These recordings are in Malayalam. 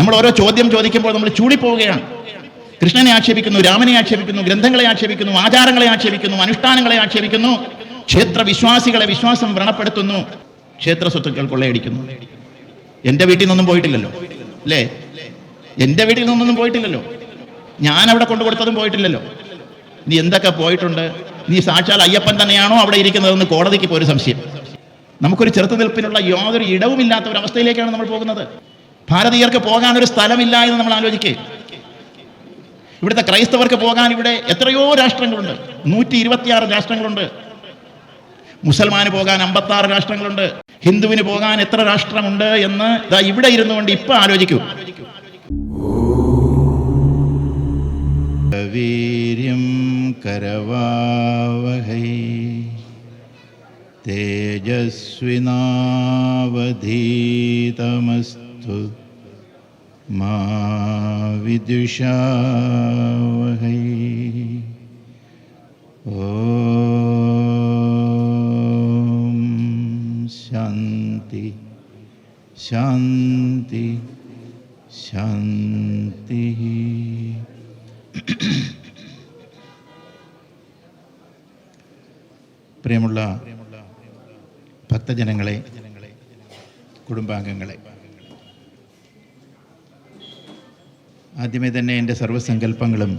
നമ്മൾ ഓരോ ചോദ്യം ചോദിക്കുമ്പോൾ നമ്മൾ ചൂടിപ്പോവുകയാണ്. കൃഷ്ണനെ ആക്ഷേപിക്കുന്നു, രാമനെ ആക്ഷേപിക്കുന്നു, ഗ്രന്ഥങ്ങളെ ആക്ഷേപിക്കുന്നു, ആചാരങ്ങളെ ആക്ഷേപിക്കുന്നു, അനുഷ്ഠാനങ്ങളെ ആക്ഷേപിക്കുന്നു, ക്ഷേത്ര വിശ്വാസികളെ വിശ്വാസം വ്രണപ്പെടുത്തുന്നു, ക്ഷേത്ര സ്വത്തുക്കൾ കൊള്ളയടിക്കുന്നു. എൻ്റെ വീട്ടിൽ നിന്നൊന്നും പോയിട്ടില്ലല്ലോ അല്ലേ? എൻ്റെ വീട്ടിൽ നിന്നൊന്നും പോയിട്ടില്ലല്ലോ. ഞാൻ അവിടെ കൊണ്ടു കൊടുത്തതും പോയിട്ടില്ലല്ലോ. നീ എന്തൊക്കെ പോയിട്ടുണ്ട്? നീ സാക്ഷാൽ അയ്യപ്പൻ തന്നെയാണോ അവിടെ ഇരിക്കുന്നതെന്ന് കോടതിക്ക് ഇപ്പോൾ ഒരു സംശയം. നമുക്കൊരു ചെറുത്തുനിൽപ്പിനുള്ള യാതൊരു ഇടവുമില്ലാത്ത ഒരവസ്ഥയിലേക്കാണ് നമ്മൾ പോകുന്നത്. ഭാരതീയർക്ക് പോകാൻ ഒരു സ്ഥലമില്ല എന്ന് നമ്മൾ ആലോചിക്കേ. ഇവിടുത്തെ ക്രൈസ്തവർക്ക് പോകാൻ ഇവിടെ എത്രയോ രാഷ്ട്രങ്ങളുണ്ട്, 126 രാഷ്ട്രങ്ങളുണ്ട്. മുസൽമാന് പോകാൻ 56 രാഷ്ട്രങ്ങളുണ്ട്. ഹിന്ദുവിന് പോകാൻ എത്ര രാഷ്ട്രമുണ്ട് എന്ന് ഇവിടെ ഇരുന്നു കൊണ്ട് ഇപ്പൊ ആലോചിക്കൂ. വീര്യം കരവാവഹൈ തേജസ്വിനാവധീതമസ്തു മാ വിദ്വിഷാവഹൈ. ഓം ശാന്തി ശാന്തി ശാന്തി. പ്രിയമുള്ള ഭക്തജനങ്ങളെ, കുടുംബാംഗങ്ങളെ, ആദ്യമേ തന്നെ എൻ്റെ സർവ്വസങ്കല്പങ്ങളും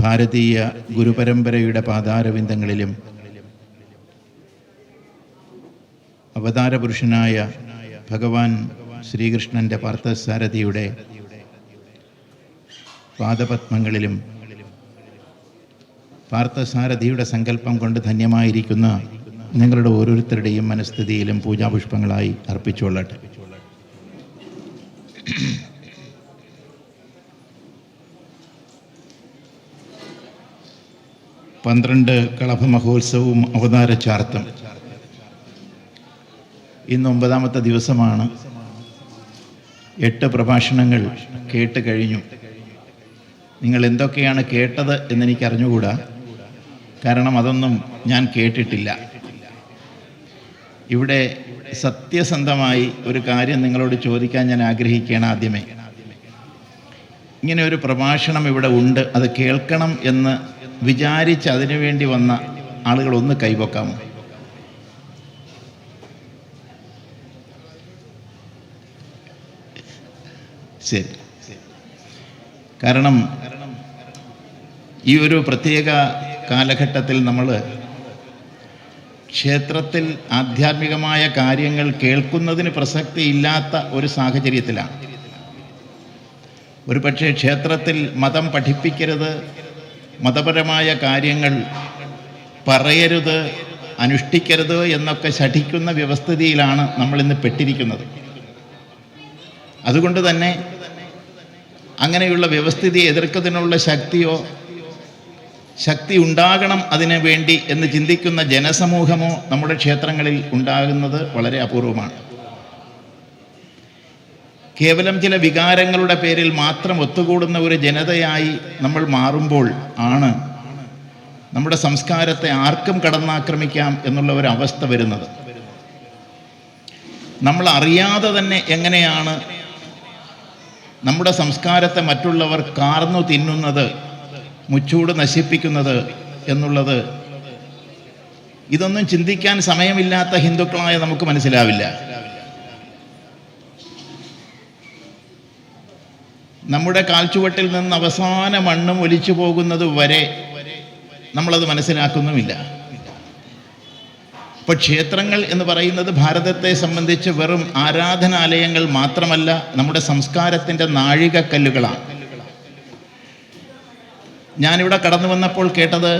ഭാരതീയ ഗുരുപരമ്പരയുടെ പാതാരവിന്ദങ്ങളിലും അവതാരപുരുഷനായ ഭഗവാൻ ശ്രീകൃഷ്ണൻ്റെ പാർത്ഥസാരഥിയുടെ പാദപത്മങ്ങളിലും പാർത്ഥസാരഥിയുടെ സങ്കല്പം കൊണ്ട് ധന്യമായിരിക്കുന്ന നിങ്ങളുടെ ഓരോരുത്തരുടെയും മനസ്ഥിതിയിലും പൂജാപുഷ്പങ്ങളായി അർപ്പിച്ചുകൊള്ളട്ടെ. പന്ത്രണ്ട് കളഭ മഹോത്സവവും അവതാര ചാർത്തും ഇന്ന് 9ാമത്തെ ദിവസമാണ്. 8 പ്രഭാഷണങ്ങൾ കേട്ട് കഴിഞ്ഞു. നിങ്ങൾ എന്തൊക്കെയാണ് കേട്ടത് എന്നെനിക്ക് അറിഞ്ഞുകൂടാ, കാരണം അതൊന്നും ഞാൻ കേട്ടിട്ടില്ല. ഇവിടെ സത്യസന്ധമായി ഒരു കാര്യം നിങ്ങളോട് ചോദിക്കാൻ ഞാൻ ആഗ്രഹിക്കുകയാണ്. ആദ്യമേ, ഇങ്ങനെ ഒരു പ്രഭാഷണം ഇവിടെ ഉണ്ട്, അത് കേൾക്കണം എന്ന് വിചാരിച്ച് അതിനുവേണ്ടി വന്ന ആളുകളൊന്ന് കൈവക്കാമോ? ശരി. കാരണം ഈ ഒരു പ്രത്യേക കാലഘട്ടത്തിൽ നമ്മൾ ക്ഷേത്രത്തിൽ ആധ്യാത്മികമായ കാര്യങ്ങൾ കേൾക്കുന്നതിന് പ്രസക്തിയില്ലാത്ത ഒരു സാഹചര്യത്തിലാണ്. ഒരു പക്ഷേ ക്ഷേത്രത്തിൽ മതം പഠിപ്പിക്കരുത്, മതപരമായ കാര്യങ്ങൾ പറയരുത്, അനുഷ്ഠിക്കരുത് എന്നൊക്കെ ശഠിക്കുന്ന വ്യവസ്ഥിതിയിലാണ് നമ്മളിന്ന് പെട്ടിരിക്കുന്നത്. അതുകൊണ്ട് തന്നെ അങ്ങനെയുള്ള വ്യവസ്ഥിതിയെ എതിർക്കുന്നതിനുള്ള ശക്തി ഉണ്ടാകണം അതിനു വേണ്ടി എന്ന് ചിന്തിക്കുന്ന ജനസമൂഹമോ നമ്മുടെ ക്ഷേത്രങ്ങളിൽ ഉണ്ടാകുന്നത് വളരെ അപൂർവമാണ്. കേവലം ചില വികാരങ്ങളുടെ പേരിൽ മാത്രം ഒത്തുകൂടുന്ന ഒരു ജനതയായി നമ്മൾ മാറുമ്പോൾ ആണ് നമ്മുടെ സംസ്കാരത്തെ ആർക്കും കടന്നാക്രമിക്കാം എന്നുള്ള ഒരു അവസ്ഥ വരുന്നത്. നമ്മൾ അറിയാതെ തന്നെ എങ്ങനെയാണ് നമ്മുടെ സംസ്കാരത്തെ മറ്റുള്ളവർ കാർന്നു തിന്നുന്നത്, മുച്ചൂട് നശിപ്പിക്കുന്നത് എന്നുള്ളത് ഇതൊന്നും ചിന്തിക്കാൻ സമയമില്ലാത്ത ഹിന്ദുക്കളായ നമുക്ക് മനസ്സിലാവില്ല. നമ്മുടെ കാൽച്ചുവട്ടിൽ നിന്ന് അവസാന മണ്ണും ഒലിച്ചു പോകുന്നത് വരെ നമ്മളത് മനസ്സിലാക്കുന്നുമില്ല. ഇപ്പോൾ ക്ഷേത്രങ്ങൾ എന്ന് പറയുന്നത് ഭാരതത്തെ സംബന്ധിച്ച് വെറും ആരാധനാലയങ്ങൾ മാത്രമല്ല, നമ്മുടെ സംസ്കാരത്തിൻ്റെ നാഴികക്കല്ലുകളാണ്. ഞാനിവിടെ കടന്നു വന്നപ്പോൾ കേട്ടത്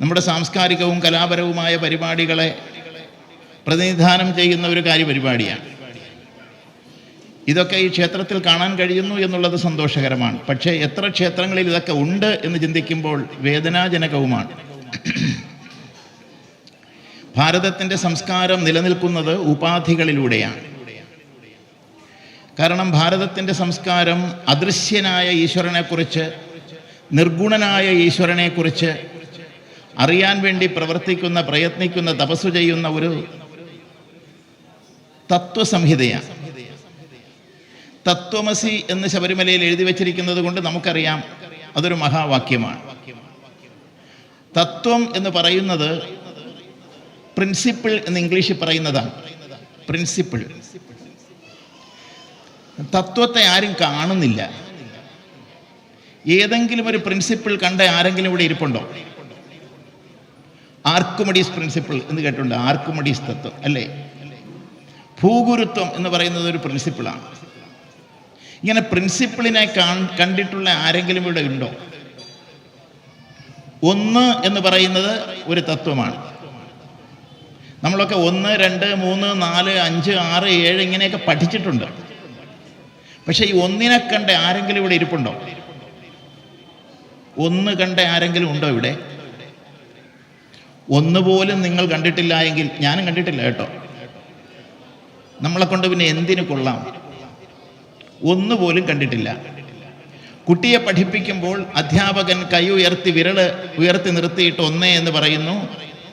നമ്മുടെ സാംസ്കാരികവും കലാപരവുമായ പരിപാടികളെ പ്രതിനിധാനം ചെയ്യുന്ന ഒരു കാര്യപരിപാടിയാണ്. ഇതൊക്കെ ഈ ക്ഷേത്രത്തിൽ കാണാൻ കഴിയുന്നു എന്നുള്ളത് സന്തോഷകരമാണ്. പക്ഷേ എത്ര ക്ഷേത്രങ്ങളിൽ ഇതൊക്കെ ഉണ്ട് എന്ന് ചിന്തിക്കുമ്പോൾ വേദനാജനകവുമാണ്. ഭാരതത്തിൻ്റെ സംസ്കാരം നിലനിൽക്കുന്നത് ഉപാധികളിലൂടെയാണ്. കാരണം ഭാരതത്തിൻ്റെ സംസ്കാരം അദൃശ്യനായ ഈശ്വരനെക്കുറിച്ച്, നിർഗുണനായ ഈശ്വരനെക്കുറിച്ച് അറിയാൻ വേണ്ടി പ്രയത്നിക്കുന്ന തപസ്സു ചെയ്യുന്ന ഒരു തത്വസംഹിതയാണ്. തത്വമസി എന്ന് ശബരിമലയിൽ എഴുതി വച്ചിരിക്കുന്നത് കൊണ്ട് നമുക്കറിയാം അതൊരു മഹാവാക്യമാണ്. തത്വം എന്ന് പറയുന്നത് പ്രിൻസിപ്പിൾ എന്ന് ഇംഗ്ലീഷിൽ പറയുന്നതാണ്. പ്രിൻസിപ്പിൾ. തത്വത്തെ ആരും കാണുന്നില്ല. ഏതെങ്കിലും ഒരു പ്രിൻസിപ്പിൾ കണ്ട ആരെങ്കിലും ഇവിടെ ഇരിപ്പുണ്ടോ? ആർക്കുമിഡീസ് പ്രിൻസിപ്പിൾ എന്ന് കേട്ടിട്ടുണ്ട്. ആർക്കുമിഡീസ് തത്വം അല്ലേ? ഭൂഗുരുത്വം എന്ന് പറയുന്നത് ഒരു പ്രിൻസിപ്പിളാണ്. ഇങ്ങനെ പ്രിൻസിപ്പിളിനെ കണ്ടിട്ടുള്ള ആരെങ്കിലും ഇവിടെ ഉണ്ടോ? ഒന്ന് എന്ന് പറയുന്നത് ഒരു തത്വമാണ്. നമ്മളൊക്കെ 1, 2, 3, 4, 5, 6, 7 ഇങ്ങനെയൊക്കെ പഠിച്ചിട്ടുണ്ട്. പക്ഷെ ഈ ഒന്നിനെ കണ്ട ആരെങ്കിലും ഇവിടെ ഇരിപ്പുണ്ടോ? ഒന്ന് കണ്ട ആരെങ്കിലും ഉണ്ടോ ഇവിടെ? ഒന്നുപോലും നിങ്ങൾ കണ്ടിട്ടില്ല എങ്കിൽ ഞാനും കണ്ടിട്ടില്ല കേട്ടോ. നമ്മളെ കൊണ്ട് പിന്നെ എന്തിനു കൊള്ളാം? ഒന്നുപോലും കണ്ടിട്ടില്ല. കുട്ടിയെ പഠിപ്പിക്കുമ്പോൾ അധ്യാപകൻ കൈ ഉയർത്തി വിരല് ഉയർത്തി നിർത്തിയിട്ട് 1 എന്ന് പറയുന്നു.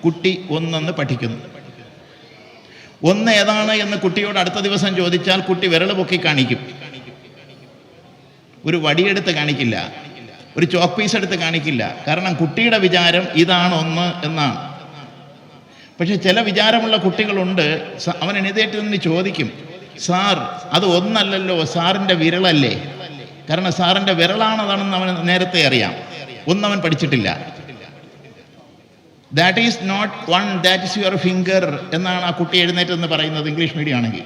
കുട്ടി 1 പഠിക്കുന്നു. 1 ഏതാണ് എന്ന് കുട്ടിയോട് അടുത്ത ദിവസം ചോദിച്ചാൽ കുട്ടി വിരല് പൊക്കി കാണിക്കും. ഒരു വടിയെടുത്ത് കാണിക്കില്ല, ഒരു ചോക്ക് പീസ് എടുത്ത് കാണിക്കില്ല. കാരണം കുട്ടിയുടെ വിചാരം ഇതാണ് 1 എന്നാണ്. പക്ഷെ ചില വിചാരമുള്ള കുട്ടികളുണ്ട്. അവൻ എഴുന്നേറ്റ് നിന്ന് ചോദിക്കും, സാർ അത് 1 അല്ലല്ലോ, സാറിൻ്റെ വിരളല്ലേ? കാരണം സാറിൻ്റെ വിരളാണതാണെന്ന് അവന് നേരത്തെ അറിയാം. 1 അവൻ പഠിച്ചിട്ടില്ല. That is not 1, that is your finger എന്നാണ് ആ കുട്ടി എഴുന്നേറ്റ് എന്ന് പറയുന്നത് ഇംഗ്ലീഷ് മീഡിയം ആണെങ്കിൽ.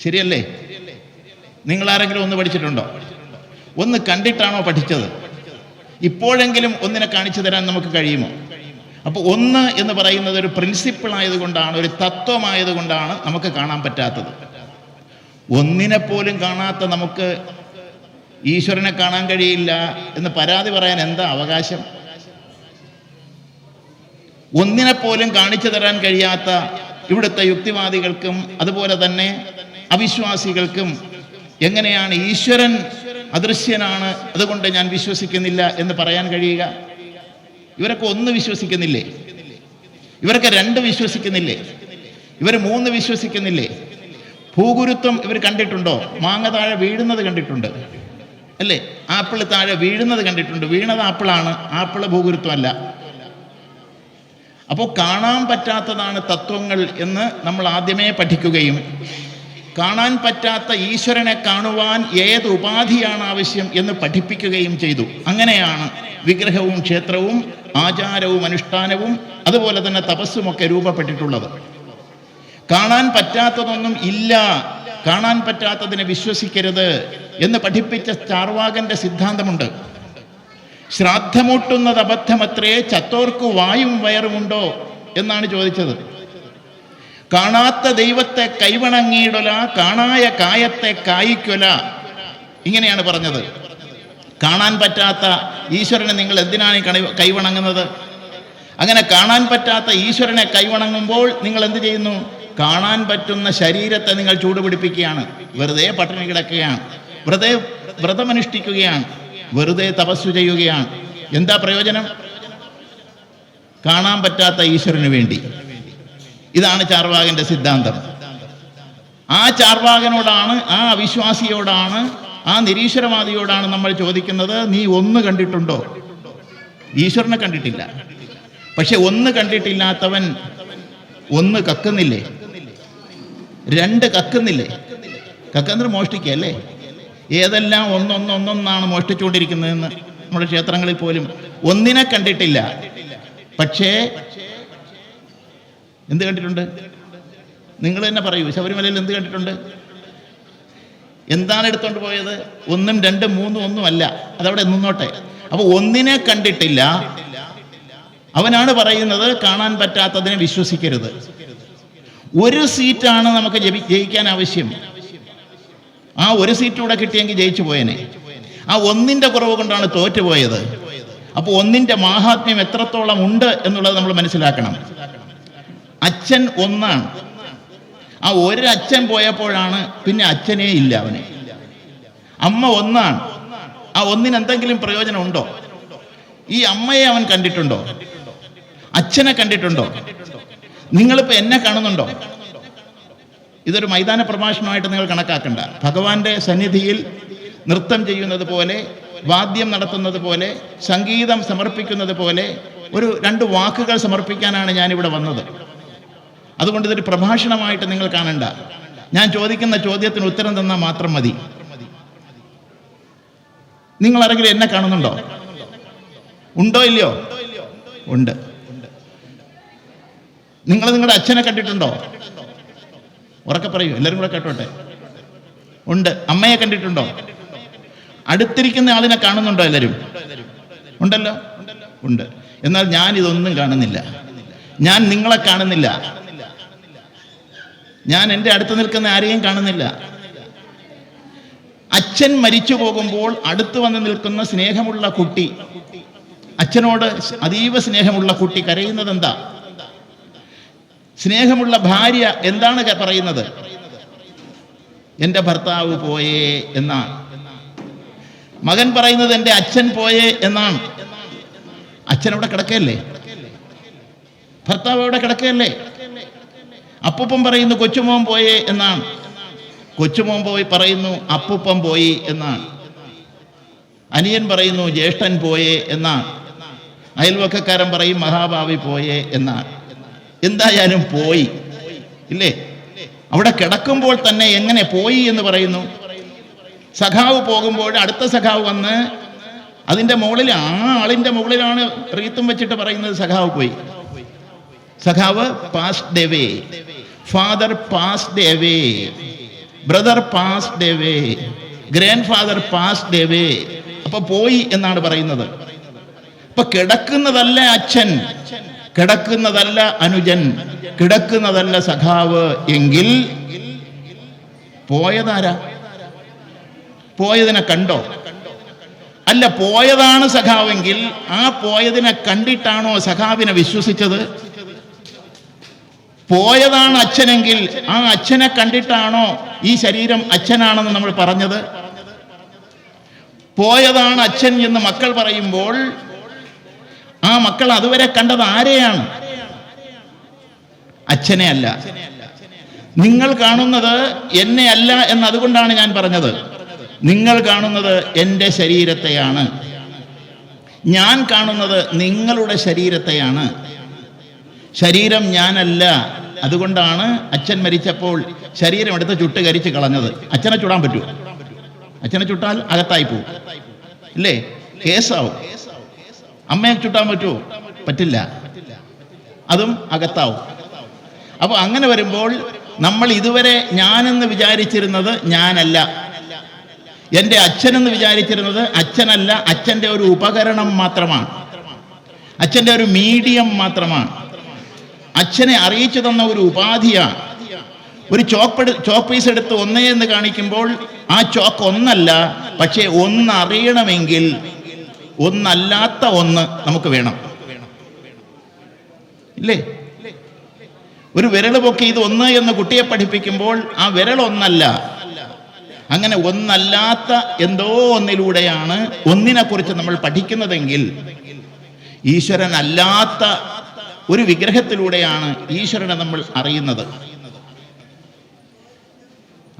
ശരിയല്ലേ? നിങ്ങളാരെങ്കിലും 1 പഠിച്ചിട്ടുണ്ടോ? 1 കണ്ടിട്ടാണോ പഠിച്ചത്? ഇപ്പോഴെങ്കിലും 1 കാണിച്ചു തരാൻ നമുക്ക് കഴിയുമോ? അപ്പോൾ 1 എന്ന് പറയുന്നത് ഒരു പ്രിൻസിപ്പിൾ ആയതുകൊണ്ടാണ്, ഒരു തത്വമായതുകൊണ്ടാണ് നമുക്ക് കാണാൻ പറ്റാത്തത്. 1 പോലും കാണാത്ത നമുക്ക് ഈശ്വരനെ കാണാൻ കഴിയില്ല എന്ന് പരാതി പറയാൻ എന്താ അവകാശം? 1 പോലും കാണിച്ചു തരാൻ കഴിയാത്ത ഇവിടുത്തെ യുക്തിവാദികൾക്കും അതുപോലെ തന്നെ അവിശ്വാസികൾക്കും എങ്ങനെയാണ് ഈശ്വരൻ അദൃശ്യനാണ്, അതുകൊണ്ട് ഞാൻ വിശ്വസിക്കുന്നില്ല എന്ന് പറയാൻ കഴിയുക? ഇവരൊക്കെ 1 വിശ്വസിക്കുന്നില്ലേ? ഇവരൊക്കെ 2 വിശ്വസിക്കുന്നില്ലേ? ഇവർ 3 വിശ്വസിക്കുന്നില്ലേ? ഭൂഗുരുത്വം ഇവർ കണ്ടിട്ടുണ്ടോ? മാങ്ങ താഴെ വീഴുന്നത് കണ്ടിട്ടുണ്ട് അല്ലേ? ആപ്പിൾ താഴെ വീഴുന്നത് കണ്ടിട്ടുണ്ട്. വീണത് ആപ്പിളാണ്, ആപ്പിള് ഭൂഗുരുത്വമല്ല. അപ്പോൾ കാണാൻ പറ്റാത്തതാണ് തത്വങ്ങൾ എന്ന് നമ്മൾ ആദ്യമേ പഠിക്കുകയും കാണാൻ പറ്റാത്ത ഈശ്വരനെ കാണുവാൻ ഏത് ഉപാധിയാണ് ആവശ്യം എന്ന് പഠിപ്പിക്കുകയും ചെയ്തു. അങ്ങനെയാണ് വിഗ്രഹവും ക്ഷേത്രവും ആചാരവും അനുഷ്ഠാനവും അതുപോലെ തന്നെ തപസ്സുമൊക്കെ രൂപപ്പെട്ടിട്ടുള്ളത്. കാണാൻ പറ്റാത്തതൊന്നും ഇല്ല, കാണാൻ പറ്റാത്തതിനെ വിശ്വസിക്കരുത് എന്ന് പഠിപ്പിച്ച ചാർവാകന്റെ സിദ്ധാന്തമുണ്ട്. ശ്രാദ്ധമൂട്ടുന്നത് അബദ്ധമത്രേ, ചത്തോർക്ക് വായും വയറുമുണ്ടോ എന്നാണ് ചോദിച്ചത്. കാണാത്ത ദൈവത്തെ കൈവണങ്ങിയിടല, കാണായ കായത്തെ കായിക്കൊല, ഇങ്ങനെയാണ് പറഞ്ഞത്. കാണാൻ പറ്റാത്ത ഈശ്വരനെ നിങ്ങൾ എന്തിനാണ് കൈവണങ്ങുന്നത്? അങ്ങനെ കാണാൻ പറ്റാത്ത ഈശ്വരനെ കൈവണങ്ങുമ്പോൾ നിങ്ങൾ എന്ത് ചെയ്യുന്നു? കാണാൻ പറ്റുന്ന ശരീരത്തെ നിങ്ങൾ ചൂടുപിടിപ്പിക്കുകയാണ്. വെറുതെ പട്ടിണി കിടക്കുകയാണ്, വെറുതെ വ്രതമനുഷ്ഠിക്കുകയാണ്, വെറുതെ തപസ്സു ചെയ്യുകയാണ്. എന്താ പ്രയോജനം? കാണാൻ പറ്റാത്ത ഈശ്വരന് വേണ്ടി. ഇതാണ് ചാർവാകന്റെ സിദ്ധാന്തം. ആ ചാർവാകനോടാണ്, ആ അവിശ്വാസിയോടാണ്, ആ നിരീശ്വരവാദിയോടാണ് നമ്മൾ ചോദിക്കുന്നത്, നീ 1 കണ്ടിട്ടുണ്ടോ? ഈശ്വരനെ കണ്ടിട്ടില്ല. പക്ഷെ 1 കണ്ടിട്ടില്ലാത്തവൻ 1 കക്കുന്നില്ലേ? 2 കക്കുന്നില്ലേ? കക്കുന്നത് മോഷ്ടിക്കുക അല്ലേ? ഏതെല്ലാം ഒന്നൊന്നാണ് മോഷ്ടിച്ചുകൊണ്ടിരിക്കുന്നതെന്ന് നമ്മുടെ ക്ഷേത്രങ്ങളിൽ പോലും 1 കണ്ടിട്ടില്ല. പക്ഷേ എന്ത് കണ്ടിട്ടുണ്ട്? നിങ്ങൾ തന്നെ പറയൂ, ശബരിമലയിൽ എന്ത് കണ്ടിട്ടുണ്ട്? എന്താണ് എടുത്തോണ്ട് പോയത്? 1, 2, 3 ഒന്നുമല്ല, അതവിടെ നിന്നോട്ടെ. അപ്പൊ 1 കണ്ടിട്ടില്ല. അവനാണ് പറയുന്നത് കാണാൻ പറ്റാത്തതിനെ വിശ്വസിക്കരുത്. 1 സീറ്റാണ് നമുക്ക് ജയിക്കാൻ ആവശ്യം. ആ 1 സീറ്റ് കൂടെ കിട്ടിയെങ്കിൽ ജയിച്ചു പോയനെ. ആ 1 കുറവ് കൊണ്ടാണ് തോറ്റുപോയത്. അപ്പോൾ 1 മാഹാത്മ്യം എത്രത്തോളം ഉണ്ട് എന്നുള്ളത് നമ്മൾ മനസ്സിലാക്കണം. അച്ഛൻ 1. ആ 1 അച്ഛൻ പോയപ്പോഴാണ് പിന്നെ അച്ഛനേ ഇല്ല അവന്. അമ്മ 1. ആ 1 എന്തെങ്കിലും പ്രയോജനം ഉണ്ടോ? ഈ അമ്മയെ അവൻ കണ്ടിട്ടുണ്ടോ? അച്ഛനെ കണ്ടിട്ടുണ്ടോ? നിങ്ങളിപ്പോൾ എന്നെ കാണുന്നുണ്ടോ? ഇതൊരു മൈതാന പ്രഭാഷണമായിട്ട് നിങ്ങൾ കണക്കാക്കണ്ട. ഭഗവാന്റെ സന്നിധിയിൽ നൃത്തം ചെയ്യുന്നത് പോലെ, വാദ്യം നടത്തുന്നത് പോലെ, സംഗീതം സമർപ്പിക്കുന്നത് പോലെ ഒരു 2 വാക്കുകൾ സമർപ്പിക്കാനാണ് ഞാനിവിടെ വന്നത്. അതുകൊണ്ട് ഇതൊരു പ്രഭാഷണമായിട്ട് നിങ്ങൾ കാണണ്ട. ഞാൻ ചോദിക്കുന്ന ചോദ്യത്തിന് ഉത്തരം തന്നാൽ മാത്രം മതി. നിങ്ങൾ ആരെങ്കിലും എന്നെ കാണുന്നുണ്ടോ? ഉണ്ടോ ഇല്ലയോ? ഉണ്ട്. നിങ്ങൾ നിങ്ങളുടെ അച്ഛനെ കണ്ടിട്ടുണ്ടോ? ഉറക്കെ പറയൂ, എല്ലാവരും കൂടെ കേട്ടോട്ടെ. ഉണ്ട്. അമ്മയെ കണ്ടിട്ടുണ്ടോ? അടുത്തിരിക്കുന്ന ആളിനെ കാണുന്നുണ്ടോ? എല്ലാവരും ഉണ്ടല്ലോ. ഉണ്ട്. എന്നാൽ ഞാൻ ഇതൊന്നും കാണുന്നില്ല. ഞാൻ നിങ്ങളെ കാണുന്നില്ല. ഞാൻ എൻ്റെ അടുത്ത് നിൽക്കുന്ന ആരെയും കാണുന്നില്ല. അച്ഛൻ മരിച്ചു പോകുമ്പോൾ അടുത്ത് വന്ന് നിൽക്കുന്ന സ്നേഹമുള്ള കുട്ടി, അച്ഛനോട് അതീവ സ്നേഹമുള്ള കുട്ടി കരയുന്നത് എന്താ? സ്നേഹമുള്ള ഭാര്യ എന്താണ് പറയുന്നത്? എൻ്റെ ഭർത്താവ് പോയേ എന്നാണ്. മകൻ പറയുന്നത് എൻ്റെ അച്ഛൻ പോയേ എന്നാണ്. അച്ഛൻ അവിടെ കിടക്കയല്ലേ? ഭർത്താവ് അവിടെ കിടക്കയല്ലേ? അപ്പൂപ്പൻ പറയുന്നു കൊച്ചുമോൻ പോയേ എന്നാണ്. കൊച്ചുമോൻ പോയി പറയുന്നു അപ്പൂപ്പൻ പോയി എന്നാണ്. അനിയൻ പറയുന്നു ജ്യേഷ്ഠൻ പോയേ എന്നാണ്. അയൽവക്കക്കാരൻ പറയും മഹാഭാവി പോയേ എന്നാണ്. എന്തായാലും പോയി ഇല്ലേ? അവിടെ കിടക്കുമ്പോൾ തന്നെ എങ്ങനെ പോയി എന്ന് പറയുന്നു? സഖാവ് പോകുമ്പോൾ അടുത്ത സഖാവ് വന്ന് അതിൻ്റെ മുകളിൽ, ആ ആളിൻ്റെ മുകളിലാണ് റീത്തും വെച്ചിട്ട് പറയുന്നത് സഖാവ് പോയി. സഖാവ് passed away, father passed away, brother passed away, grand father passed away. അപ്പൊ പോയി എന്നാണ് പറയുന്നത്. അപ്പൊ കിടക്കുന്നതല്ല അച്ഛൻ, കിടക്കുന്നതല്ല അനുജൻ, കിടക്കുന്നതല്ല സഖാവ് എങ്കിൽ പോയതാരാ? പോയതിനെ കണ്ടോ? അല്ല, പോയതാണ് സഖാവെങ്കിൽ ആ പോയതിനെ കണ്ടിട്ടാണോ സഖാവിനെ വിശ്വസിച്ചത്? പോയതാണ് അച്ഛനെങ്കിൽ ആ അച്ഛനെ കണ്ടിട്ടാണോ ഈ ശരീരം അച്ഛനാണെന്ന് നമ്മൾ പറഞ്ഞത്? പോയതാണ് അച്ഛൻ എന്ന് മക്കൾ പറയുമ്പോൾ ആ മക്കൾ അതുവരെ കണ്ടത് ആരെയാണ്? അച്ഛനെ അല്ല. നിങ്ങൾ കാണുന്നത് എന്നെ അല്ല എന്ന് അതുകൊണ്ടാണ് ഞാൻ പറഞ്ഞത്. നിങ്ങൾ കാണുന്നത് എൻ്റെ ശരീരത്തെയാണ്, ഞാൻ കാണുന്നത് നിങ്ങളുടെ ശരീരത്തെയാണ്. ശരീരം ഞാനല്ല. അതുകൊണ്ടാണ് അച്ഛൻ മരിച്ചപ്പോൾ ശരീരം എടുത്ത് ചുട്ട് കരിച്ച് കളഞ്ഞത്. അച്ഛനെ ചുടാൻ പറ്റുമോ? അച്ഛനെ ചുട്ടാൽ അകത്തായി പോവും ഇല്ലേ? കേസാവും. അമ്മയെ ചുട്ടാൻ പറ്റുമോ? പറ്റില്ല, അതും അകത്താവും. അപ്പൊ അങ്ങനെ വരുമ്പോൾ നമ്മൾ ഇതുവരെ ഞാനെന്ന് വിചാരിച്ചിരുന്നത് ഞാനല്ല, എൻ്റെ അച്ഛനെന്ന് വിചാരിച്ചിരുന്നത് അച്ഛനല്ല, അച്ഛൻ്റെ ഒരു ഉപകരണം മാത്രമാണ്, അച്ഛൻ്റെ ഒരു മീഡിയം മാത്രമാണ്, അച്ഛനെ അറിയിച്ചു തന്ന ഒരു ഉപാധിയാണ്. ഒരു ചോക്ക് പീസ് എടുത്ത് ഒന്നേ എന്ന് കാണിക്കുമ്പോൾ ആ ചോക്ക് ഒന്നല്ല, പക്ഷേ ഒന്നറിയണമെങ്കിൽ ഒന്നല്ലാത്ത ഒന്ന് നമുക്ക് വേണം ഇല്ലേ? ഒരു വിരൽ പൊക്കി ഇത് ഒന്ന് എന്ന് കുട്ടിയെ പഠിപ്പിക്കുമ്പോൾ ആ വിരൽ ഒന്നല്ല, അങ്ങനെ ഒന്നല്ലാത്ത എന്തോ ഒന്നിലൂടെയാണ് ഒന്നിനെ കുറിച്ച് നമ്മൾ പഠിക്കുന്നതെങ്കിൽ ഈശ്വരൻ അല്ലാത്ത ഒരു വിഗ്രഹത്തിലൂടെയാണ് ഈശ്വരനെ നമ്മൾ അറിയുന്നത്.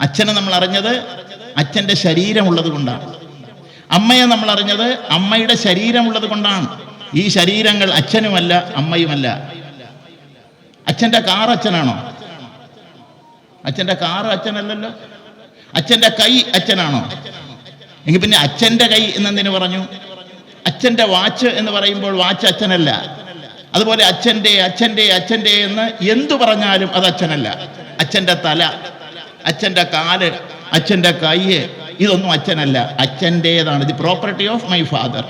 അച്ഛനെ നമ്മൾ അറിഞ്ഞത് അച്ഛൻ്റെ ശരീരമുള്ളത് കൊണ്ടാണ്. അമ്മയെ നമ്മൾ അറിഞ്ഞത് അമ്മയുടെ ശരീരമുള്ളത് കൊണ്ടാണ്. ഈ ശരീരങ്ങൾ അച്ഛനുമല്ല അമ്മയുമല്ല. അച്ഛൻ്റെ കാർ അച്ഛനാണോ? അച്ഛൻ്റെ കാർ അച്ഛനല്ലല്ലോ. അച്ഛൻ്റെ കൈ അച്ഛനാണോ? എങ്കിൽ പിന്നെ അച്ഛൻ്റെ കൈ എന്നെന്തിനു പറഞ്ഞു? അച്ഛൻ്റെ വാച്ച് എന്ന് പറയുമ്പോൾ വാച്ച് അച്ഛനല്ല. അതുപോലെ അച്ഛൻ്റെ അച്ഛൻ്റെ അച്ഛൻ്റെ എന്ന് എന്തു പറഞ്ഞാലും അത് അച്ഛനല്ല. അച്ഛൻ്റെ തല, അച്ഛൻ്റെ കാല്, അച്ഛൻ്റെ കൈ, ഇതൊന്നും അച്ഛനല്ല, അച്ഛൻ്റേതാണ്. The property of my father.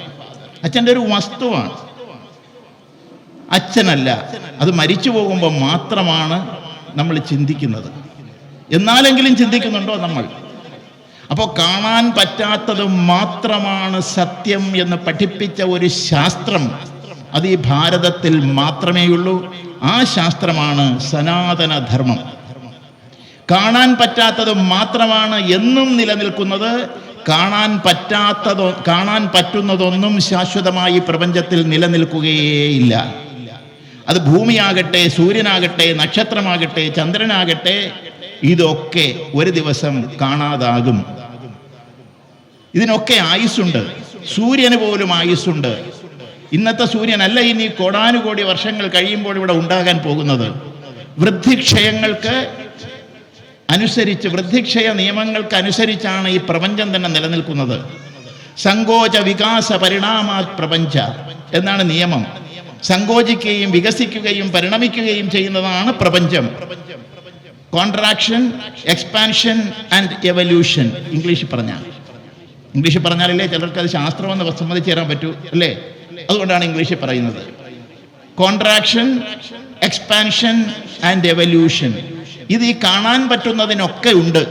അച്ഛൻ്റെ ഒരു വസ്തുവാണ്, അച്ഛനല്ല. അത് മരിച്ചു പോകുമ്പോൾ മാത്രമാണ് നമ്മൾ ചിന്തിക്കുന്നത്. എന്നാലെങ്കിലും ചിന്തിക്കുന്നുണ്ടോ നമ്മൾ? അപ്പോൾ കാണാൻ പറ്റാത്തത് മാത്രമാണ് സത്യം എന്ന് പഠിപ്പിച്ച ഒരു ശാസ്ത്രം അത് ഈ ഭാരതത്തിൽ മാത്രമേയുള്ളൂ. ആ ശാസ്ത്രമാണ് സനാതനധർമ്മം. കാണാൻ പറ്റാത്തത് മാത്രമാണ് എന്നും നിലനിൽക്കുന്നത്. കാണാൻ പറ്റുന്നതൊന്നും ശാശ്വതമായി പ്രപഞ്ചത്തിൽ നിലനിൽക്കുകയേയില്ല. അത് ഭൂമിയാകട്ടെ, സൂര്യനാകട്ടെ, നക്ഷത്രമാകട്ടെ, ചന്ദ്രനാകട്ടെ, ഇതൊക്കെ ഒരു ദിവസം കാണാതാകും. ഇതിനൊക്കെ ആയുസ്സുണ്ട്. സൂര്യന് പോലും ആയുസ്സുണ്ട്. ഇന്നത്തെ സൂര്യനല്ല ഇനി കോടാനുകോടി വർഷങ്ങൾ കഴിയുമ്പോൾ ഇവിടെ ഉണ്ടാകാൻ പോകുന്നത്. വൃദ്ധിക്ഷയങ്ങൾക്ക് അനുസരിച്ച്, വൃദ്ധിക്ഷയ നിയമങ്ങൾക്ക് അനുസരിച്ചാണ് ഈ പ്രപഞ്ചം തന്നെ നിലനിൽക്കുന്നത്. സങ്കോച വികാസ പരിണാമാത് പ്രപഞ്ച എന്നാണ് നിയമം. സങ്കോചിക്കുകയും വികസിക്കുകയും പരിണമിക്കുകയും ചെയ്യുന്നതാണ് പ്രപഞ്ചം. Contraction, expansion and evolution. ഇംഗ്ലീഷിൽ പറഞ്ഞാലല്ലേ ചിലർക്ക് അത് ശാസ്ത്രമെന്ന് സമ്മതിച്ചു തരാൻ പറ്റൂ, അല്ലേ? അതുകൊണ്ടാണ് ഇംഗ്ലീഷിൽ പറയുന്നത്. Contraction, expansion and evolution. ഇത് ഈ കാണാൻ പറ്റുന്നതിനൊക്കെ ഉണ്ട്.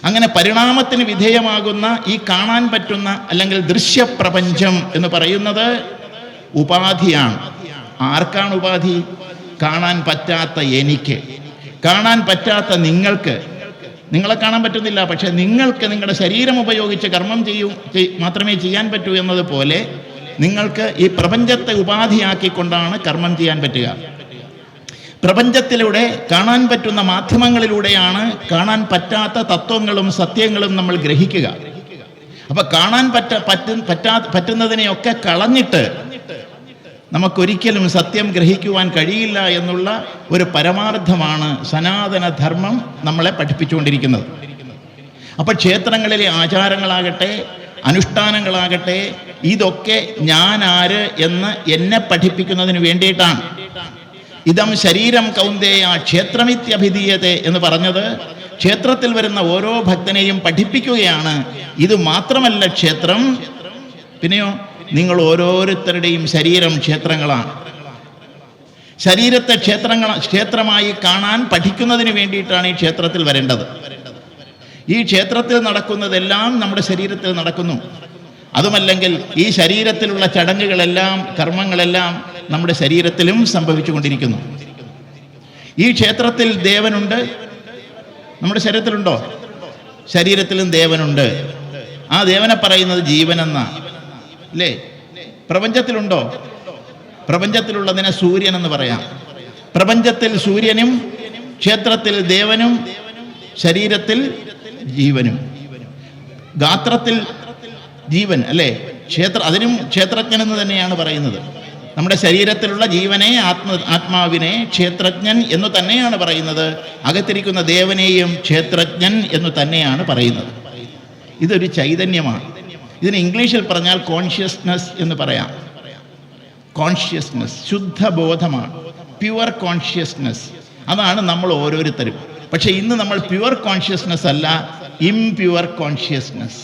അങ്ങനെ പരിണാമത്തിന് വിധേയമാകുന്ന ഈ കാണാൻ പറ്റുന്ന അല്ലെങ്കിൽ ദൃശ്യപ്രപഞ്ചം എന്ന് പറയുന്നത് ഉപാധിയാണ്. ആർക്കാണ് ഉപാധി? കാണാൻ പറ്റാത്ത എനിക്ക്, കാണാൻ പറ്റാത്ത നിങ്ങൾക്ക്. നിങ്ങളെ കാണാൻ പറ്റുന്നില്ല, പക്ഷെ നിങ്ങൾക്ക് നിങ്ങളുടെ ശരീരം ഉപയോഗിച്ച് കർമ്മം മാത്രമേ ചെയ്യാൻ പറ്റൂ എന്നതുപോലെ നിങ്ങൾക്ക് ഈ പ്രപഞ്ചത്തെ ഉപാധിയാക്കിക്കൊണ്ടാണ് കർമ്മം ചെയ്യാൻ പറ്റുക. പ്രപഞ്ചത്തിലൂടെ കാണാൻ പറ്റുന്ന മാധ്യമങ്ങളിലൂടെയാണ് കാണാൻ പറ്റാത്ത തത്വങ്ങളും സത്യങ്ങളും നമ്മൾ ഗ്രഹിക്കുക. അപ്പൊ കാണാൻ പറ്റുന്നതിനെയൊക്കെ കളഞ്ഞിട്ട് നമുക്കൊരിക്കലും സത്യം ഗ്രഹിക്കുവാൻ കഴിയില്ല എന്നുള്ള ഒരു പരമാർത്ഥമാണ് സനാതന ധർമ്മം നമ്മളെ പഠിപ്പിച്ചുകൊണ്ടിരിക്കുന്നത്. അപ്പോൾ ക്ഷേത്രങ്ങളിലെ ആചാരങ്ങളാകട്ടെ, അനുഷ്ഠാനങ്ങളാകട്ടെ, ഇതൊക്കെ ഞാൻ ആര് എന്ന് എന്നെ പഠിപ്പിക്കുന്നതിന് വേണ്ടിയിട്ടാണ്. ഇതം ശരീരം കൗന്ദേയ ക്ഷേത്രമിത്യഭിധീയത്തെ എന്ന് പറഞ്ഞത് ക്ഷേത്രത്തിൽ വരുന്ന ഓരോ ഭക്തനെയും പഠിപ്പിക്കുകയാണ്. ഇത് മാത്രമല്ല ക്ഷേത്രം, പിന്നെയോ നിങ്ങൾ ഓരോരുത്തരുടെയും ശരീരം ക്ഷേത്രങ്ങളാണ്. ശരീരത്തെ ക്ഷേത്രമായി കാണാൻ പഠിക്കുന്നതിന് വേണ്ടിയിട്ടാണ് ഈ ക്ഷേത്രത്തിൽ വരേണ്ടത്. ഈ ക്ഷേത്രത്തിൽ നടക്കുന്നതെല്ലാം നമ്മുടെ ശരീരത്തിൽ നടക്കുന്നു. അതുമല്ലെങ്കിൽ ഈ ശരീരത്തിലുള്ള ചടങ്ങുകളെല്ലാം, കർമ്മങ്ങളെല്ലാം നമ്മുടെ ശരീരത്തിലും സംഭവിച്ചുകൊണ്ടിരിക്കുന്നു. ഈ ക്ഷേത്രത്തിൽ ദേവനുണ്ട്, നമ്മുടെ ശരീരത്തിലുണ്ടോ? ശരീരത്തിലും ദേവനുണ്ട്. ആ ദേവനെ പറയുന്നത് ജീവനെന്ന, അല്ലേ? പ്രപഞ്ചത്തിലുണ്ടോ? പ്രപഞ്ചത്തിലുള്ളതിനെ സൂര്യൻ എന്ന് പറയാം. പ്രപഞ്ചത്തിൽ സൂര്യനും, ക്ഷേത്രത്തിൽ ദേവനും, ശരീരത്തിൽ ജീവനും. ഗാത്രത്തിൽ ജീവൻ, അല്ലേ? അതിനും ക്ഷേത്രജ്ഞൻ എന്ന് തന്നെയാണ് പറയുന്നത്. നമ്മുടെ ശരീരത്തിലുള്ള ജീവനെ, ആത്മാവിനെ ക്ഷേത്രജ്ഞൻ എന്ന് തന്നെയാണ് പറയുന്നത്. അകത്തിരിക്കുന്ന ദേവനെയും ക്ഷേത്രജ്ഞൻ എന്ന് തന്നെയാണ് പറയുന്നത്. ഇതൊരു ചൈതന്യമാണ്. ഇതിന് ഇംഗ്ലീഷിൽ പറഞ്ഞാൽ കോൺഷ്യസ്നസ് എന്ന് പറയാം. കോൺഷ്യസ്നസ് ശുദ്ധബോധമാണ്, പ്യുവർ കോൺഷ്യസ്നസ്. അതാണ് നമ്മൾ ഓരോരുത്തരും. പക്ഷെ ഇന്ന് നമ്മൾ പ്യുവർ കോൺഷ്യസ്നസ് അല്ല, ഇംപ്യുവർ കോൺഷ്യസ്നസ്.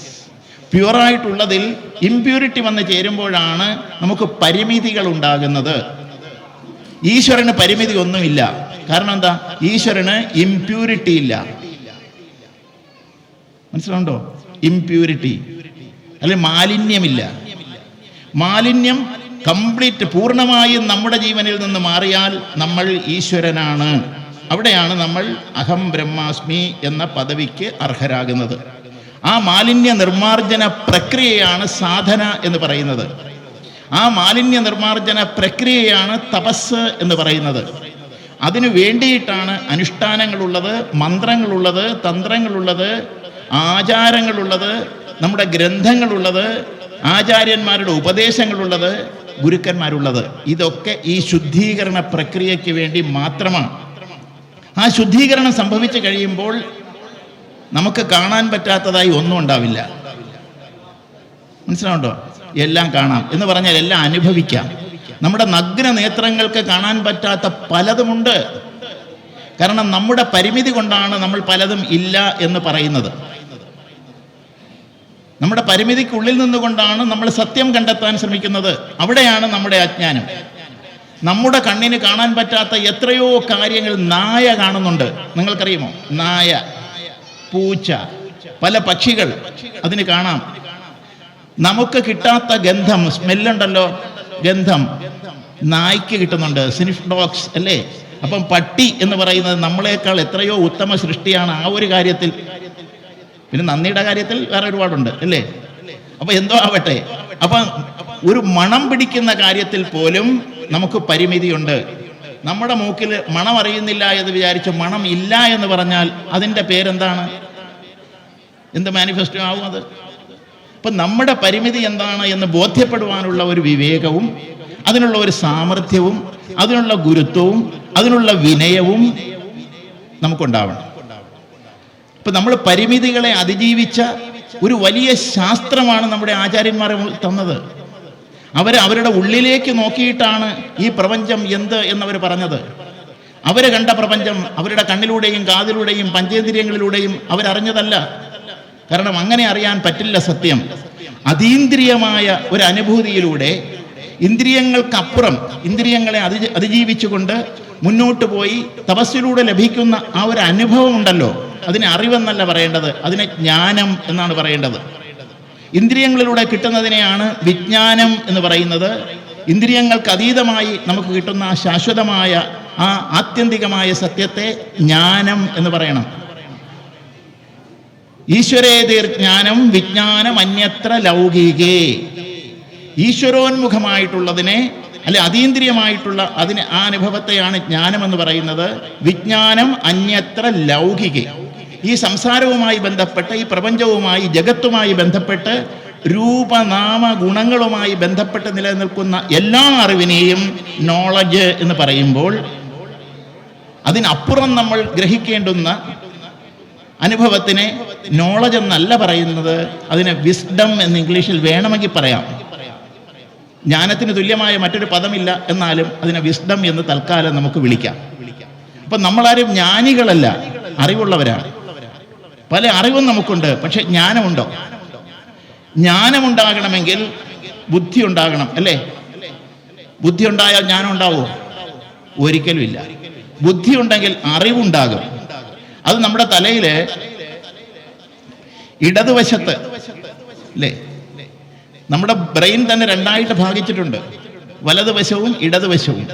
പ്യുവറായിട്ടുള്ളതിൽ ഇംപ്യൂരിറ്റി വന്ന് ചേരുമ്പോഴാണ് നമുക്ക് പരിമിതികൾ ഉണ്ടാകുന്നത്. ഈശ്വരന് പരിമിതി ഒന്നുമില്ല. കാരണം എന്താ? ഈശ്വരന് ഇംപ്യൂരിറ്റി ഇല്ല. മനസ്സിലുണ്ടോ? ഇംപ്യൂരിറ്റി അല്ലെങ്കിൽ മാലിന്യമില്ല. മാലിന്യം കംപ്ലീറ്റ് പൂർണ്ണമായും നമ്മുടെ ജീവനിൽ നിന്ന് മാറിയാൽ നമ്മൾ ഈശ്വരനാണ്. അവിടെയാണ് നമ്മൾ അഹം ബ്രഹ്മാസ്മി എന്ന പദവിക്ക് അർഹരാകുന്നത്. ആ മാലിന്യ നിർമ്മാർജ്ജന പ്രക്രിയയാണ് സാധന എന്ന് പറയുന്നത്. ആ മാലിന്യ നിർമ്മാർജ്ജന പ്രക്രിയയാണ് തപസ് എന്ന് പറയുന്നത്. അതിനു വേണ്ടിയിട്ടാണ് അനുഷ്ഠാനങ്ങളുള്ളത്, മന്ത്രങ്ങളുള്ളത്, തന്ത്രങ്ങളുള്ളത്, ആചാരങ്ങളുള്ളത്, നമ്മുടെ ഗ്രന്ഥങ്ങളുള്ളത്, ആചാര്യന്മാരുടെ ഉപദേശങ്ങളുള്ളത്, ഗുരുക്കന്മാരുള്ളത്. ഇതൊക്കെ ഈ ശുദ്ധീകരണ പ്രക്രിയയ്ക്ക് വേണ്ടി മാത്രമാണ്. ആ ശുദ്ധീകരണം സംഭവിച്ചു കഴിയുമ്പോൾ നമുക്ക് കാണാൻ പറ്റാത്തതായി ഒന്നും ഉണ്ടാവില്ല. മനസ്സിലാവുണ്ടോ? എല്ലാം കാണാം എന്ന് പറഞ്ഞാൽ എല്ലാം അനുഭവിക്കാം. നമ്മുടെ നഗ്ന നേത്രങ്ങൾക്ക് കാണാൻ പറ്റാത്ത പലതുമുണ്ട്. കാരണം നമ്മുടെ പരിമിതി കൊണ്ടാണ് നമ്മൾ പലതും ഇല്ല എന്ന് പറയുന്നത്. നമ്മുടെ പരിമിതിക്കുള്ളിൽ നിന്നുകൊണ്ടാണ് നമ്മൾ സത്യം കണ്ടെത്താൻ ശ്രമിക്കുന്നത്. അവിടെയാണ് നമ്മുടെ അജ്ഞാനം. നമ്മുടെ കണ്ണിന് കാണാൻ പറ്റാത്ത എത്രയോ കാര്യങ്ങൾ നായ കാണുന്നുണ്ട്. നിങ്ങൾക്കറിയുമോ? നായ, പൂച്ച, പല പക്ഷികൾ അതിന് കാണാം. നമുക്ക് കിട്ടാത്ത ഗന്ധം, സ്മെല്ലുണ്ടല്ലോ, ഗന്ധം നായ്ക്ക് കിട്ടുന്നുണ്ട്. സ്നിഫ് ഡോഗ്സ്, അല്ലേ? അപ്പം പട്ടി എന്ന് പറയുന്നത് നമ്മളെക്കാൾ എത്രയോ ഉത്തമ സൃഷ്ടിയാണ് ആ ഒരു കാര്യത്തിൽ. പിന്നെ നന്ദിയുടെ കാര്യത്തിൽ വേറെ ഒരുപാടുണ്ട്, അല്ലേ? അപ്പൊ എന്തോ ആവട്ടെ, അപ്പൊ ഒരു മണം പിടിക്കുന്ന കാര്യത്തിൽ പോലും നമുക്ക് പരിമിതിയുണ്ട്. നമ്മുടെ മൂക്കിൽ മണം അറിയുന്നില്ല എന്ന് വിചാരിച്ച് മണം ഇല്ല എന്ന് പറഞ്ഞാൽ അതിൻ്റെ പേരെന്താണ്? എന്ത് മാനിഫെസ്റ്റോ ആവും അത്? അപ്പം നമ്മുടെ പരിമിതി എന്താണ് എന്ന് ബോധ്യപ്പെടുവാനുള്ള ഒരു വിവേകവും അതിനുള്ള ഒരു സാമർഥ്യവും അതിനുള്ള ഗുരുത്വവും അതിനുള്ള വിനയവും നമുക്കുണ്ടാവണം. അപ്പം നമ്മൾ പരിമിതികളെ അതിജീവിച്ച ഒരു വലിയ ശാസ്ത്രമാണ് നമ്മുടെ ആചാര്യന്മാരെ തന്നത്. അവരുടെ ഉള്ളിലേക്ക് നോക്കിയിട്ടാണ് ഈ പ്രപഞ്ചം എന്ത് എന്നവർ പറഞ്ഞത്. അവർ കണ്ട പ്രപഞ്ചം അവരുടെ കണ്ണിലൂടെയും കാതിലൂടെയും പഞ്ചേന്ദ്രിയങ്ങളിലൂടെയും അവരറിഞ്ഞതല്ല. കാരണം അങ്ങനെ അറിയാൻ പറ്റില്ല. സത്യം അതീന്ദ്രിയമായ ഒരു അനുഭൂതിയിലൂടെ ഇന്ദ്രിയങ്ങൾക്കപ്പുറം ഇന്ദ്രിയങ്ങളെ അതിജീവിച്ചുകൊണ്ട് മുന്നോട്ട് പോയി തപസ്സിലൂടെ ലഭിക്കുന്ന ആ ഒരു അനുഭവം ഉണ്ടല്ലോ, അതിനെ അറിവെന്നല്ല പറയേണ്ടത്, അതിനെ ജ്ഞാനം എന്നാണ് പറയേണ്ടത്. ഇന്ദ്രിയങ്ങളിലൂടെ കിട്ടുന്നതിനെയാണ് വിജ്ഞാനം എന്ന് പറയുന്നത്. ഇന്ദ്രിയങ്ങൾക്ക് അതീതമായി നമുക്ക് കിട്ടുന്ന ആ ശാശ്വതമായ ആ ആത്യന്തികമായ സത്യത്തെ ജ്ഞാനം എന്ന് പറയണം. ഈശ്വരേതീർ ജ്ഞാനം വിജ്ഞാനം അന്യത്ര ലൗകികേ. ഈശ്വരോന്മുഖമായിട്ടുള്ളതിനെ അല്ലെ അതീന്ദ്രിയമായിട്ടുള്ള ആ അനുഭവത്തെയാണ് ജ്ഞാനം എന്ന് പറയുന്നത്. വിജ്ഞാനം അന്യത്ര ലൗകികേ. ഈ സംസാരവുമായി ബന്ധപ്പെട്ട് ഈ പ്രപഞ്ചവുമായി ജഗത്തുമായി ബന്ധപ്പെട്ട് രൂപനാമ ഗുണങ്ങളുമായി ബന്ധപ്പെട്ട് നിലനിൽക്കുന്ന എല്ലാ അറിവിനെയും നോളജ് എന്ന് പറയുമ്പോൾ അതിനപ്പുറം നമ്മൾ ഗ്രഹിക്കേണ്ടുന്ന അനുഭവത്തിനെ നോളജ് എന്നല്ല പറയുന്നത്, അതിനെ വിസ്ഡം എന്ന് ഇംഗ്ലീഷിൽ വേണമെങ്കിൽ പറയാം. ജ്ഞാനത്തിന് തുല്യമായ മറ്റൊരു പദമില്ല, എന്നാലും അതിനെ വിസ്ഡം എന്ന് തൽക്കാലം നമുക്ക് വിളിക്കാം. അപ്പം നമ്മളാരും ജ്ഞാനികളല്ല, അറിവുള്ളവരാണ്. പല അറിവും നമുക്കുണ്ട്, പക്ഷെ ജ്ഞാനമുണ്ടോ? ജ്ഞാനമുണ്ടാകണമെങ്കിൽ ബുദ്ധി ഉണ്ടാകണം, അല്ലേ? ബുദ്ധി ഉണ്ടായാൽ ജ്ഞാനം ഉണ്ടാവോ? ഒരിക്കലും ഇല്ല. ബുദ്ധി ഉണ്ടെങ്കിൽ അറിവുണ്ടാകും. അത് നമ്മുടെ തലയില് ഇടതുവശത്ത്, അല്ലേ? നമ്മുടെ ബ്രെയിൻ തന്നെ രണ്ടായിട്ട് ഭാഗിച്ചിട്ടുണ്ട്, വലതുവശവും ഇടതുവശവും.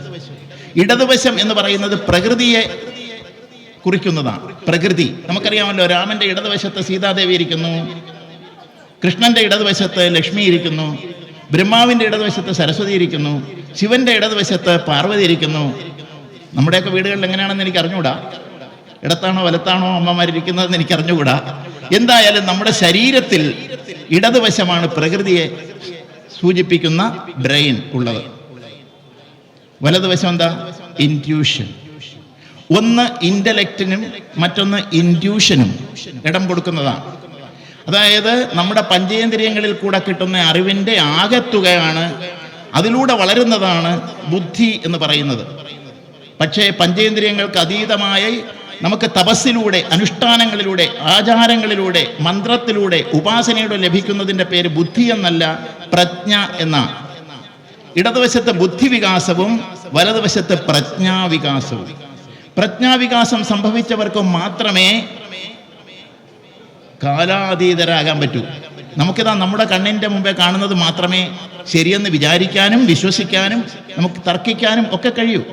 ഇടതുവശം എന്ന് പറയുന്നത് പ്രകൃതിയെ കുറിക്കുന്നതാണ്. പ്രകൃതി നമുക്കറിയാമല്ലോ. രാമന്റെ ഇടതുവശത്ത് സീതാദേവി ഇരിക്കുന്നു, കൃഷ്ണന്റെ ഇടതുവശത്ത് ലക്ഷ്മി ഇരിക്കുന്നു, ബ്രഹ്മാവിന്റെ ഇടതുവശത്ത് സരസ്വതി ഇരിക്കുന്നു, ശിവന്റെ ഇടതുവശത്ത് പാർവതി ഇരിക്കുന്നു. നമ്മുടെയൊക്കെ വീടുകളിൽ എങ്ങനെയാണെന്ന് എനിക്ക് അറിഞ്ഞുകൂടാ. ഇടത്താണോ വലത്താണോ അമ്മമാരിരിക്കുന്നതെന്ന് എനിക്ക് അറിഞ്ഞുകൂടാ. എന്തായാലും നമ്മുടെ ശരീരത്തിൽ ഇടതുവശമാണ് പ്രകൃതിയെ സൂചിപ്പിക്കുന്ന ബ്രെയിൻ ഉള്ളത്. വലതുവശം എന്താ? ഇൻറ്റ്യൂഷൻ. ഒന്ന് ഇന്റലക്റ്റിനും മറ്റൊന്ന് ഇൻറ്റ്യൂഷനും ഇടം കൊടുക്കുന്നതാണ്. അതായത് നമ്മുടെ പഞ്ചേന്ദ്രിയങ്ങളിൽ കൂടെ കിട്ടുന്ന അറിവിൻ്റെ ആകെത്തുകയാണ്, അതിലൂടെ വളരുന്നതാണ് ബുദ്ധി എന്ന് പറയുന്നത്. പക്ഷേ പഞ്ചേന്ദ്രിയങ്ങൾക്ക് അതീതമായി നമുക്ക് തപസ്സിലൂടെ, അനുഷ്ഠാനങ്ങളിലൂടെ, ആചാരങ്ങളിലൂടെ, മന്ത്രത്തിലൂടെ, ഉപാസനയുടെ ലഭിക്കുന്നതിൻ്റെ പേര് ബുദ്ധി എന്നല്ല, പ്രജ്ഞ എന്നാണ്. ഇടതുവശത്ത് ബുദ്ധിവികാസവും വലതുവശത്ത് പ്രജ്ഞാവികാസവും. പ്രജ്ഞാവികാസം സംഭവിച്ചവർക്ക് മാത്രമേ കാലാതീതരാകാൻ പറ്റൂ. നമുക്കിതാ നമ്മുടെ കണ്ണിൻ്റെ മുമ്പേ കാണുന്നത് മാത്രമേ ശരിയെന്ന് വിചാരിക്കാനും വിശ്വസിക്കാനും നമുക്ക് തർക്കിക്കാനും ഒക്കെ കഴിയൂ.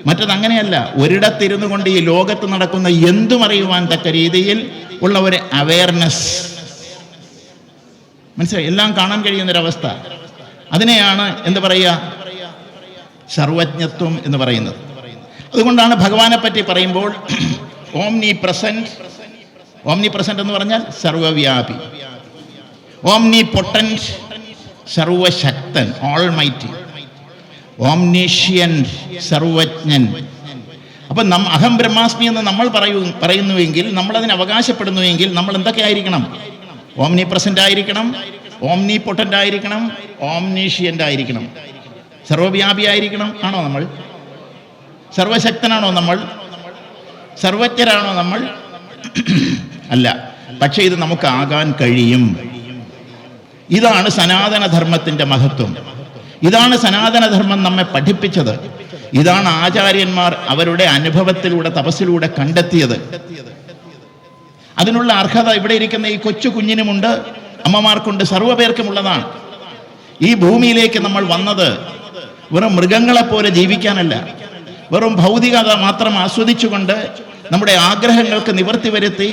മറ്റതങ്ങനെയല്ല. ഒരിടത്തിരുന്നു കൊണ്ട് ഈ ലോകത്ത് നടക്കുന്ന എന്തും അറിയുവാൻ തക്ക രീതിയിൽ ഉള്ള ഒരു അവയർനെസ്, മനസ്സിലായി, എല്ലാം കാണാൻ കഴിയുന്നൊരവസ്ഥ. അതിനെയാണ് എന്ത് പറയുക? സർവജ്ഞത്വം എന്ന് പറയുന്നത്. അതുകൊണ്ടാണ് ഭഗവാനെ പറ്റി പറയുമ്പോൾ ഓംനി പ്രസന്റ്. ഓംനി പ്രസന്റ് എന്ന് പറഞ്ഞാൽ സർവവ്യാപി. ഓംനി പൊട്ടൻറ്റ്, സർവശക്തൻ, ഓൾമൈറ്റി. ഓംനീഷ്യൻ, സർവജ്ഞൻ. അപ്പം അഹം ബ്രഹ്മാസ്മി എന്ന് നമ്മൾ പറയുന്നുവെങ്കിൽ, നമ്മളതിന് അവകാശപ്പെടുന്നുവെങ്കിൽ നമ്മൾ എന്തൊക്കെ ആയിരിക്കണം? ഓംനി പ്രസന്റ് ആയിരിക്കണം, ഓംനി പൊട്ടൻ്റ് ആയിരിക്കണം, ഓംനീഷ്യൻ്റ് ആയിരിക്കണം, സർവവ്യാപി ആയിരിക്കണം. ആണോ നമ്മൾ? സർവശക്തനാണോ നമ്മൾ? സർവജ്ഞരാണോ നമ്മൾ? അല്ല. പക്ഷേ ഇത് നമുക്ക് ആകാൻ കഴിയും. ഇതാണ് സനാതനധർമ്മത്തിൻ്റെ മഹത്വം. ഇതാണ് സനാതനധർമ്മം നമ്മെ പഠിപ്പിച്ചത്. ഇതാണ് ആചാര്യന്മാർ അവരുടെ അനുഭവത്തിലൂടെ, തപസ്സിലൂടെ കണ്ടെത്തിയത്. അതിനുള്ള അർഹത ഇവിടെ ഇരിക്കുന്ന ഈ കൊച്ചു കുഞ്ഞിനുമുണ്ട്, അമ്മമാർക്കുണ്ട്, സർവ്വപേർക്കുമുള്ളതാണ്. ഈ ഭൂമിയിലേക്ക് നമ്മൾ വന്നത് വെറും മൃഗങ്ങളെപ്പോലെ ജീവിക്കാനല്ല, വെറും ഭൗതികത മാത്രം ആസ്വദിച്ചുകൊണ്ട് നമ്മുടെ ആഗ്രഹങ്ങൾക്ക് നിവർത്തി വരുത്തി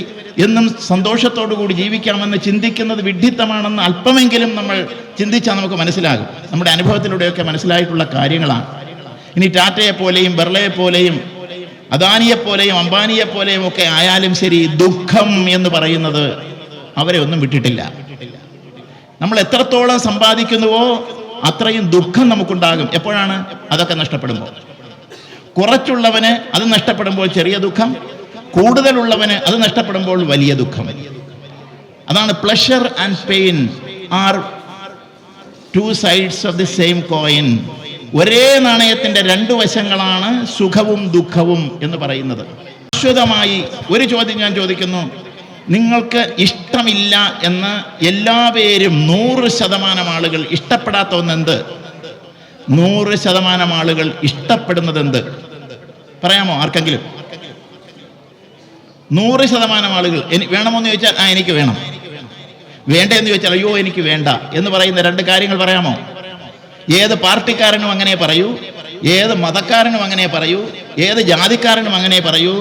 എന്നും സന്തോഷത്തോടു കൂടി ജീവിക്കാമെന്ന് ചിന്തിക്കുന്നത് വിഡ്ഢിത്തമാണെന്ന് അല്പമെങ്കിലും നമ്മൾ ചിന്തിച്ചാൽ നമുക്ക് മനസ്സിലാകും. നമ്മുടെ അനുഭവത്തിലൂടെയൊക്കെ മനസ്സിലായിട്ടുള്ള കാര്യങ്ങളാണ്. ഇനി ടാറ്റയെ പോലെയും ബിർളയെ പോലെയും അദാനിയെ പോലെയും അംബാനിയെ പോലെയും ഒക്കെ ആയാലും ശരി, ദുഃഖം എന്ന് പറയുന്നത് അവരെ ഒന്നും വിട്ടിട്ടില്ല. നമ്മൾ എത്രത്തോളം സമ്പാദിക്കുന്നുവോ അത്രയും ദുഃഖം നമുക്കുണ്ടാകും. എപ്പോഴാണ്? അതൊക്കെ നഷ്ടപ്പെടുമ്പോൾ. കുറച്ചുള്ളവന് അത് നഷ്ടപ്പെടുമ്പോൾ ചെറിയ ദുഃഖം, കൂടുതലുള്ളവന് അത് നഷ്ടപ്പെടുമ്പോൾ വലിയ ദുഃഖം. അതാണ് pleasure and pain are two sides of the same coin. ഒരേ നാണയത്തിന്റെ രണ്ടു വശങ്ങളാണ് സുഖവും ദുഃഖവും എന്ന് പറയുന്നത്. ശാശ്വതമായി ഒരു ചോദ്യം ഞാൻ ചോദിക്കുന്നു. നിങ്ങൾക്ക് ഇഷ്ടമില്ല എന്ന് എല്ലാവരും 100% ആളുകൾ ഇഷ്ടപ്പെടാത്ത ഒന്നെന്ത്? 100% ആളുകൾ ഇഷ്ടപ്പെടുന്നത് എന്ത്? പറയാമോ ആർക്കെങ്കിലും? 100% ആളുകൾ വേണമെന്ന് ചോദിച്ചാൽ എനിക്ക് വേണം, വേണ്ട എന്ന് ചോദിച്ചാൽ അയ്യോ എനിക്ക് വേണ്ട എന്ന് പറയുന്ന രണ്ട് കാര്യങ്ങൾ പറയാമോ? ഏത് പാർട്ടിക്കാരനും അങ്ങനെ പറയൂ, ഏത് മതക്കാരനും അങ്ങനെ പറയൂ, ഏത് ജാതിക്കാരനും അങ്ങനെ പറയൂ,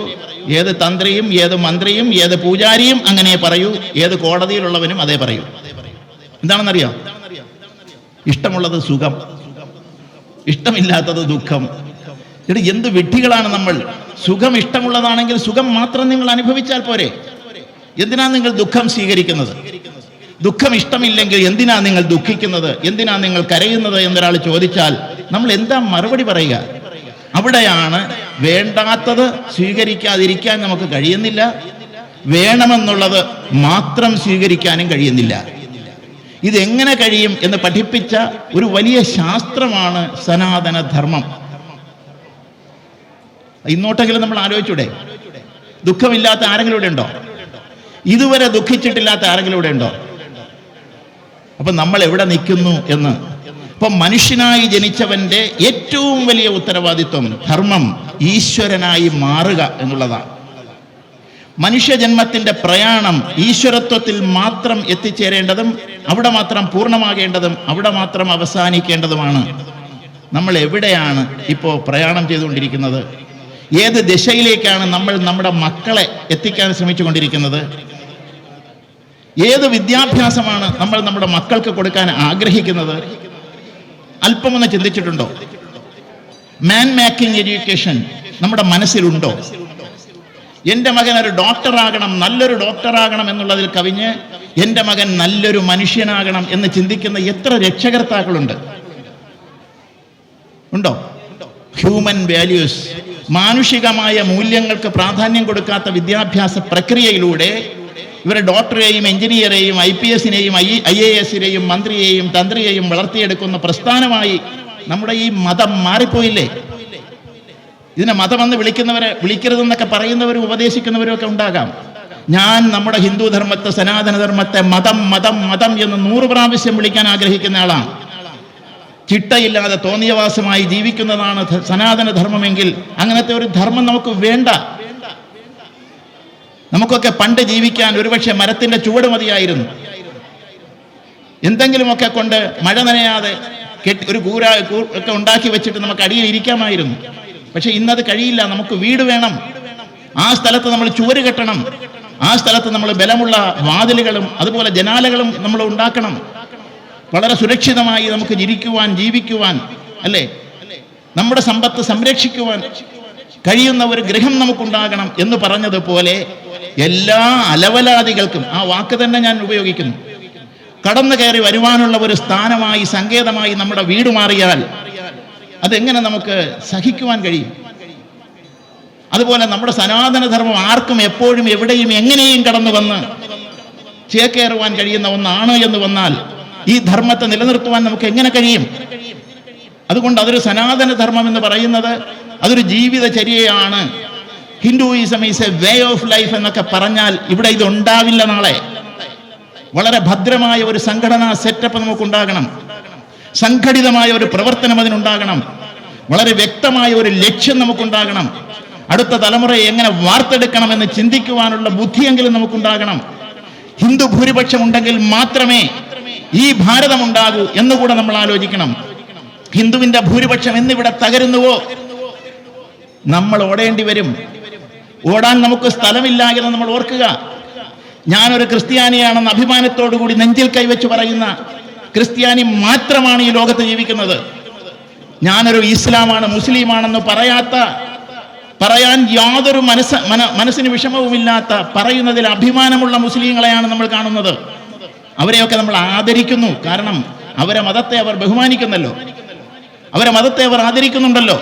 ഏത് തന്ത്രിയും ഏത് മന്ത്രിയും ഏത് പൂജാരിയും അങ്ങനെ പറയൂ, ഏത് കോടതിയിലുള്ളവനും അതേ പറയൂ. എന്താണെന്നറിയാം? ഇഷ്ടമുള്ളത് സുഖം, ഇഷ്ടമില്ലാത്തത് ദുഃഖം. ഇവിടെ എന്ത് വിഡ്ഢികളാണ് നമ്മൾ! സുഖം ഇഷ്ടമുള്ളതാണെങ്കിൽ സുഖം മാത്രം നിങ്ങൾ അനുഭവിച്ചാൽ പോരെ. എന്തിനാ നിങ്ങൾ ദുഃഖം സ്വീകരിക്കുന്നത്? ദുഃഖം ഇഷ്ടമില്ലെങ്കിൽ എന്തിനാ നിങ്ങൾ ദുഃഖിക്കുന്നത്, എന്തിനാ നിങ്ങൾ കരയുന്നത് എന്നൊരാൾ ചോദിച്ചാൽ നമ്മൾ എന്താ മറുപടി പറയുക? അവിടെയാണ് വേണ്ടാത്തത് സ്വീകരിക്കാതിരിക്കാൻ നമുക്ക് കഴിയുന്നില്ല, വേണമെന്നുള്ളത് മാത്രം സ്വീകരിക്കാനും കഴിയുന്നില്ല. ഇതെങ്ങനെ കഴിയും എന്ന് പഠിപ്പിച്ച ഒരു വലിയ ശാസ്ത്രമാണ് സനാതന ധർമ്മം. ഇന്നോട്ടെങ്കിലും നമ്മൾ ആലോചിച്ചൂടെ? ദുഃഖമില്ലാത്ത ആരെങ്കിലും ഇവിടെ ഉണ്ടോ? ഇതുവരെ ദുഃഖിച്ചിട്ടില്ലാത്ത ആരെങ്കിലും ഇവിടെ ഉണ്ടോ? അപ്പൊ നമ്മൾ എവിടെ നിൽക്കുന്നു എന്ന്. അപ്പൊ മനുഷ്യനായി ജനിച്ചവന്റെ ഏറ്റവും വലിയ ഉത്തരവാദിത്വം, ധർമ്മം, ഈശ്വരനായി മാറുക എന്നുള്ളതാണ്. മനുഷ്യജന്മത്തിന്റെ പ്രയാണം ഈശ്വരത്വത്തിൽ മാത്രം എത്തിച്ചേരേണ്ടതും അവിടെ മാത്രം പൂർണ്ണമാകേണ്ടതും അവിടെ മാത്രം അവസാനിക്കേണ്ടതുമാണ്. നമ്മൾ എവിടെയാണ് ഇപ്പോൾ പ്രയാണം ചെയ്തുകൊണ്ടിരിക്കുന്നത്? ഏത് ദിശയിലേക്കാണ് നമ്മൾ നമ്മുടെ മക്കളെ എത്തിക്കാൻ ശ്രമിച്ചുകൊണ്ടിരിക്കുന്നത്? ഏത് വിദ്യാഭ്യാസമാണ് നമ്മൾ നമ്മുടെ മക്കൾക്ക് കൊടുക്കാൻ ആഗ്രഹിക്കുന്നത്? അല്പമൊന്ന് ചിന്തിച്ചിട്ടുണ്ടോ? മാൻ മേക്കിംഗ് എഡ്യൂക്കേഷൻ നമ്മുടെ മനസ്സിലുണ്ടോ? എൻ്റെ മകൻ ഒരു ഡോക്ടറാകണം, നല്ലൊരു ഡോക്ടറാകണം എന്നുള്ളതിൽ കവിഞ്ഞ് എൻ്റെ മകൻ നല്ലൊരു മനുഷ്യനാകണം എന്ന് ചിന്തിക്കുന്ന എത്ര രക്ഷകർത്താക്കളുണ്ട്? ഉണ്ടോ? ഹ്യൂമൻ വാല്യൂസ്, മാനുഷികമായ മൂല്യങ്ങൾക്ക് പ്രാധാന്യം കൊടുക്കാത്ത വിദ്യാഭ്യാസ പ്രക്രിയയിലൂടെ ഇവരെ ഡോക്ടറെയും എഞ്ചിനീയറെയും IPS-നെയും IAS-നെയും മന്ത്രിയെയും തന്ത്രിയെയും വളർത്തിയെടുക്കുന്ന പ്രസ്ഥാനമായി നമ്മുടെ ഈ മതം മാറിപ്പോയില്ലേ? ഇതിനെ മതമെന്ന് വിളിക്കരുതെന്നൊക്കെ പറയുന്നവരും ഉപദേശിക്കുന്നവരും ഒക്കെ ഉണ്ടാകാം. ഞാൻ നമ്മുടെ ഹിന്ദു ധർമ്മത്തെ, സനാതനധർമ്മത്തെ മതം മതം മതം എന്ന് 100 പ്രാവശ്യം വിളിക്കാൻ ആഗ്രഹിക്കുന്ന ആളാണ്. ചിട്ടയില്ലാതെ തോന്നിയവാസമായി ജീവിക്കുന്നതാണ് സനാതനധർമ്മമെങ്കിൽ അങ്ങനത്തെ ഒരു ധർമ്മം നമുക്ക് വേണ്ട. നമുക്കൊക്കെ പണ്ട് ജീവിക്കാൻ ഒരുപക്ഷെ മരത്തിന്റെ ചുവട് മതിയായിരുന്നു. എന്തെങ്കിലുമൊക്കെ കൊണ്ട് മഴ നനയാതെ ഒരു കൂര ഒക്കെ ഉണ്ടാക്കി വെച്ചിട്ട് നമുക്ക് അടിയിൽ ഇരിക്കാമായിരുന്നു. പക്ഷെ ഇന്നത് കഴിയില്ല. നമുക്ക് വീട് വേണം, ആ സ്ഥലത്ത് നമ്മൾ ചുവര് കെട്ടണം, ആ സ്ഥലത്ത് നമ്മൾ ബലമുള്ള വാതിലുകളും അതുപോലെ ജനാലകളും നമ്മൾ ഉണ്ടാക്കണം. വളരെ സുരക്ഷിതമായി നമുക്ക് ജീവിക്കുവാൻ അല്ലേ, നമ്മുടെ സമ്പത്ത് സംരക്ഷിക്കുവാൻ കഴിയുന്ന ഒരു ഗൃഹം നമുക്കുണ്ടാകണം എന്ന് പറഞ്ഞതുപോലെ എല്ലാ അലവലാദികൾക്കും, ആ വാക്ക് തന്നെ ഞാൻ ഉപയോഗിക്കുന്നു, കടന്നു കയറി വരുവാനുള്ള ഒരു സ്ഥാനമായി, സങ്കേതമായി നമ്മുടെ വീട് മാറിയാൽ അതെങ്ങനെ നമുക്ക് സഹിക്കുവാൻ കഴിയും? അതുപോലെ നമ്മുടെ സനാതനധർമ്മം ആർക്കും എപ്പോഴും എവിടെയും എങ്ങനെയും കടന്നു വന്ന് ചേക്കേറുവാൻ കഴിയുന്ന ഒന്നാണ് എന്ന് വന്നാൽ ഈ ധർമ്മത്തെ നിലനിർത്തുവാൻ നമുക്ക് എങ്ങനെ കഴിയും? അതുകൊണ്ട് അതൊരു സനാതനധർമ്മം എന്ന് പറയുന്നത് അതൊരു ജീവിതചര്യയാണ്. Hinduism is a way of life എന്നൊക്കെ പറഞ്ഞാൽ ഇവിടെ ഇത് ഉണ്ടാവില്ല. നാളെ വളരെ ഭദ്രമായ ഒരു സംഘടനാ സെറ്റപ്പ് നമുക്കുണ്ടാകണം, സംഘടിതമായ ഒരു പ്രവർത്തനം അതിനുണ്ടാകണം, വളരെ വ്യക്തമായ ഒരു ലക്ഷ്യം നമുക്കുണ്ടാകണം, അടുത്ത തലമുറയെ എങ്ങനെ വാർത്തെടുക്കണമെന്ന് ചിന്തിക്കുവാനുള്ള ബുദ്ധിയെങ്കിലും നമുക്കുണ്ടാകണം. ഹിന്ദു ഭൂരിപക്ഷം ഉണ്ടെങ്കിൽ മാത്രമേ ഈ ഭാരതം ഉണ്ടാകൂ എന്നുകൂടെ നമ്മൾ ആലോചിക്കണം. ഹിന്ദുവിന്റെ ഭൂരിപക്ഷം എന്നിവിടെ തകരുന്നുവോ നമ്മൾ ഓടേണ്ടി വരും. ഓടാൻ നമുക്ക് സ്ഥലമില്ല എന്ന് നമ്മൾ ഓർക്കുക. ഞാനൊരു ക്രിസ്ത്യാനിയാണെന്ന് അഭിമാനത്തോടു കൂടി നെഞ്ചിൽ കൈവച്ച് പറയുന്ന ക്രിസ്ത്യാനി മാത്രമാണ് ഈ ലോകത്ത് ജീവിക്കുന്നത്. ഞാനൊരു ഇസ്ലാമാണ്, മുസ്ലിമാണെന്ന് പറയാൻ യാതൊരു മനസ്സിന് വിഷമവുമില്ലാത്ത, പറയുന്നതിൽ അഭിമാനമുള്ള മുസ്ലിങ്ങളെയാണ് നമ്മൾ കാണുന്നത്. അവരെയൊക്കെ നമ്മൾ ആദരിക്കുന്നു. കാരണം അവരെ മതത്തെ അവർ ബഹുമാനിക്കുന്നല്ലോ, അവരെ മതത്തെ അവർ ആദരിക്കുന്നുണ്ടല്ലോ.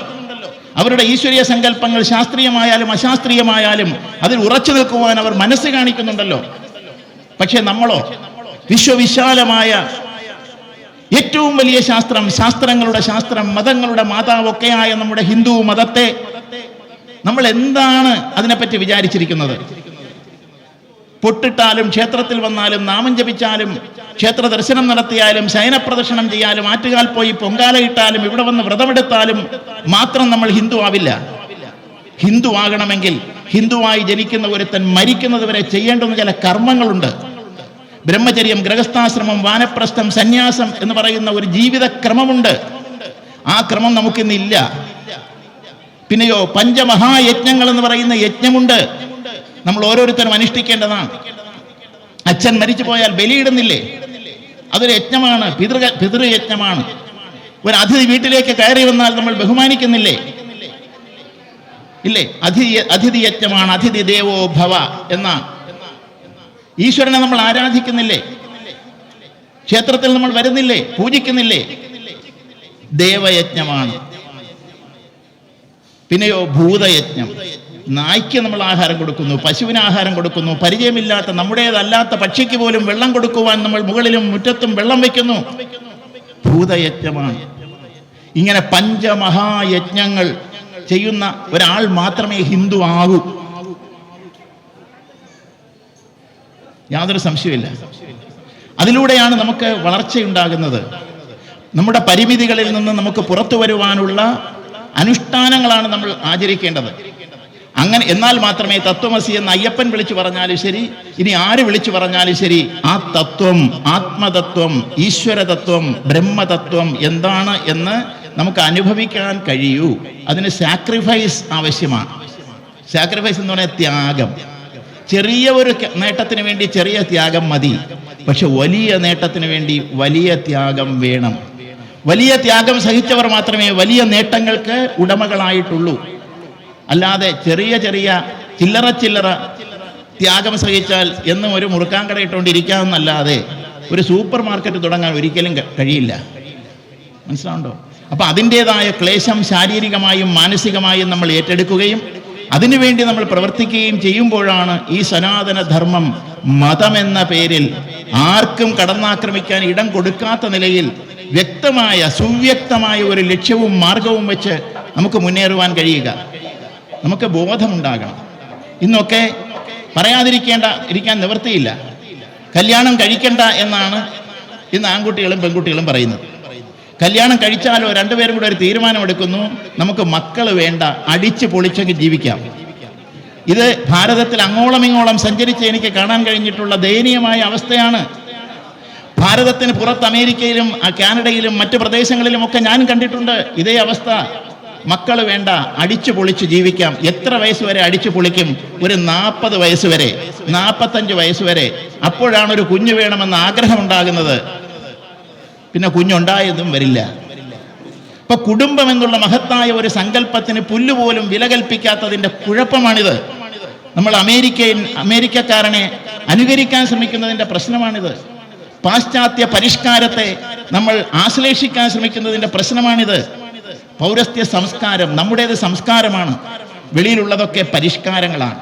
അവരുടെ ഈശ്വരീയ സങ്കല്പങ്ങൾ ശാസ്ത്രീയമായാലും അശാസ്ത്രീയമായാലും അതിൽ ഉറച്ചു നിൽക്കുവാൻ അവർ മനസ്സ് കാണിക്കുന്നുണ്ടല്ലോ. പക്ഷെ നമ്മളോ, വിശ്വവിശാലമായ ഏറ്റവും വലിയ ശാസ്ത്രം, ശാസ്ത്രങ്ങളുടെ ശാസ്ത്രം, മതങ്ങളുടെ മാതാവൊക്കെയായ നമ്മുടെ ഹിന്ദു മതത്തെ നമ്മൾ എന്താണ് അതിനെപ്പറ്റി വിചാരിച്ചിരിക്കുന്നത്? പൊട്ടിട്ടാലും, ക്ഷേത്രത്തിൽ വന്നാലും, നാമം ജപിച്ചാലും, ക്ഷേത്ര ദർശനം നടത്തിയാലും, ശയനപ്രദർശനം ചെയ്യാലും, ആറ്റുകാൽ പോയി പൊങ്കാലയിട്ടാലും, ഇവിടെ വന്ന് വ്രതമെടുത്താലും മാത്രം നമ്മൾ ഹിന്ദു ആവില്ല. ഹിന്ദു ആകണമെങ്കിൽ ഹിന്ദുവായി ജനിക്കുന്ന ഒരുത്തൻ മരിക്കുന്നത് വരെ ചെയ്യേണ്ടുന്ന ചില കർമ്മങ്ങളുണ്ട്. ബ്രഹ്മചര്യം, ഗൃഹസ്ഥാശ്രമം, വാനപ്രസ്ഥം, സന്യാസം എന്ന് പറയുന്ന ഒരു ജീവിത ക്രമമുണ്ട്. ആ ക്രമം നമുക്കിന്നില്ല. പിന്നെയോ പഞ്ചമഹായജ്ഞങ്ങൾ എന്ന് പറയുന്ന യജ്ഞമുണ്ട്, നമ്മൾ ഓരോരുത്തരും അനുഷ്ഠിക്കേണ്ടതാണ്. അച്ഛൻ മരിച്ചു പോയാൽ ബലിയിടുന്നില്ലേ? അതൊരു യജ്ഞമാണ്, പിതൃയജ്ഞമാണ്. ഒരു അതിഥി വീട്ടിലേക്ക് കയറി വന്നാൽ നമ്മൾ ബഹുമാനിക്കുന്നില്ലേ? ഇല്ലേ? അതിഥി യജ്ഞമാണ്. അതിഥി ദേവോ ഭവ എന്ന ഈശ്വരനെ നമ്മൾ ആരാധിക്കുന്നില്ലേ? ക്ഷേത്രത്തിൽ നമ്മൾ വരുന്നില്ലേ? പൂജിക്കുന്നില്ലേ? ദേവയജ്ഞമാണ്. പിന്നെയോ ഭൂതയജ്ഞം. നായ്ക്ക് നമ്മൾ ആഹാരം കൊടുക്കുന്നു, പശുവിന് ആഹാരം കൊടുക്കുന്നു, പരിചയമില്ലാത്ത നമ്മുടേതല്ലാത്ത പക്ഷിക്ക് പോലും വെള്ളം കൊടുക്കുവാൻ നമ്മൾ മുകളിലും മുറ്റത്തും വെള്ളം വെക്കുന്നു. ഭൂതയജ്ഞമാണ്. ഇങ്ങനെ പഞ്ചമഹായജ്ഞങ്ങൾ ചെയ്യുന്ന ഒരാൾ മാത്രമേ ഹിന്ദു ആകൂ. യാതൊരു സംശയമില്ല. അതിലൂടെയാണ് നമുക്ക് വളർച്ചയുണ്ടാകുന്നത്. നമ്മുടെ പരിമിതികളിൽ നിന്ന് നമുക്ക് പുറത്തു വരുവാനുള്ള അനുഷ്ഠാനങ്ങളാണ് നമ്മൾ ആചരിക്കേണ്ടത്. അങ്ങനെ എന്നാൽ മാത്രമേ തത്വമസി എന്ന് അയ്യപ്പൻ വിളിച്ചു പറഞ്ഞാലും ശരി, ഇനി ആര് വിളിച്ചു പറഞ്ഞാലും ശരി, ആ തത്വം, ആത്മതത്വം, ഈശ്വരതത്വം, ബ്രഹ്മതത്വം എന്താണ് എന്ന് നമുക്ക് അനുഭവിക്കാൻ കഴിയൂ. അതിന് സാക്രിഫൈസ് ആവശ്യമാണ്. സാക്രിഫൈസ് എന്ന് പറഞ്ഞാൽ ത്യാഗം. ചെറിയ ഒരു നേട്ടത്തിന് വേണ്ടി ചെറിയ ത്യാഗം മതി, പക്ഷെ വലിയ നേട്ടത്തിന് വേണ്ടി വലിയ ത്യാഗം വേണം. വലിയ ത്യാഗം സഹിച്ചവർ മാത്രമേ വലിയ നേട്ടങ്ങൾക്ക് ഉടമകളായിട്ടുള്ളൂ. അല്ലാതെ ചെറിയ ചെറിയ ചില്ലറ ത്യാഗം സഹിച്ചാൽ എന്നും ഒരു മുറുക്കാൻ കടയിട്ടുകൊണ്ടിരിക്കാമെന്നല്ലാതെ ഒരു സൂപ്പർ മാർക്കറ്റ് തുടങ്ങാൻ ഒരിക്കലും കഴിയില്ല. മനസ്സിലാവുണ്ടോ? അപ്പൊ അതിൻ്റെതായ ക്ലേശം ശാരീരികമായും മാനസികമായും നമ്മൾ ഏറ്റെടുക്കുകയും അതിനുവേണ്ടി നമ്മൾ പ്രവർത്തിക്കുകയും ചെയ്യുമ്പോഴാണ് ഈ സനാതന ധർമ്മം മതമെന്ന പേരിൽ ആർക്കും കടന്നാക്രമിക്കാൻ ഇടം കൊടുക്കാത്ത നിലയിൽ വ്യക്തമായ, സുവ്യക്തമായ ഒരു ലക്ഷ്യവും മാർഗവും വെച്ച് നമുക്ക് മുന്നേറുവാൻ നമുക്ക് ബോധമുണ്ടാകണം. ഇന്നൊക്കെ ഇരിക്കാൻ നിവൃത്തിയില്ല. കല്യാണം കഴിക്കണ്ട എന്നാണ് ഇന്ന് ആൺകുട്ടികളും പെൺകുട്ടികളും പറയുന്നത്. കല്യാണം കഴിച്ചാലോ രണ്ടുപേരും കൂടെ ഒരു തീരുമാനമെടുക്കുന്നു, നമുക്ക് മക്കൾ വേണ്ട, അടിച്ചു പൊളിച്ചെങ്കിൽ ജീവിക്കാം. ഇത് ഭാരതത്തിൽ അങ്ങോളം ഇങ്ങോളം സഞ്ചരിച്ച് എനിക്ക് കാണാൻ കഴിഞ്ഞിട്ടുള്ള ദയനീയമായ അവസ്ഥയാണ്. ഭാരതത്തിന് പുറത്ത് അമേരിക്കയിലും കാനഡയിലും മറ്റു പ്രദേശങ്ങളിലും ഒക്കെ ഞാൻ കണ്ടിട്ടുണ്ട് ഇതേ അവസ്ഥ. മക്കൾ വേണ്ട, അടിച്ചു പൊളിച്ച് ജീവിക്കാം. എത്ര വയസ്സ് വരെ അടിച്ചു പൊളിക്കും? ഒരു 40 വയസ്സ് വരെ, 45 വയസ്സ് വരെ. അപ്പോഴാണ് ഒരു കുഞ്ഞു വേണമെന്ന് ആഗ്രഹം ഉണ്ടാകുന്നത്. പിന്നെ കുഞ്ഞുണ്ടായതും വരില്ല. ഇപ്പൊ കുടുംബം എന്നുള്ള മഹത്തായ ഒരു സങ്കല്പത്തിന് പുല്ലുപോലും വില കൽപ്പിക്കാത്തതിന്റെ കുഴപ്പമാണിത്. നമ്മൾ അമേരിക്കക്കാരനെ അനുകരിക്കാൻ ശ്രമിക്കുന്നതിന്റെ പ്രശ്നമാണിത്. പാശ്ചാത്യ പരിഷ്കാരത്തെ നമ്മൾ ആശ്ലേഷിക്കാൻ ശ്രമിക്കുന്നതിന്റെ പ്രശ്നമാണിത്. പൗരസ്ത്യ സംസ്കാരം നമ്മുടേത് സംസ്കാരമാണ്, വെളിയിലുള്ളതൊക്കെ പരിഷ്കാരങ്ങളാണ്.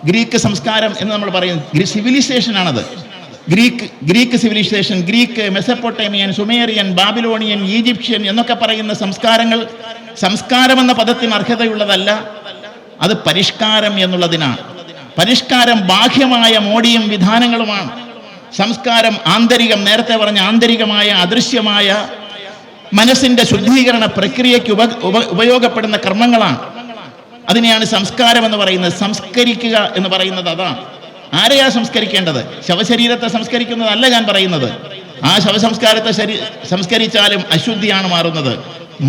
ഗ്രീക്ക് സംസ്കാരം എന്ന് നമ്മൾ പറയുന്നത് സിവിലൈസേഷനാണത്. Greek civilisation, Greek, Mesopotamian, Sumerian, Babylonian, Egyptian എന്നൊക്കെ പറയുന്ന സംസ്കാരം എന്ന പദത്തിന് അർഹതയുള്ളതല്ല. അത് പരിഷ്കാരം എന്നുള്ളതിനാണ്. പരിഷ്കാരം ബാഹ്യമായ മോടിയും വിധാനങ്ങളുമാണ്. സംസ്കാരം ആന്തരികം, നേരത്തെ പറഞ്ഞ ആന്തരികമായ അദൃശ്യമായ മനസ്സിന്റെ ശുദ്ധീകരണ പ്രക്രിയയ്ക്ക് ഉപയോഗപ്പെടുന്ന കർമ്മങ്ങളാണ്. അതിനെയാണ് സംസ്കാരം എന്ന് പറയുന്നത്. സംസ്കരിക്കുക എന്ന് പറയുന്നത് അതാണ്. ആരെയാ സംസ്കരിക്കേണ്ടത്? ശവശരീരത്തെ സംസ്കരിക്കുന്നതല്ല ഞാൻ പറയുന്നത്. ആ ശവസംസ്കാരത്തെ സംസ്കരിച്ചാലും അശുദ്ധിയാണ് മാറുന്നത്.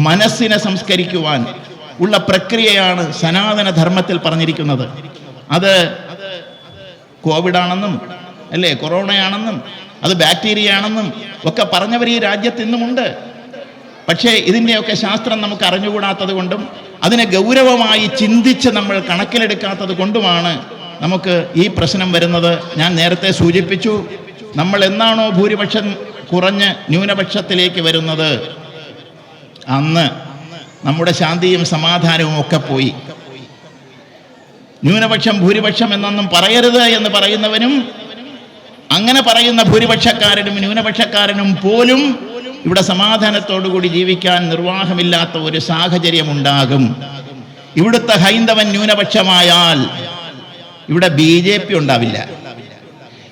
മനസ്സിനെ സംസ്കരിക്കുവാൻ ഉള്ള പ്രക്രിയയാണ് സനാതന ധർമ്മത്തിൽ പറഞ്ഞിരിക്കുന്നത്. അത് കോവിഡാണെന്നും അല്ലേ, കൊറോണയാണെന്നും അത് ബാക്ടീരിയ ആണെന്നും ഒക്കെ പറഞ്ഞവർ ഈ രാജ്യത്ത് ഇന്നുമുണ്ട്. പക്ഷേ ഇതിൻ്റെയൊക്കെ ശാസ്ത്രം നമുക്ക് അറിഞ്ഞുകൂടാത്തത് കൊണ്ടും അതിനെ ഗൗരവമായി ചിന്തിച്ച് നമ്മൾ കണക്കിലെടുക്കാത്തത് കൊണ്ടുമാണ് നമുക്ക് ഈ പ്രശ്നം വരുന്നത്. ഞാൻ നേരത്തെ സൂചിപ്പിച്ചു, നമ്മൾ എന്നാണോ ഭൂരിപക്ഷം കുറഞ്ഞ് ന്യൂനപക്ഷത്തിലേക്ക് വരുന്നത്, അന്ന് നമ്മുടെ ശാന്തിയും സമാധാനവും ഒക്കെ പോയി. ന്യൂനപക്ഷം ഭൂരിപക്ഷം എന്നൊന്നും പറയരുത് എന്ന് പറയുന്നവനും അങ്ങനെ പറയുന്ന ഭൂരിപക്ഷക്കാരനും ന്യൂനപക്ഷക്കാരനും പോലും ഇവിടെ സമാധാനത്തോടുകൂടി ജീവിക്കാൻ നിർവാഹമില്ലാത്ത ഒരു സാഹചര്യം ഉണ്ടാകും. ഇവിടുത്തെ ഹൈന്ദവൻ ന്യൂനപക്ഷമായാൽ ഇവിടെ BJP ഉണ്ടാവില്ല.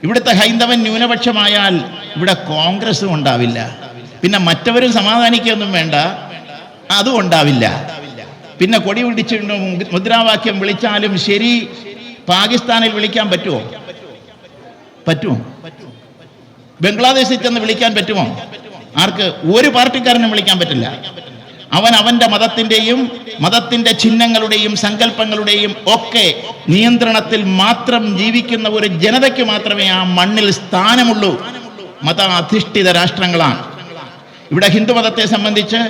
ഇവിടുത്തെ ഹൈന്ദവൻ ന്യൂനപക്ഷമായാൽ ഇവിടെ കോൺഗ്രസും ഉണ്ടാവില്ല. പിന്നെ മറ്റവരും സമാധാനിക്കൊന്നും വേണ്ട, അതും ഉണ്ടാവില്ല. പിന്നെ കൊടി പിടിച്ചിട്ട് മുദ്രാവാക്യം വിളിച്ചാലും ശരി, പാകിസ്ഥാനിൽ വിളിക്കാൻ പറ്റുമോ? ബംഗ്ലാദേശിൽ ചെന്ന് വിളിക്കാൻ പറ്റുമോ? ആർക്ക്? ഒരു പാർട്ടിക്കാരനും വിളിക്കാൻ പറ്റില്ല. അവൻ അവന്റെ മതത്തിന്റെ ചിഹ്നങ്ങളുടെയും സങ്കല്പങ്ങളുടെയും ഒക്കെ നിയന്ത്രണത്തിൽ മാത്രം ജീവിക്കുന്ന ഒരു ജനതയ്ക്ക് മാത്രമേ ആ മണ്ണിൽ സ്ഥാനമുള്ളൂ. മത അധിഷ്ഠിത രാഷ്ട്രങ്ങളാണ്. ഇവിടെ ഹിന്ദുമതത്തെ സംബന്ധിച്ച്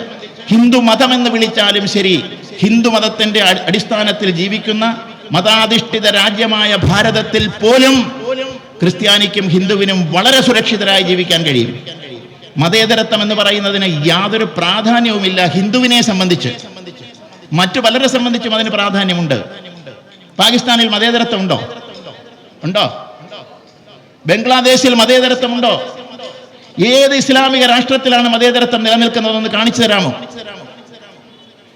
ഹിന്ദു മതം എന്ന് വിളിച്ചാലും ശരി, ഹിന്ദു മതത്തിന്റെ അടിസ്ഥാനത്തിൽ ജീവിക്കുന്ന മതാധിഷ്ഠിത രാജ്യമായ ഭാരതത്തിൽ പോലും ക്രിസ്ത്യാനിക്കും ഹിന്ദുവിനും വളരെ സുരക്ഷിതരായി ജീവിക്കാൻ കഴിയും. മതേതരത്വം എന്ന് പറയുന്നതിന് യാതൊരു പ്രാധാന്യവുമില്ല ഹിന്ദുവിനെ സംബന്ധിച്ച്. മറ്റു പലരെ സംബന്ധിച്ചും അതിന് പ്രാധാന്യമുണ്ട്. പാകിസ്ഥാനിൽ മതേതരത്വം ഉണ്ടോ? ബംഗ്ലാദേശിൽ മതേതരത്വം ഉണ്ടോ? ഏത് ഇസ്ലാമിക രാഷ്ട്രത്തിലാണ് മതേതരത്വം നിലനിൽക്കുന്നതെന്ന് കാണിച്ചു തരാമോ?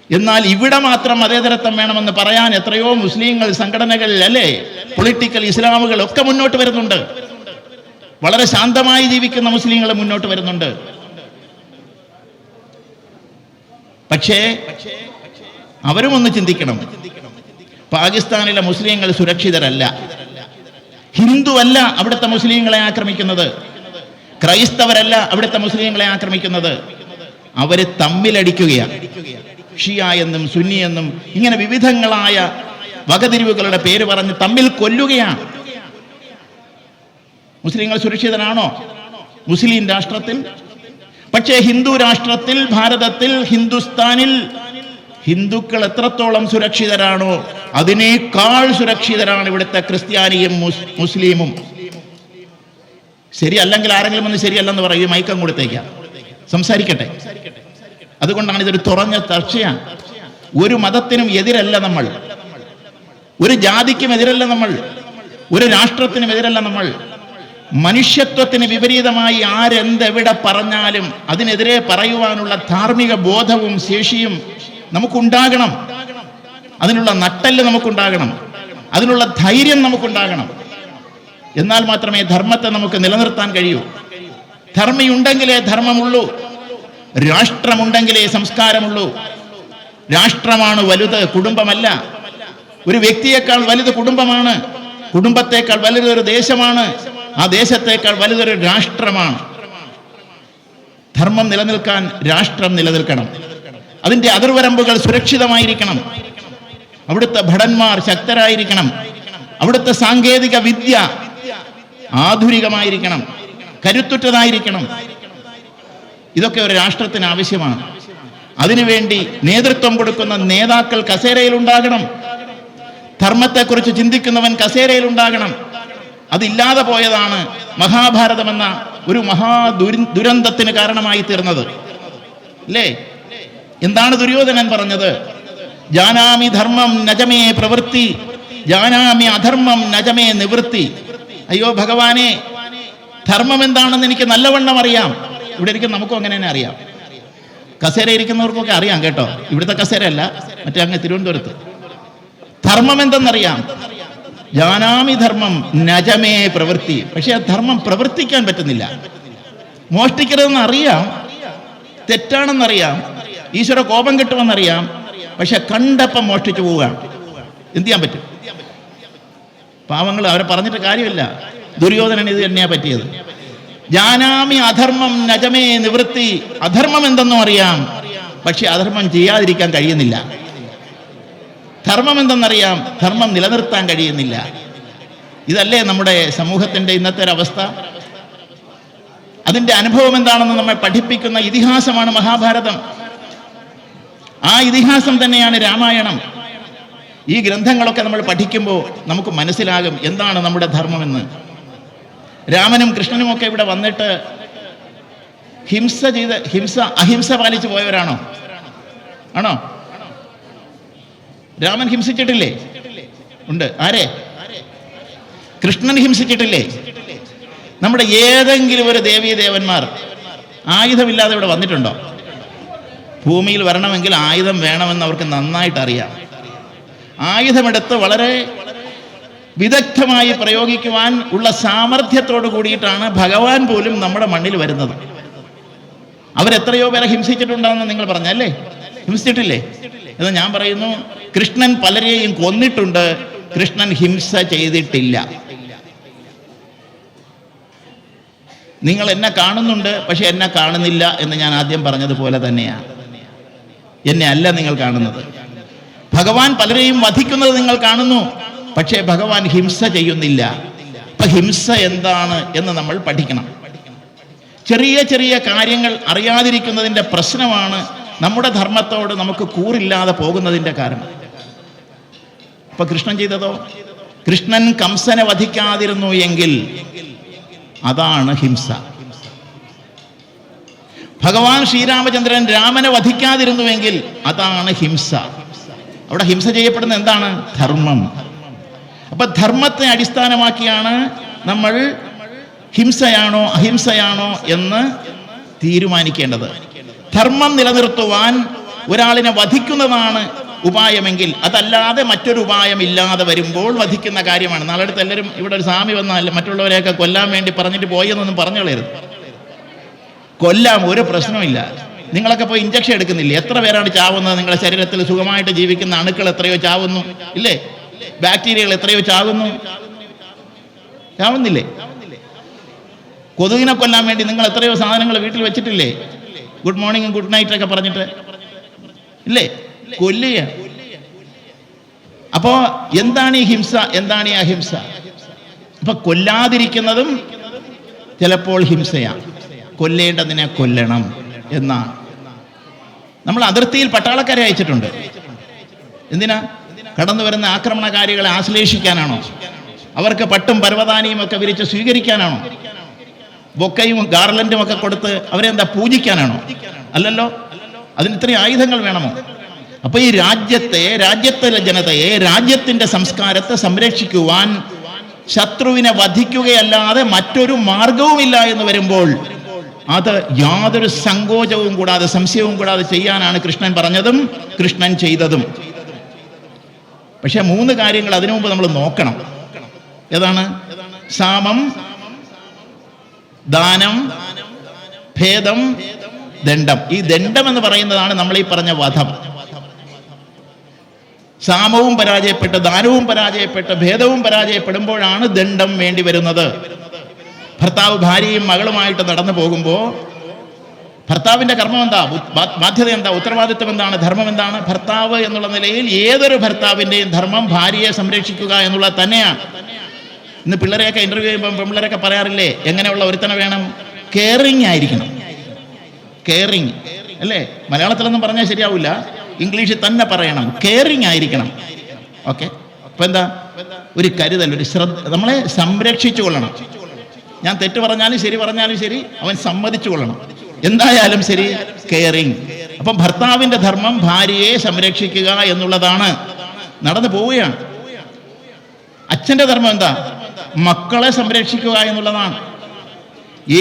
എന്നാൽ ഇവിടെ മാത്രം മതേതരത്വം വേണമെന്ന് പറയാൻ എത്രയോ മുസ്ലിങ്ങൾ സംഘടനകൾ, അല്ലേ, പൊളിറ്റിക്കൽ ഇസ്ലാമുകൾ ഒക്കെ മുന്നോട്ട് വരുന്നുണ്ട്. വളരെ ശാന്തമായി ജീവിക്കുന്ന മുസ്ലിങ്ങൾ മുന്നോട്ട് വരുന്നുണ്ട്. പക്ഷേ അവരും ഒന്ന് ചിന്തിക്കണം. പാകിസ്ഥാനിലെ മുസ്ലിങ്ങൾ സുരക്ഷിതരല്ല. ഹിന്ദുവല്ല അവിടുത്തെ മുസ്ലിങ്ങളെ ആക്രമിക്കുന്നത്, ക്രൈസ്തവരല്ല അവിടുത്തെ മുസ്ലിങ്ങളെ ആക്രമിക്കുന്നത്. അവര് തമ്മിലടിക്കുകയാണ്. ഷിയ എന്നും സുന്നി എന്നും ഇങ്ങനെ വിവിധങ്ങളായ വകതിരിവുകളുടെ പേര് പറഞ്ഞ് തമ്മിൽ കൊല്ലുകയാണ്. മുസ്ലിങ്ങൾ സുരക്ഷിതനാണോ മുസ്ലിം രാഷ്ട്രത്തിൽ? പക്ഷേ ഹിന്ദു രാഷ്ട്രത്തിൽ, ഭാരതത്തിൽ, ഹിന്ദുസ്ഥാനിൽ ഹിന്ദുക്കൾ എത്രത്തോളം സുരക്ഷിതരാണോ അതിനേക്കാൾ സുരക്ഷിതരാണ് ഇവിടുത്തെ ക്രിസ്ത്യാനിയും മുസ്ലിമും. ശരിയല്ലെങ്കിൽ ആരെങ്കിലും ഒന്ന് ശരിയല്ലെന്ന് പറയും, മൈക്കം കൊടുത്തേക്കാം, സംസാരിക്കട്ടെ. അതുകൊണ്ടാണ് ഇതൊരു തുറഞ്ഞ ചർച്ചയാണ്. ഒരു മതത്തിനും എതിരല്ല നമ്മൾ, ഒരു ജാതിക്കും എതിരല്ല നമ്മൾ, ഒരു രാഷ്ട്രത്തിനും എതിരല്ല നമ്മൾ. മനുഷ്യത്വത്തിന് വിപരീതമായി ആരെന്തെവിടെ പറഞ്ഞാലും അതിനെതിരെ പറയുവാനുള്ള ധാർമ്മിക ബോധവും ശേഷിയും നമുക്കുണ്ടാകണം. അതിനുള്ള നട്ടെല്ല് നമുക്കുണ്ടാകണം, അതിനുള്ള ധൈര്യം നമുക്കുണ്ടാകണം. എന്നാൽ മാത്രമേ ധർമ്മത്തെ നമുക്ക് നിലനിർത്താൻ കഴിയൂ. ധർമ്മിയുണ്ടെങ്കിലേ ധർമ്മമുള്ളൂ, രാഷ്ട്രമുണ്ടെങ്കിലേ സംസ്കാരമുള്ളൂ. രാഷ്ട്രമാണ് വലുത്, കുടുംബമല്ല. ഒരു വ്യക്തിയേക്കാൾ വലുത് കുടുംബമാണ്, കുടുംബത്തേക്കാൾ വലുതൊരു ദേശമാണ്, ആ ദേശത്തേക്കാൾ വലുതൊരു രാഷ്ട്രമാണ്. ധർമ്മം നിലനിൽക്കാൻ രാഷ്ട്രം നിലനിൽക്കണം. അതിൻ്റെ അതിർവരമ്പുകൾ സുരക്ഷിതമായിരിക്കണം. അവിടുത്തെ ഭടന്മാർ ശക്തരായിരിക്കണം. അവിടുത്തെ സാങ്കേതിക വിദ്യ ആധുനികമായിരിക്കണം, കരുത്തുറ്റതായിരിക്കണം. ഇതൊക്കെ ഒരു രാഷ്ട്രത്തിന് ആവശ്യമാണ്. അതിനുവേണ്ടി നേതൃത്വം കൊടുക്കുന്ന നേതാക്കൾ കസേരയിലുണ്ടാകണം. ധർമ്മത്തെക്കുറിച്ച് ചിന്തിക്കുന്നവൻ കസേരയിലുണ്ടാകണം. അതില്ലാതെ പോയതാണ് മഹാഭാരതം എന്ന ഒരു ദുരന്തത്തിന് കാരണമായി തീർന്നത്, അല്ലേ? എന്താണ് ദുര്യോധനൻ പറഞ്ഞത്? ജാനാമി ധർമ്മം നജമേ പ്രവൃത്തി, ജാനാമി അധർമ്മം നജമേ നിവൃത്തി. അയ്യോ ഭഗവാനെ, ധർമ്മം എന്താണെന്ന് എനിക്ക് നല്ലവണ്ണം അറിയാം. ഇവിടെ ഇരിക്കുന്ന നമുക്കും അങ്ങനെ തന്നെ അറിയാം. കസേര ഇരിക്കുന്നവർക്കൊക്കെ അറിയാം കേട്ടോ. ഇവിടുത്തെ കസേരയല്ല, മറ്റേ അങ്ങ് തിരുവനന്തപുരത്ത്. ധർമ്മം എന്തെന്നറിയാം. ജാനാമി ധർമ്മം നജമേ പ്രവൃത്തി. പക്ഷെ ആ ധർമ്മം പ്രവർത്തിക്കാൻ പറ്റുന്നില്ല. മോഷ്ടിക്കരുതെന്ന് അറിയാം, തെറ്റാണെന്നറിയാം, ഈശ്വര കോപം കിട്ടുമെന്നറിയാം. പക്ഷെ കണ്ടപ്പം മോഷ്ടിച്ചു പോവുകയാണ്. എന്ത് ചെയ്യാൻ പറ്റും? പാവങ്ങൾ, അവരെ പറഞ്ഞിട്ട് കാര്യമില്ല. ദുര്യോധനൻ ഇത് തന്നെയാ പറ്റിയത്. ജാനാമി അധർമ്മം നജമേ നിവൃത്തി. അധർമ്മം എന്തെന്നും അറിയാം, പക്ഷെ അധർമ്മം ചെയ്യാതിരിക്കാൻ കഴിയുന്നില്ല. ധർമ്മം എന്തെന്നറിയാം, ധർമ്മം നിലനിർത്താൻ കഴിയുന്നില്ല. ഇതല്ലേ നമ്മുടെ സമൂഹത്തിന്റെ ഇന്നത്തെ ഒരവസ്ഥ? അതിന്റെ അനുഭവം എന്താണെന്ന് നമ്മെ പഠിപ്പിക്കുന്ന ഇതിഹാസമാണ് മഹാഭാരതം. ആ ഇതിഹാസം തന്നെയാണ് രാമായണം. ഈ ഗ്രന്ഥങ്ങളൊക്കെ നമ്മൾ പഠിക്കുമ്പോൾ നമുക്ക് മനസ്സിലാകും എന്താണ് നമ്മുടെ ധർമ്മമെന്ന്. രാമനും കൃഷ്ണനുമൊക്കെ ഇവിടെ വന്നിട്ട് അഹിംസ പാലിച്ചു പോയവരാണോ? ആണോ? രാമൻ ഹിംസിച്ചിട്ടില്ലേ? ഉണ്ട്. ആരെ? കൃഷ്ണൻ ഹിംസിച്ചിട്ടില്ലേ? നമ്മുടെ ഏതെങ്കിലും ഒരു ദേവീദേവന്മാർ ആയുധമില്ലാതെ ഇവിടെ വന്നിട്ടുണ്ടോ? ഭൂമിയിൽ വരണമെങ്കിൽ ആയുധം വേണമെന്ന് അവർക്ക് നന്നായിട്ട് അറിയാം. ആയുധമെടുത്ത് വളരെ വിദഗ്ധമായി പ്രയോഗിക്കുവാൻ ഉള്ള സാമർഥ്യത്തോട് കൂടിയിട്ടാണ് ഭഗവാൻ പോലും നമ്മുടെ മണ്ണിൽ വരുന്നത്. അവരെത്രയോ പേരെ ഹിംസിച്ചിട്ടുണ്ടെന്ന് നിങ്ങൾ പറഞ്ഞല്ലേ? ഹിംസിച്ചിട്ടില്ലേ? എന്ന് ഞാൻ പറയുന്നു, കൃഷ്ണൻ പലരെയും കൊന്നിട്ടുണ്ട്, കൃഷ്ണൻ ഹിംസ ചെയ്തിട്ടില്ല. നിങ്ങൾ എന്നെ കാണുന്നുണ്ട്, പക്ഷെ എന്നെ കാണുന്നില്ല എന്ന് ഞാൻ ആദ്യം പറഞ്ഞതുപോലെ തന്നെയാണ്. എന്നെ അല്ല നിങ്ങൾ കാണുന്നത്. ഭഗവാൻ പലരെയും വധിക്കുന്നത് നിങ്ങൾ കാണുന്നു, പക്ഷേ ഭഗവാൻ ഹിംസ ചെയ്യുന്നില്ല. അപ്പൊ ഹിംസ എന്താണ് എന്ന് നമ്മൾ പഠിക്കണം. ചെറിയ ചെറിയ കാര്യങ്ങൾ അറിയാതിരിക്കുന്നതിൻ്റെ പ്രശ്നമാണ് നമ്മുടെ ധർമ്മത്തോട് നമുക്ക് കൂറില്ലാതെ പോകുന്നതിൻ്റെ കാരണം. അപ്പൊ കൃഷ്ണൻ ചെയ്തതോ? കൃഷ്ണൻ കംസനെ വധിക്കാതിരുന്നു എങ്കിൽ അതാണ് ഹിംസ. ഭഗവാൻ ശ്രീരാമചന്ദ്രൻ രാമനെ വധിക്കാതിരുന്നുവെങ്കിൽ അതാണ് ഹിംസ. അവിടെ ഹിംസ ചെയ്യപ്പെടുന്ന എന്താണ്? ധർമ്മം. അപ്പൊ ധർമ്മത്തെ അടിസ്ഥാനമാക്കിയാണ് നമ്മൾ ഹിംസയാണോ അഹിംസയാണോ എന്ന് തീരുമാനിക്കേണ്ടത്. ധർമ്മം നിലനിർത്തുവാൻ ഒരാളിനെ വധിക്കുന്നതാണ് ഉപായമെങ്കിൽ, അതല്ലാതെ മറ്റൊരു ഉപായം ഇല്ലാതെ വരുമ്പോൾ വധിക്കുന്ന കാര്യമാണ്. നാളെ അടുത്ത് എല്ലാവരും ഇവിടെ ഒരു സ്വാമി വന്നാൽ മറ്റുള്ളവരെയൊക്കെ കൊല്ലാൻ വേണ്ടി പറഞ്ഞിട്ട് പോയെന്നൊന്നും പറഞ്ഞു കളയരുത്. കൊല്ലാം, ഒരു പ്രശ്നമില്ല. നിങ്ങളൊക്കെ പോയി ഇഞ്ചക്ഷൻ എടുക്കുന്നില്ലേ? എത്ര പേരാണ് ചാവുന്നത്? നിങ്ങളുടെ ശരീരത്തിൽ സുഖമായിട്ട് ജീവിക്കുന്ന അണുക്കൾ എത്രയോ ചാവുന്നു ഇല്ലേ? ബാക്ടീരിയകൾ എത്രയോ ചാവുന്നില്ലേ? കൊതുകിനെ കൊല്ലാൻ വേണ്ടി നിങ്ങൾ എത്രയോ സാധനങ്ങൾ വീട്ടിൽ വെച്ചിട്ടില്ലേ? ഗുഡ് മോർണിംഗ് ഗുഡ് നൈറ്റ് ഒക്കെ പറഞ്ഞിട്ട് ഇല്ലേ? കൊല്ലുക. അപ്പോ എന്താണ് ഈ ഹിംസ? എന്താണ് ഈ അഹിംസ? അപ്പൊ കൊല്ലാതിരിക്കുന്നതും ചിലപ്പോൾ ഹിംസയാണ്. കൊല്ലേണ്ടതിനെ കൊല്ലണം എന്നാണ്. നമ്മൾ അതിർത്തിയിൽ പട്ടാളക്കാരെ അയച്ചിട്ടുണ്ട്. എന്തിനാ? കടന്നു വരുന്ന ആക്രമണകാരികളെ ആശ്ലേഷിക്കാനാണോ? അവർക്ക് പട്ടും പർവ്വതാനിയും ഒക്കെ വിരിച്ച് സ്വീകരിക്കാനാണോ? ബൊക്കയും ഗാർലൻഡും ഒക്കെ കൊടുത്ത് അവരെ എന്താ പൂജിക്കാനാണോ? അല്ലല്ലോ. അതിന് ഇത്രയും ആയുധങ്ങൾ വേണമോ? അപ്പൊ ഈ രാജ്യത്തിലെ ജനതയെ, രാജ്യത്തിന്റെ സംസ്കാരത്തെ സംരക്ഷിക്കുവാൻ ശത്രുവിനെ വധിക്കുകയല്ലാതെ മറ്റൊരു മാർഗവുമില്ല എന്ന് വരുമ്പോൾ അത് യാതൊരു സങ്കോചവും കൂടാതെ, സംശയവും കൂടാതെ ചെയ്യാനാണ് കൃഷ്ണൻ പറഞ്ഞതും കൃഷ്ണൻ ചെയ്തതും. പക്ഷെ 3 കാര്യങ്ങൾ അതിനു മുമ്പ് നമ്മൾ നോക്കണം. ഏതാണ്? സാമം, ദാനം, ഭേദം, ദണ്ഡം. ഈ ദണ്ഡം എന്ന് പറയുന്നതാണ് നമ്മൾ ഈ പറഞ്ഞ വധം. സാമവും പരാജയപ്പെട്ട്, ദാനവും പരാജയപ്പെട്ട്, ഭേദവും പരാജയപ്പെടുമ്പോഴാണ് ദണ്ഡം വേണ്ടി വരുന്നത്. ഭർത്താവ് ഭാര്യയും മകളുമായിട്ട് നടന്നു പോകുമ്പോൾ ഭർത്താവിൻ്റെ കർമ്മം എന്താ? ബാധ്യത എന്താ? ഉത്തരവാദിത്വം എന്താണ്? ധർമ്മം എന്താണ്? ഭർത്താവ് എന്നുള്ള നിലയിൽ ഏതൊരു ഭർത്താവിൻ്റെയും ധർമ്മം ഭാര്യയെ സംരക്ഷിക്കുക എന്നുള്ളത് തന്നെയാണ്. ഇന്ന് പിള്ളേരെയൊക്കെ ഇന്റർവ്യൂ ചെയ്യുമ്പോൾ പെൺപിള്ളേരൊക്കെ പറയാറില്ലേ, എങ്ങനെയുള്ള ഒരുത്തനെ വേണം? കെയറിങ് ആയിരിക്കണം. കെയറിങ് അല്ലേ? മലയാളത്തിലൊന്നും പറഞ്ഞാൽ ശരിയാവില്ല, ഇംഗ്ലീഷിൽ തന്നെ പറയണം. കെയറിങ് ആയിരിക്കണം. ഓക്കെ. അപ്പൊ എന്താ? ഒരു കരുതൽ, ഒരു ശ്രദ്ധ, നമ്മളെ സംരക്ഷിച്ചു കൊള്ളണം. ഞാൻ തെറ്റ് പറഞ്ഞാലും ശരി, പറഞ്ഞാലും ശരി, അവൻ സമ്മതിച്ചു കൊള്ളണം. എന്തായാലും ശരി, കെയറിങ്. അപ്പം ഭർത്താവിന്റെ ധർമ്മം ഭാര്യയെ സംരക്ഷിക്കുക എന്നുള്ളതാണ്. നടന്നു പോവുകയാണ്. അച്ഛന്റെ ധർമ്മം എന്താ? മക്കളെ സംരക്ഷിക്കുക എന്നുള്ളതാണ്.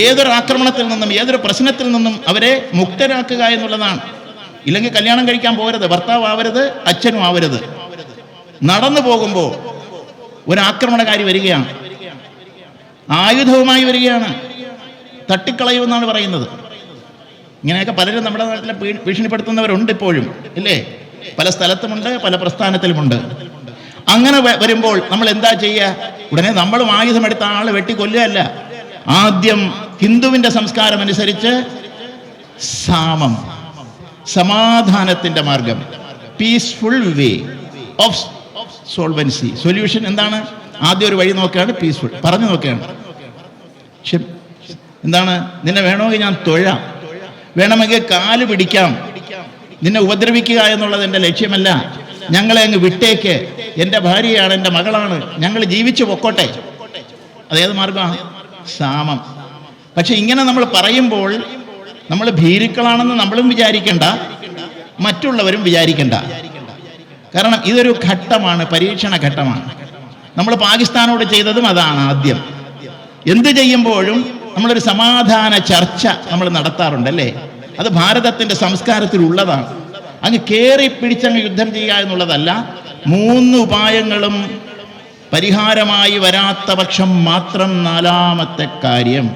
ഏതൊരു ആക്രമണത്തിൽ നിന്നും, ഏതൊരു പ്രശ്നത്തിൽ നിന്നും അവരെ മുക്തരാക്കുക എന്നുള്ളതാണ്. ഇല്ലെങ്കിൽ കല്യാണം കഴിക്കാൻ പോകരുത്, ഭർത്താവ് ആവരുത്, അച്ഛനും ആവരുത്. നടന്നു പോകുമ്പോൾ ഒരു ആക്രമണകാരി വരികയാണ്, ആയുധവുമായി വരികയാണ്, തട്ടിക്കളയുമെന്നാണ് പറയുന്നത്. ഇങ്ങനെയൊക്കെ പലരും നമ്മുടെ നാട്ടിലെ ഭീഷണിപ്പെടുത്തുന്നവരുണ്ട് ഇപ്പോഴും ഇല്ലേ? പല സ്ഥലത്തുമുണ്ട്, പല പ്രസ്ഥാനത്തിലുമുണ്ട്. അങ്ങനെ വരുമ്പോൾ നമ്മൾ എന്താ ചെയ്യുക? ഉടനെ നമ്മളും ആയുധമെടുത്ത ആളെ വെട്ടിക്കൊല്ലുകയല്ല. ആദ്യം ഹിന്ദുവിന്റെ സംസ്കാരം അനുസരിച്ച് സാമം, സമാധാനത്തിന്റെ മാർഗം, peaceful way of solvency, solution എന്താണ്? ആദ്യം ഒരു വഴി നോക്കുകയാണ്, പീസ്ഫുൾ, പറഞ്ഞു നോക്കുകയാണ്. എന്താണ്? നിന്നെ വേണമെങ്കിൽ ഞാൻ തൊഴാം, വേണമെങ്കിൽ കാല് പിടിക്കാം, നിന്നെ ഉപദ്രവിക്കുക എന്നുള്ളത് എൻ്റെ ലക്ഷ്യമല്ല, ഞങ്ങളെ അങ്ങ് വിട്ടേക്ക്, എൻ്റെ ഭാര്യയാണ്, എൻ്റെ മകളാണ്, ഞങ്ങൾ ജീവിച്ചു പൊക്കോട്ടെ. അതേത് മാർഗമാണ്? സാമം. പക്ഷെ ഇങ്ങനെ നമ്മൾ പറയുമ്പോൾ നമ്മൾ ഭീരുക്കളാണെന്ന് നമ്മളും വിചാരിക്കണ്ട, മറ്റുള്ളവരും വിചാരിക്കണ്ട. കാരണം ഇതൊരു ഘട്ടമാണ്, പരീക്ഷണ ഘട്ടമാണ്. നമ്മൾ പാകിസ്ഥാനോട് ചെയ്തതും അതാണ്. ആദ്യം എന്ത് ചെയ്യുമ്പോഴും നമ്മളൊരു സമാധാന ചർച്ച നമ്മൾ നടത്താറുണ്ടല്ലേ. അത് ഭാരതത്തിൻ്റെ സംസ്കാരത്തിലുള്ളതാണ്. അങ്ങ് കയറി പിടിച്ചങ്ങ് യുദ്ധം ചെയ്യുക എന്നുള്ളതല്ല. 3 ഉപായങ്ങളും പരിഹാരമായി വരാത്ത പക്ഷം മാത്രം 4ാമത്തെ കാര്യം.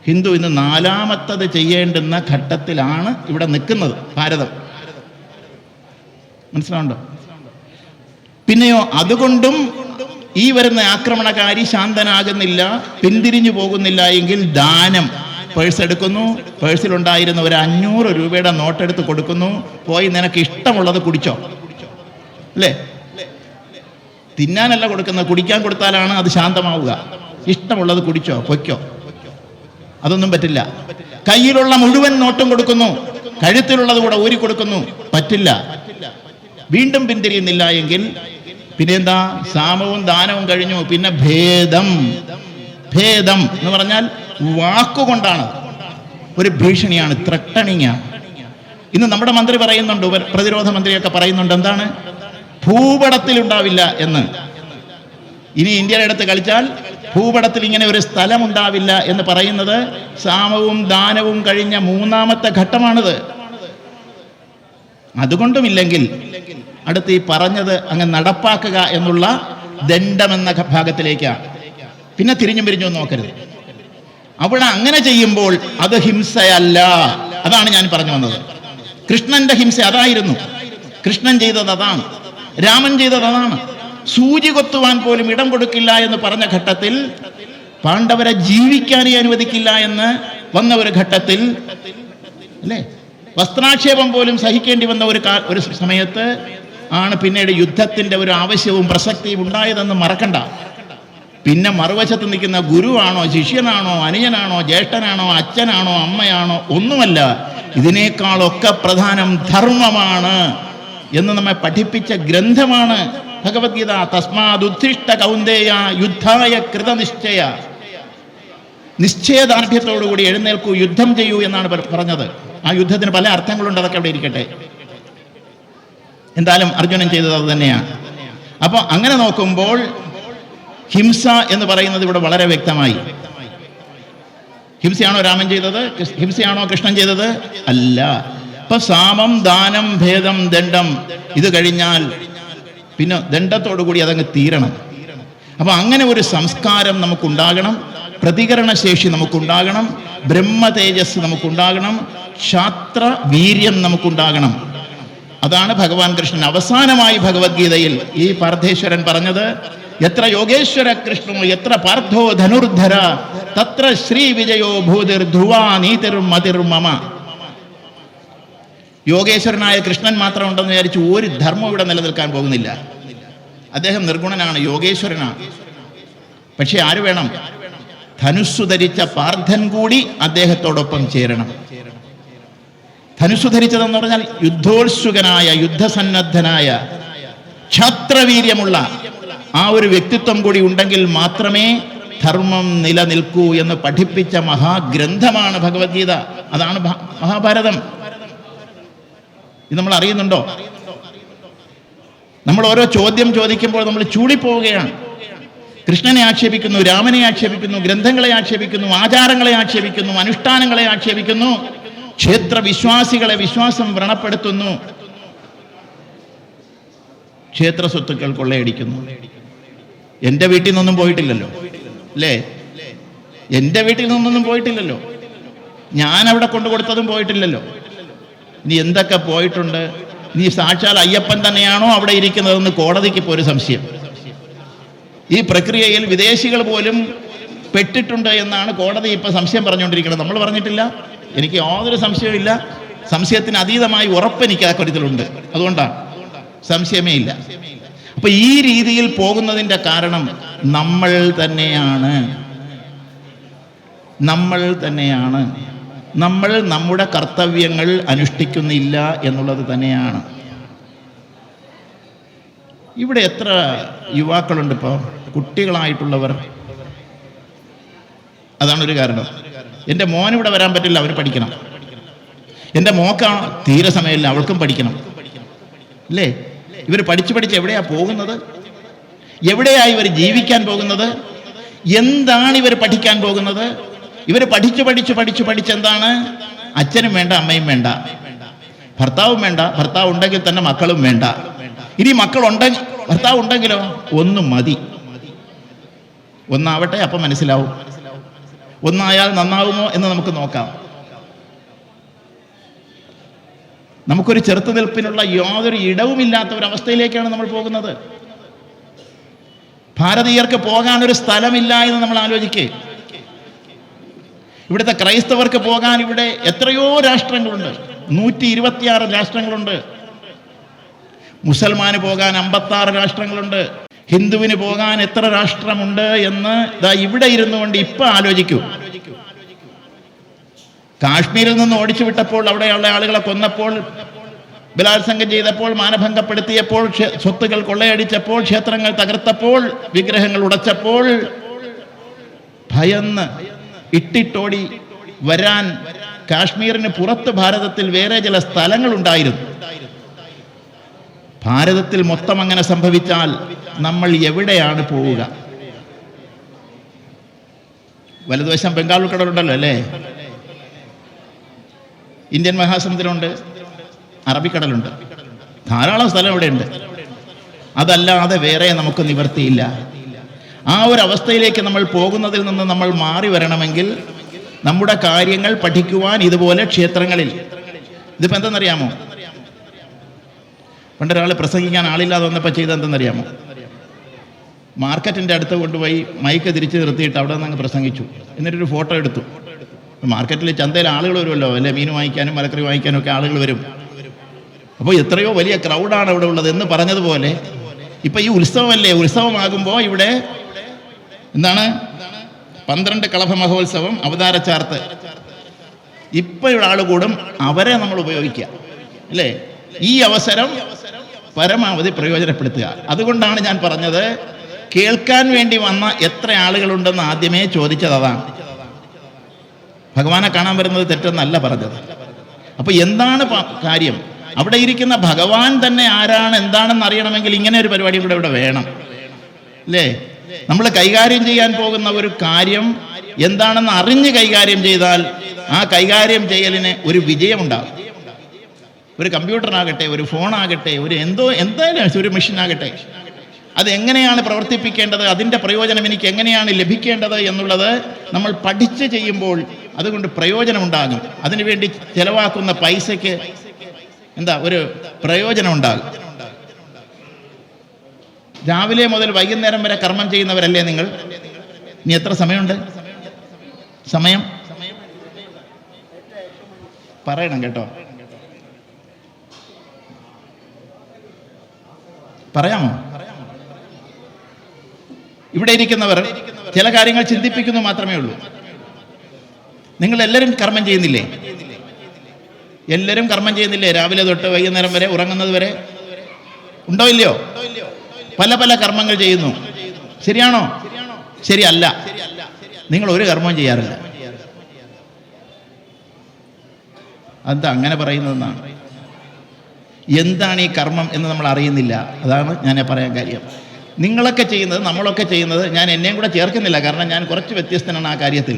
ഹിന്ദു ഇന്ന് 4ാമത്തത് ചെയ്യേണ്ടുന്ന ഘട്ടത്തിലാണ് ഇവിടെ നിൽക്കുന്നത് ഭാരതം. മനസ്സിലാവുണ്ടോ? പിന്നെയോ അതുകൊണ്ടും ഈ വരുന്ന ആക്രമണകാരി ശാന്തനാകുന്നില്ല, പിന്തിരിഞ്ഞു പോകുന്നില്ല എങ്കിൽ ദാനം. പേഴ്സ് എടുക്കുന്നു, പേഴ്സിലുണ്ടായിരുന്ന ഒരു 500 രൂപയുടെ നോട്ടെടുത്ത് കൊടുക്കുന്നു, പോയി നിനക്ക് ഇഷ്ടമുള്ളത് കുടിച്ചോ. അല്ലേ? തിന്നാനല്ല കൊടുക്കുന്നത്, കുടിക്കാൻ കൊടുത്താലാണ് അത് ശാന്തമാവുക. ഇഷ്ടമുള്ളത് കുടിച്ചോ, പൊയ്ക്കോ. അതൊന്നും പറ്റില്ല. കയ്യിലുള്ള മുഴുവൻ നോട്ടും കൊടുക്കുന്നു, കഴുത്തിലുള്ളത് കൂടെ ഊരി കൊടുക്കുന്നു, പറ്റില്ല. വീണ്ടും പിന്തിരിയുന്നില്ല എങ്കിൽ പിന്നെന്താ? സാമവും ദാനവും കഴിഞ്ഞു, പിന്നെ ഭേദം. ഭേദം എന്ന് പറഞ്ഞാൽ വാക്കുകൊണ്ടാണ്, ഒരു ഭീഷണിയാണ്, ത്രട്ടണിങ്ങാണ്. ഇന്ന് നമ്മുടെ മന്ത്രി പറയുന്നുണ്ട്, പ്രതിരോധ മന്ത്രിയൊക്കെ പറയുന്നുണ്ട്, എന്താണ്? ഭൂപടത്തിൽ ഉണ്ടാവില്ല എന്ന്. ഇനി ഇന്ത്യയുടെ അടുത്ത് കളിച്ചാൽ ഭൂപടത്തിൽ ഇങ്ങനെ ഒരു സ്ഥലം ഉണ്ടാവില്ല എന്ന് പറയുന്നത് സാമവും ദാനവും കഴിഞ്ഞ 3ാമത്തെ ഘട്ടമാണിത്. അതുകൊണ്ടുമില്ലെങ്കിൽ അടുത്ത് ഈ പറഞ്ഞത് അങ്ങ് നടപ്പാക്കുക എന്നുള്ള ദണ്ഡമെന്ന ഭാഗത്തിലേക്കാണ്. പിന്നെ തിരിഞ്ഞും പിരിഞ്ഞും നോക്കരുത്. അവിടെ അങ്ങനെ ചെയ്യുമ്പോൾ അത് ഹിംസയല്ല. അതാണ് ഞാൻ പറഞ്ഞു വന്നത്. കൃഷ്ണന്റെ ഹിംസ അതായിരുന്നു. കൃഷ്ണൻ ചെയ്തത് അതാണ്, രാമൻ ചെയ്തത് അതാണ്. സൂചി കൊത്തുവാൻ പോലും ഇടം കൊടുക്കില്ല എന്ന് പറഞ്ഞ ഘട്ടത്തിൽ, പാണ്ഡവരെ ജീവിക്കാനേ അനുവദിക്കില്ല എന്ന് വന്ന ഒരു ഘട്ടത്തിൽ, അല്ലേ, വസ്ത്രാക്ഷേപം പോലും സഹിക്കേണ്ടി വന്ന ഒരു സമയത്ത് ആണ് പിന്നീട് യുദ്ധത്തിന്റെ ഒരു ആവശ്യവും പ്രസക്തിയും ഉണ്ടായതെന്ന് മറക്കണ്ട. പിന്നെ മറുവശത്ത് നിൽക്കുന്ന ഗുരുവാണോ, ശിഷ്യനാണോ, അനുജനാണോ, ജ്യേഷ്ഠനാണോ, അച്ഛനാണോ, അമ്മയാണോ, ഒന്നുമല്ല. ഇതിനേക്കാളൊക്കെ പ്രധാനം ധർമ്മമാണ് എന്ന് നമ്മെ പഠിപ്പിച്ച ഗ്രന്ഥമാണ് ഭഗവത്ഗീത. തസ്മാദുദ്ധിഷ്ട കൗന്ദേയ യുദ്ധായ കൃതനിശ്ചയ. നിശ്ചയദാർഢ്യത്തോടുകൂടി എഴുന്നേൽക്കൂ, യുദ്ധം ചെയ്യൂ എന്നാണ് പറഞ്ഞത്. ആ യുദ്ധത്തിന് പല അർത്ഥങ്ങളുണ്ട്, അതൊക്കെ അവിടെ ഇരിക്കട്ടെ. എന്തായാലും അർജുനൻ ചെയ്തത് അത് തന്നെയാണ്. അപ്പോൾ അങ്ങനെ നോക്കുമ്പോൾ ഹിംസ എന്ന് പറയുന്നത് ഇവിടെ വളരെ വ്യക്തമായി. ഹിംസയാണോ രാമൻ ചെയ്തത്? ഹിംസയാണോ കൃഷ്ണൻ ചെയ്തത്? അല്ല. ഇപ്പൊ സാമം, ദാനം, ഭേദം, ദണ്ഡം ഇത് കഴിഞ്ഞാൽ പിന്നെ ദണ്ഡത്തോടുകൂടി അതങ്ങ് തീരണം. അപ്പൊ അങ്ങനെ ഒരു സംസ്കാരം നമുക്കുണ്ടാകണം, പ്രതികരണശേഷി നമുക്കുണ്ടാകണം, ബ്രഹ്മ തേജസ് നമുക്കുണ്ടാകണം, ക്ഷാത്ര വീര്യം നമുക്കുണ്ടാകണം. അതാണ് ഭഗവാൻ കൃഷ്ണൻ അവസാനമായി ഭഗവത്ഗീതയിൽ ഈ പാർത്ഥേശ്വരൻ പറഞ്ഞത്. എത്ര യോഗേശ്വര കൃഷ്ണോ എത്ര പാർത്ഥോ ധനുർധര തത്ര ശ്രീ വിജയോ ഭൂതിർ ധ്രുവാ നീതിർ മതിർ മമ. യോഗേശ്വരനായ കൃഷ്ണൻ മാത്രം ഉണ്ടെന്ന് വിചാരിച്ച് ഒരു ധർമ്മം ഇവിടെ നിലനിൽക്കാൻ പോകുന്നില്ല. അദ്ദേഹം നിർഗുണനാണ്, യോഗേശ്വരനാണ്. പക്ഷെ ആര് വേണം? ധനുസ്സു ധരിച്ച പാർത്ഥൻ കൂടി അദ്ദേഹത്തോടൊപ്പം ചേരണം. ധനുസ്സു ധരിച്ചതെന്ന് പറഞ്ഞാൽ യുദ്ധോത്സുകനായ, യുദ്ധസന്നദ്ധനായ, ക്ഷാത്രവീര്യമുള്ള ആ ഒരു വ്യക്തിത്വം കൂടി ഉണ്ടെങ്കിൽ മാത്രമേ ധർമ്മം നിലനിൽക്കൂ എന്ന് പഠിപ്പിച്ച മഹാഗ്രന്ഥമാണ് ഭഗവത്ഗീത. അതാണ് മഹാഭാരതം. ഇത് നമ്മൾ അറിയുന്നുണ്ടോ? നമ്മൾ ഓരോ ചോദ്യം ചോദിക്കുമ്പോൾ നമ്മൾ ചൂടിപ്പോവുകയാണ്. കൃഷ്ണനെ ആക്ഷേപിക്കുന്നു, രാമനെ ആക്ഷേപിക്കുന്നു, ഗ്രന്ഥങ്ങളെ ആക്ഷേപിക്കുന്നു, ആചാരങ്ങളെ ആക്ഷേപിക്കുന്നു, അനുഷ്ഠാനങ്ങളെ ആക്ഷേപിക്കുന്നു, ക്ഷേത്ര വിശ്വാസികളെ വിശ്വാസം വ്രണപ്പെടുത്തുന്നു, ക്ഷേത്ര സ്വത്തുക്കൾ കൊള്ളയടിക്കുന്നു. എൻ്റെ വീട്ടിൽ നിന്നൊന്നും പോയിട്ടില്ലല്ലോ, അല്ലേ? എൻ്റെ വീട്ടിൽ നിന്നൊന്നും പോയിട്ടില്ലല്ലോ. ഞാൻ അവിടെ കൊണ്ടുകൊടുത്തതും പോയിട്ടില്ലല്ലോ. ഇനി എന്തൊക്കെ പോയിട്ടുണ്ട്? ഇനി സാക്ഷാൽ അയ്യപ്പൻ തന്നെയാണോ അവിടെ ഇരിക്കുന്നതെന്ന് കോടതിക്ക് ഇപ്പോൾ ഒരു സംശയം. ഈ പ്രക്രിയയിൽ വിദേശികൾ പോലും പെട്ടിട്ടുണ്ട് എന്നാണ് കോടതി ഇപ്പം സംശയം പറഞ്ഞുകൊണ്ടിരിക്കുന്നത്. നമ്മൾ പറഞ്ഞിട്ടില്ല. എനിക്ക് യാതൊരു സംശയമില്ല. സംശയത്തിന് അതീതമായി ഉറപ്പെനിക്ക് ആ കാര്യത്തിലുണ്ട്. അതുകൊണ്ടാണ്, സംശയമേ ഇല്ല. അപ്പൊ ഈ രീതിയിൽ പോകുന്നതിൻ്റെ കാരണം നമ്മൾ തന്നെയാണ്. നമ്മൾ നമ്മുടെ കർത്തവ്യങ്ങൾ അനുഷ്ഠിക്കുന്നില്ല എന്നുള്ളത് തന്നെയാണ്. ഇവിടെ എത്ര യുവാക്കളുണ്ട് ഇപ്പോൾ, കുട്ടികളായിട്ടുള്ളവർ. അതാണൊരു കാരണം. എൻ്റെ മോൻ ഇവിടെ വരാൻ പറ്റില്ല, അവന് പഠിക്കണം. എൻ്റെ മോക്കാണ് തീരെ സമയമില്ല, അവൾക്കും പഠിക്കണം. അല്ലേ? ഇവർ പഠിച്ച് എവിടെയാ പോകുന്നത്? എവിടെയായി ഇവർ ജീവിക്കാൻ പോകുന്നത്? എന്താണ് ഇവർ പഠിക്കാൻ പോകുന്നത്? ഇവർ പഠിച്ച് എന്താണ്? അച്ഛനും വേണ്ട, അമ്മയും വേണ്ട, ഭർത്താവും വേണ്ട, ഭർത്താവ് ഉണ്ടെങ്കിൽ തന്നെ മക്കളും വേണ്ട. ഇനി മക്കളുണ്ടെങ്കിൽ, ഭർത്താവ് ഉണ്ടെങ്കിലോ ഒന്നും മതി. ഒന്നാവട്ടെ, അപ്പം മനസ്സിലാവും. ഒന്നായാൽ നന്നാവുമോ എന്ന് നമുക്ക് നോക്കാം. നമുക്കൊരു ചെറുത്തുനിൽപ്പിനുള്ള യാതൊരു ഇടവുമില്ലാത്ത ഒരവസ്ഥയിലേക്കാണ് നമ്മൾ പോകുന്നത്. ഭാരതീയർക്ക് പോകാനൊരു സ്ഥലമില്ല എന്ന് നമ്മൾ ആലോചിക്കേ. ഇവിടുത്തെ ക്രൈസ്തവർക്ക് പോകാൻ ഇവിടെ എത്രയോ രാഷ്ട്രങ്ങളുണ്ട്, 126 രാഷ്ട്രങ്ങളുണ്ട്. മുസൽമാന് പോകാൻ 56 രാഷ്ട്രങ്ങളുണ്ട്. ഹിന്ദുവിന് പോകാൻ എത്ര രാഷ്ട്രമുണ്ട് എന്ന് ഇവിടെ ഇരുന്നുകൊണ്ട് ഇപ്പൊ ആലോചിക്കൂ. കാശ്മീരിൽ നിന്ന് ഓടിച്ചു വിട്ടപ്പോൾ, അവിടെയുള്ള ആളുകളെ കൊന്നപ്പോൾ, ബലാത്സംഗം ചെയ്തപ്പോൾ, മാനഭംഗപ്പെടുത്തിയപ്പോൾ, സ്വത്തുകൾ കൊള്ളയടിച്ചപ്പോൾ, ക്ഷേത്രങ്ങൾ തകർത്തപ്പോൾ, വിഗ്രഹങ്ങൾ ഉടച്ചപ്പോൾ, ഭയന്ന് ഇട്ടിട്ടോടി വരാൻ കാശ്മീരിന് പുറത്ത് ഭാരതത്തിൽ വേറെ ചില സ്ഥലങ്ങളുണ്ടായിരുന്നു. ഭാരതത്തിൽ മൊത്തം അങ്ങനെ സംഭവിച്ചാൽ നമ്മൾ എവിടെയാണ് പോവുക? വലതുവശം ബംഗാൾ ഉൾക്കടലുണ്ടല്ലോ അല്ലേ? ഇന്ത്യൻ മഹാസമുദ്രമുണ്ട്, അറബിക്കടലുണ്ട്, ധാരാളം സ്ഥലം ഇവിടെയുണ്ട്. അതല്ലാതെ വേറെ നമുക്ക് നിവർത്തിയില്ല. ആ ഒരു അവസ്ഥയിലേക്ക് നമ്മൾ പോകുന്നതിൽ നിന്ന് നമ്മൾ മാറി വരണമെങ്കിൽ നമ്മുടെ കാര്യങ്ങൾ പഠിക്കുവാൻ ഇതുപോലെ ക്ഷേത്രങ്ങളിൽ, ഇതിപ്പോൾ എന്തെന്നറിയാമോ? പണ്ടൊരാൾ പ്രസംഗിക്കാൻ ആളില്ലാതെ വന്നപ്പോൾ ചെയ്തെന്തെന്നറിയാമോ? മാർക്കറ്റിൻ്റെ അടുത്ത് കൊണ്ടുപോയി മൈക്ക് തിരിച്ച് നിർത്തിയിട്ട് അവിടെ നിന്ന് അങ്ങ് പ്രസംഗിച്ചു. എന്നിട്ടൊരു ഫോട്ടോ എടുത്തു. മാർക്കറ്റിൽ, ചന്തയിൽ ആളുകൾ വരുമല്ലോ അല്ലേ, മീൻ വാങ്ങിക്കാനും മലക്കറി വാങ്ങിക്കാനും ഒക്കെ ആളുകൾ വരും. അപ്പോൾ എത്രയോ വലിയ ക്രൗഡാണ് ഇവിടെ ഉള്ളത് എന്ന് പറഞ്ഞതുപോലെ ഇപ്പം ഈ ഉത്സവമല്ലേ, ഉത്സവമാകുമ്പോൾ ഇവിടെ എന്താണ് 12 കളഭ മഹോത്സവം, അവതാര ചാർത്ത്, ഇപ്പം ഇവിടെ ആൾ കൂടും. അവരെ നമ്മൾ ഉപയോഗിക്കുക അല്ലേ? ഈ അവസരം പരമാവധി പ്രയോജനപ്പെടുത്തുക. അതുകൊണ്ടാണ് ഞാൻ പറഞ്ഞത്, കേൾക്കാൻ വേണ്ടി വന്ന എത്ര ആളുകളുണ്ടെന്ന് ആദ്യമേ ചോദിച്ചത് അതാണ്. ഭഗവാനെ കാണാൻ വരുന്നത് തെറ്റെന്നല്ല പറഞ്ഞത്. അപ്പൊ എന്താണ് കാര്യം? അവിടെ ഇരിക്കുന്ന ഭഗവാൻ തന്നെ ആരാണ്, എന്താണെന്ന് അറിയണമെങ്കിൽ ഇങ്ങനെ ഒരു പരിപാടി കൂടെ ഇവിടെ വേണം അല്ലേ? നമ്മൾ കൈകാര്യം ചെയ്യാൻ പോകുന്ന ഒരു കാര്യം എന്താണെന്ന് അറിഞ്ഞ് കൈകാര്യം ചെയ്താൽ ആ കൈകാര്യം ചെയ്യലിന് ഒരു വിജയമുണ്ടാകും. ഒരു കമ്പ്യൂട്ടറാകട്ടെ, ഒരു ഫോണാകട്ടെ, എന്തായാലും ഒരു മെഷീനാകട്ടെ, അതെങ്ങനെയാണ് പ്രവർത്തിപ്പിക്കേണ്ടത്, അതിൻ്റെ പ്രയോജനം എനിക്ക് എങ്ങനെയാണ് ലഭിക്കേണ്ടത് എന്നുള്ളത് നമ്മൾ പഠിച്ച് ചെയ്യുമ്പോൾ അതുകൊണ്ട് പ്രയോജനമുണ്ടാകും. അതിനുവേണ്ടി ചെലവാക്കുന്ന പൈസയ്ക്ക് ഒരു പ്രയോജനം ഉണ്ടാകും. രാവിലെ മുതൽ വൈകുന്നേരം വരെ കർമ്മം ചെയ്യുന്നവരല്ലേ നിങ്ങൾ? ഇനി എത്ര സമയമുണ്ട്? സമയം പറയണം കേട്ടോ. പറയാമോ? ഇവിടെ ഇരിക്കുന്നവർ ചില കാര്യങ്ങൾ ചിന്തിപ്പിക്കുന്നു മാത്രമേ ഉള്ളൂ. നിങ്ങൾ എല്ലാവരും കർമ്മം ചെയ്യുന്നില്ലേ? എല്ലാവരും കർമ്മം ചെയ്യുന്നില്ലേ? രാവിലെ തൊട്ട് വൈകുന്നേരം വരെ, ഉറങ്ങുന്നത് വരെ ഉണ്ടോ ഇല്ലയോ? പല പല കർമ്മങ്ങൾ ചെയ്യുന്നു. ശരിയാണോ? ശരിയല്ല. നിങ്ങൾ ഒരു കർമ്മവും ചെയ്യാറില്ല. എന്താ അങ്ങനെ പറയുന്നതെന്നാണ്. എന്താണ് ഈ കർമ്മം എന്ന് നമ്മൾ അറിയുന്നില്ല. അതാണ് ഞാൻ പറയാൻ കാര്യം. നിങ്ങളൊക്കെ ചെയ്യുന്നത്, നമ്മളൊക്കെ ചെയ്യുന്നത്, ഞാൻ എന്നെയും കൂടെ ചേർക്കുന്നില്ല, കാരണം ഞാൻ കുറച്ച് വ്യത്യസ്തനാണ് ആ കാര്യത്തിൽ.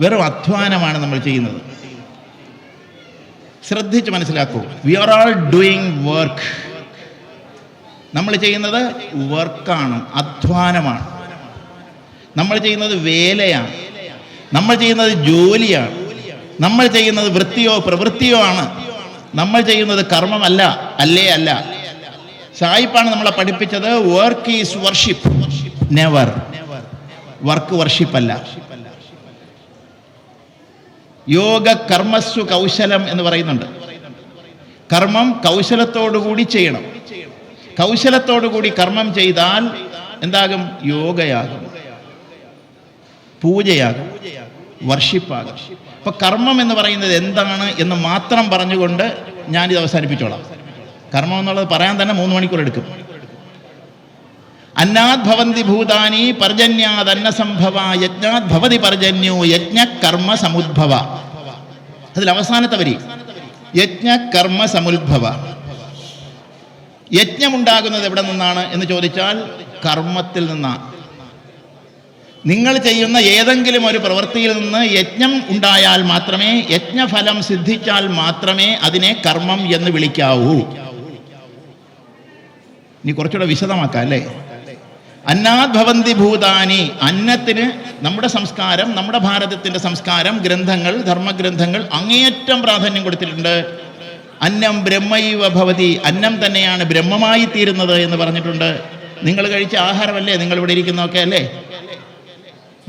വെറും അധ്വാനമാണ് നമ്മൾ ചെയ്യുന്നത്. ശ്രദ്ധിച്ച് മനസ്സിലാക്കൂ. We are all doing work. നമ്മൾ ചെയ്യുന്നത് വർക്കാണ്, അധ്വാനമാണ്. നമ്മൾ ചെയ്യുന്നത് വേലയാണ്. നമ്മൾ ചെയ്യുന്നത് ജോലിയാണ്. നമ്മൾ ചെയ്യുന്നത് വൃത്തിയോ പ്രവൃത്തിയോ ആണ്. നമ്മൾ ചെയ്യുന്നത് കർമ്മമല്ല. അല്ല. സായിപ്പാണ് നമ്മളെ പഠിപ്പിച്ചത്, work is worship, never. Work worship അല്ല. യോഗ കർമ്മസ്സു കൗശലം എന്ന് പറയുന്നുണ്ട്. കർമ്മം കൗശലത്തോടുകൂടി ചെയ്യണം. കൗശലത്തോടുകൂടി കർമ്മം ചെയ്താൽ എന്താകും? യോഗയാകും, പൂജയാകും. വർഷിപ്പാകും. അപ്പൊ കർമ്മം എന്ന് പറയുന്നത് എന്താണ് എന്ന് മാത്രം പറഞ്ഞുകൊണ്ട് ഞാനിത് അവസാനിപ്പിച്ചോളാം. കർമ്മം എന്നുള്ളത് പറയാൻ തന്നെ 3 മണിക്കൂർ എടുക്കും. അന്നാത് ഭവന്തി ഭൂതാനി പർജന്യാത് അന്നസംഭവ യജ്ഞാത് ഭവതി പർജന്യോ യജ്ഞ കർമ്മ സമുദ്ഭവ. അതിൽ അവസാനത്തെ വരി യജ്ഞ കർമ്മ സമുദ്ഭവ. യജ്ഞമുണ്ടാകുന്നത് എവിടെ നിന്നാണ് എന്ന് ചോദിച്ചാൽ കർമ്മത്തിൽ നിന്നാണ്. നിങ്ങൾ ചെയ്യുന്ന ഏതെങ്കിലും ഒരു പ്രവൃത്തിയിൽ നിന്ന് യജ്ഞം ഉണ്ടായാൽ മാത്രമേ, യജ്ഞഫലം സിദ്ധിച്ചാൽ മാത്രമേ അതിനെ കർമ്മം എന്ന് വിളിക്കാവൂ. ഇനി കുറച്ചുകൂടെ വിശദമാക്കാം അല്ലേ. അന്നാത് ഭവന്തി ഭൂതാനി, അന്നത്തിന് നമ്മുടെ സംസ്കാരം, നമ്മുടെ ഭാരതത്തിൻ്റെ സംസ്കാരം, ഗ്രന്ഥങ്ങൾ, ധർമ്മഗ്രന്ഥങ്ങൾ അങ്ങേയറ്റം പ്രാധാന്യം കൊടുത്തിട്ടുണ്ട്. അന്നം ബ്രഹ്മൈവ ഭവതി, അന്നം തന്നെയാണ് ബ്രഹ്മമായി തീരുന്നത് എന്ന് പറഞ്ഞിട്ടുണ്ട്. നിങ്ങൾ കഴിച്ച ആഹാരമല്ലേ നിങ്ങൾ ഇവിടെ ഇരിക്കുന്നതൊക്കെ അല്ലേ?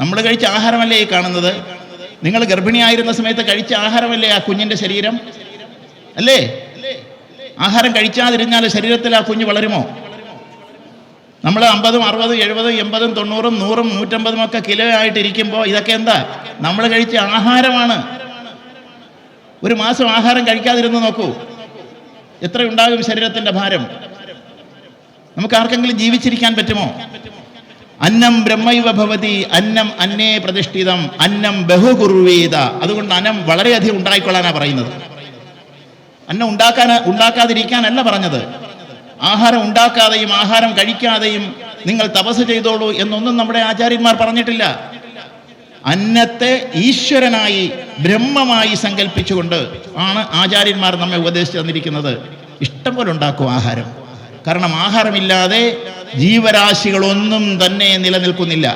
നമ്മൾ കഴിച്ച ആഹാരമല്ലേ ഈ കാണുന്നത്? നിങ്ങൾ ഗർഭിണിയായിരുന്ന സമയത്ത് കഴിച്ച ആഹാരമല്ലേ ആ കുഞ്ഞിൻ്റെ ശരീരം അല്ലേ? ആഹാരം കഴിക്കാതിരുന്നാൽ ശരീരത്തിൽ ആ കുഞ്ഞ് വളരുമോ? നമ്മൾ 50, 60, 70, 80, 90, 100, 150 ഒക്കെ കിലോ ആയിട്ടിരിക്കുമ്പോൾ ഇതൊക്കെ എന്താ? നമ്മൾ കഴിച്ച ആഹാരമാണ്. ഒരു മാസം ആഹാരം കഴിക്കാതിരുന്ന് നോക്കൂ, എത്രയുണ്ടാകും ശരീരത്തിൻ്റെ ഭാരം? നമുക്ക് ആർക്കെങ്കിലും ജീവിച്ചിരിക്കാൻ പറ്റുമോ? അന്നം ബ്രഹ്മൈവ ഭവതി, അന്നം അന്നേ പ്രതിഷ്ഠിതം, അന്നം ബഹുകുർവേദ. അതുകൊണ്ട് അന്നം വളരെയധികം ഉണ്ടായിക്കൊള്ളാനാണ് പറയുന്നത്. അന്നം ഉണ്ടാക്കാതിരിക്കാനല്ല പറഞ്ഞത്. ആഹാരം ഉണ്ടാക്കാതെയും ആഹാരം കഴിക്കാതെയും നിങ്ങൾ തപസ് ചെയ്തോളൂ എന്നൊന്നും നമ്മുടെ ആചാര്യന്മാർ പറഞ്ഞിട്ടില്ല. അന്നത്തെ ഈശ്വരനായി ബ്രഹ്മമായി സങ്കല്പിച്ചുകൊണ്ട് ആണ് ആചാര്യന്മാർ നമ്മെ ഉപദേശിച്ചു തന്നിരിക്കുന്നത്. ഇഷ്ടം പോലെ ഉണ്ടാക്കും ആഹാരം. കാരണം ആഹാരമില്ലാതെ ജീവരാശികളൊന്നും തന്നെ നിലനിൽക്കുന്നില്ല.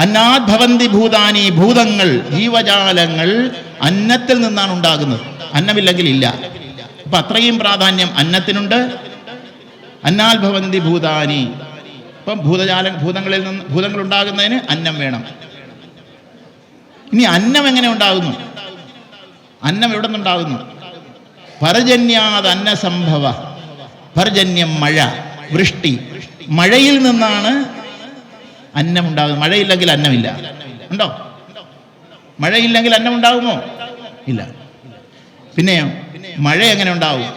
അന്നാത് ഭവന്തി ഭൂതാനി, ഭൂതങ്ങൾ, ജീവജാലങ്ങൾ അന്നത്തിൽ നിന്നാണ് ഉണ്ടാകുന്നത്. അന്നമില്ലെങ്കിൽ ഇല്ല. അപ്പൊ അത്രയും പ്രാധാന്യം അന്നത്തിനുണ്ട്. അന്നാൽ ഭവന്തി ഭൂതാനി. അപ്പം ഭൂതങ്ങൾ ഉണ്ടാകുന്നതിന് അന്നം വേണം. ഇനി അന്നം എങ്ങനെ ഉണ്ടാകുന്നു? അന്നം എവിടെ നിന്നുണ്ടാകുന്നു? പരജന്യാത് അന്നസംഭവ. പർജന്യം മഴ, വൃഷ്ടി. മഴയിൽ നിന്നാണ് അന്നം ഉണ്ടാകുന്നത്. മഴയില്ലെങ്കിൽ അന്നമില്ല. ഉണ്ടോ? മഴയില്ലെങ്കിൽ അന്നം ഉണ്ടാകുമോ? ഇല്ല. പിന്നെയോ മഴ എങ്ങനെ ഉണ്ടാവും?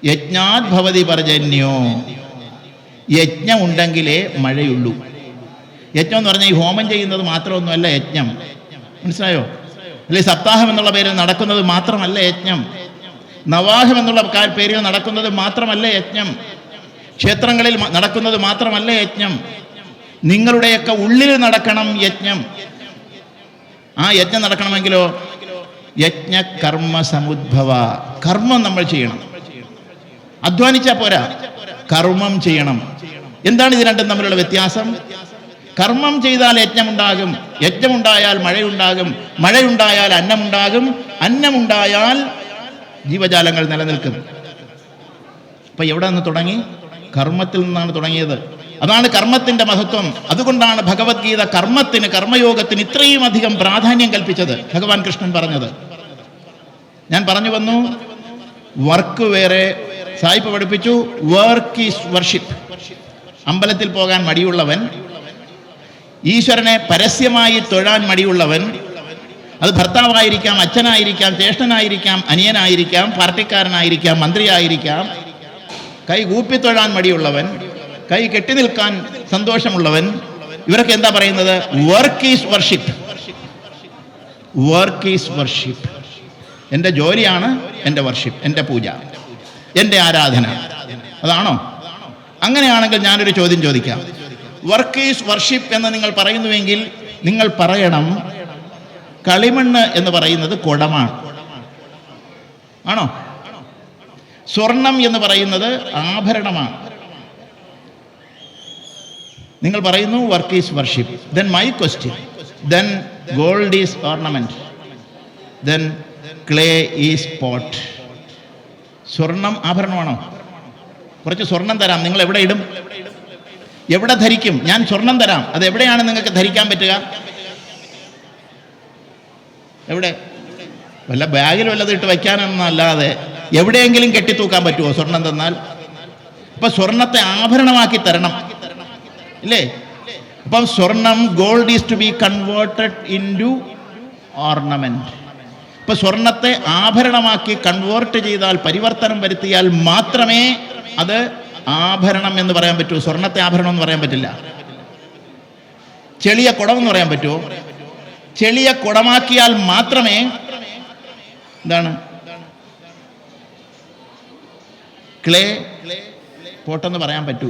യജ്ഞാത് ഭവതി പർജന്യോ. യജ്ഞം ഉണ്ടെങ്കിലേ മഴയുള്ളൂ. യജ്ഞം എന്ന് പറഞ്ഞാൽ ഈ ഹോമം ചെയ്യുന്നത് മാത്രമൊന്നുമല്ല യജ്ഞം. മനസ്സിലായോ? അല്ലെ സപ്താഹം എന്നുള്ള പേരിൽ നടക്കുന്നത് മാത്രമല്ല യജ്ഞം. നവാഹം എന്നുള്ള പേരിൽ നടക്കുന്നത് മാത്രമല്ല യജ്ഞം. ക്ഷേത്രങ്ങളിൽ നടക്കുന്നത് മാത്രമല്ല യജ്ഞം. നിങ്ങളുടെയൊക്കെ ഉള്ളിൽ നടക്കണം യജ്ഞം. ആ യജ്ഞം നടക്കണമെങ്കിലോ യജ്ഞ കർമ്മ സമുദ്ഭവ. കർമ്മം നമ്മൾ ചെയ്യണം. അധ്വാനിച്ചാൽ പോരാ, കർമ്മം ചെയ്യണം. എന്താണ് ഇത് രണ്ടും തമ്മിലുള്ള വ്യത്യാസം? കർമ്മം ചെയ്താൽ യജ്ഞമുണ്ടാകും, യജ്ഞമുണ്ടായാൽ മഴയുണ്ടാകും, മഴയുണ്ടായാൽ അന്നമുണ്ടാകും, അന്നമുണ്ടായാൽ ജീവജാലങ്ങൾ നിലനിൽക്കും. അപ്പൊ എവിടെ നിന്ന് തുടങ്ങി? കർമ്മത്തിൽ നിന്നാണ് തുടങ്ങിയത്. അതാണ് കർമ്മത്തിന്റെ മഹത്വം. അതുകൊണ്ടാണ് ഭഗവത്ഗീത കർമ്മത്തിന്, കർമ്മയോഗത്തിന് ഇത്രയും അധികം പ്രാധാന്യം കൽപ്പിച്ചത്. ഭഗവാൻ കൃഷ്ണൻ പറഞ്ഞത് ഞാൻ പറഞ്ഞു വന്നു. വർക്ക് വേറെ, സായിപ്പ് പഠിപ്പിച്ചു വർക്ക് ഈസ് വർഷിപ്പ്. അമ്പലത്തിൽ പോകാൻ മടിയുള്ളവൻ, ഈശ്വരനെ പരസ്യമായി തൊഴാൻ മടിയുള്ളവൻ, അത് ഭർത്താവായിരിക്കാം, അച്ഛനായിരിക്കാം, ജ്യേഷ്ഠനായിരിക്കാം, അനിയനായിരിക്കാം, പാർട്ടിക്കാരനായിരിക്കാം, മന്ത്രിയായിരിക്കാം, കൈ കൂപ്പിത്തൊഴാൻ മടിയുള്ളവൻ, കൈ കെട്ടി നിൽക്കാൻ സന്തോഷമുള്ളവൻ, ഇവരൊക്കെ എന്താ പറയുന്നത്? Work is worship. Work is worship. എൻ്റെ ജോലിയാണ് എൻ്റെ വർഷിപ്പ്, എൻ്റെ പൂജ, എൻ്റെ ആരാധന. അതാണോ? അങ്ങനെയാണെങ്കിൽ ഞാനൊരു ചോദ്യം ചോദിക്കാം. വർക്ക് ഈസ് വർഷിപ്പ് എന്ന് നിങ്ങൾ പറയുന്നുവെങ്കിൽ നിങ്ങൾ പറയണം കളിമണ്ണ് എന്ന് പറയുന്നത് കുടമാണ്. ആണോ? സ്വർണം എന്ന് പറയുന്നത് ആഭരണമാണ്. നിങ്ങൾ പറയുന്നു work is worship. Then my question, then gold is ornament, then clay is pot. സ്വർണം ആഭരണമാണോ? കുറച്ച് സ്വർണം തരാം, നിങ്ങൾ എവിടെ ഇടും? എവിടെ ധരിക്കും? ഞാൻ സ്വർണം തരാം, അത് എവിടെയാണ് നിങ്ങൾക്ക് ധരിക്കാൻ പറ്റുക? എവിടെ? വല്ല ബാഗിൽ വല്ലത് ഇട്ട് വയ്ക്കാനെന്നല്ലാതെ എവിടെയെങ്കിലും കെട്ടിത്തൂക്കാൻ പറ്റുമോ സ്വർണം തന്നാൽ? അപ്പൊ സ്വർണത്തെ ആഭരണമാക്കി തരണം, ഇല്ലേ? അപ്പം സ്വർണം, gold is to be converted into ornament. ഇപ്പൊ സ്വർണത്തെ ആഭരണമാക്കി കൺവേർട്ട് ചെയ്താൽ, പരിവർത്തനം വരുത്തിയാൽ മാത്രമേ അത് ആഭരണം എന്ന് പറയാൻ പറ്റൂ. സ്വർണത്തെ ആഭരണം എന്ന് പറയാൻ പറ്റില്ല. ചെളിയ കുടം എന്ന് പറയാൻ പറ്റുമോ? ചെളിയ കുടമാക്കിയാൽ മാത്രമേ എന്താണ് ക്ലേ പോട്ടെന്ന് പറയാൻ പറ്റൂ.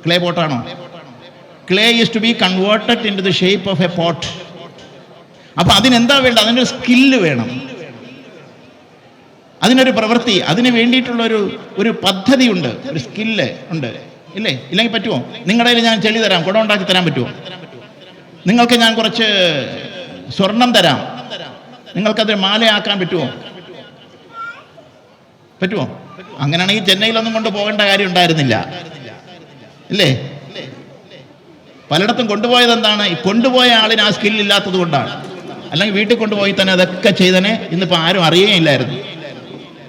ക്ലേ പോട്ടാണോ? Clay is to be converted into the shape of a pot. അപ്പൊ അതിനെന്താ വേണ്ട? അതിനൊരു സ്കില്ല് വേണം, അതിനൊരു പ്രവൃത്തി, അതിന് വേണ്ടിയിട്ടുള്ള ഒരു പദ്ധതി ഉണ്ട്, ഒരു സ്കില്ല് ഉണ്ട്. ഇല്ലേ? ഇല്ലെങ്കിൽ പറ്റുമോ? നിങ്ങളുടെ കയ്യിൽ ഞാൻ ചെളി തരാം, കുടം ഉണ്ടാക്കി തരാൻ പറ്റുമോ? നിങ്ങൾക്ക് ഞാൻ കുറച്ച് സ്വർണം തരാം, നിങ്ങൾക്കത് മാലയാക്കാൻ പറ്റുമോ? പറ്റുമോ? അങ്ങനെയാണെങ്കിൽ ചെന്നൈയിലൊന്നും കൊണ്ട് പോകേണ്ട കാര്യം ഉണ്ടായിരുന്നില്ല, ഇല്ലേ? പലയിടത്തും കൊണ്ടുപോയത് എന്താണ്? ഈ കൊണ്ടുപോയ ആളിന് ആ സ്കില്ലില്ലാത്തത് കൊണ്ടാണ്. അല്ലെങ്കിൽ വീട്ടിൽ കൊണ്ടുപോയി തന്നെ അതൊക്കെ ചെയ്തനെ ഇന്നിപ്പോൾ ആരും അറിയുകയില്ലായിരുന്നു.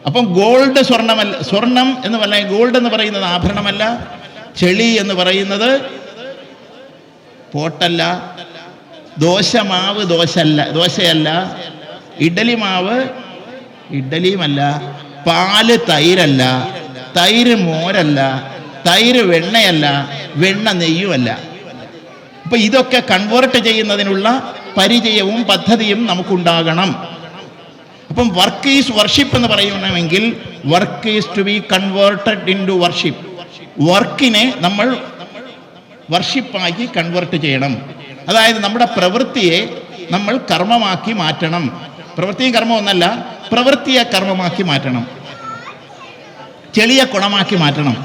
അപ്പം ഗോൾഡ് സ്വർണ്ണമല്ല, സ്വർണം എന്ന് പറഞ്ഞാൽ ഗോൾഡ് എന്ന് പറയുന്നത് ആഭരണമല്ല, ചെളി എന്ന് പറയുന്നത് പോട്ടല്ല, ദോശമാവ് ദോശയല്ല, ഇഡലി മാവ് ഇഡലിയുമല്ല, പാല് തൈരല്ല, തൈര് മോരല്ല, തൈര് വെണ്ണയല്ല, വെണ്ണ നെയ്യുമല്ല. അപ്പൊ ഇതൊക്കെ കൺവേർട്ട് ചെയ്യുന്നതിനുള്ള പരിചയവും പദ്ധതിയും നമുക്കുണ്ടാകണം. അപ്പം വർക്ക് ഈസ് വർഷിപ്പ് എന്ന് പറയണമെങ്കിൽ work is to be converted into worship. വർക്കിനെ നമ്മൾ വർഷിപ്പാക്കി കൺവേർട്ട് ചെയ്യണം. അതായത് നമ്മുടെ പ്രവൃത്തിയെ നമ്മൾ കർമ്മമാക്കി മാറ്റണം. പ്രവൃത്തിയും കർമ്മം ഒന്നല്ല, പ്രവൃത്തിയെ കർമ്മമാക്കി മാറ്റണം, ചെളിയെ കുണമാക്കി മാറ്റണം,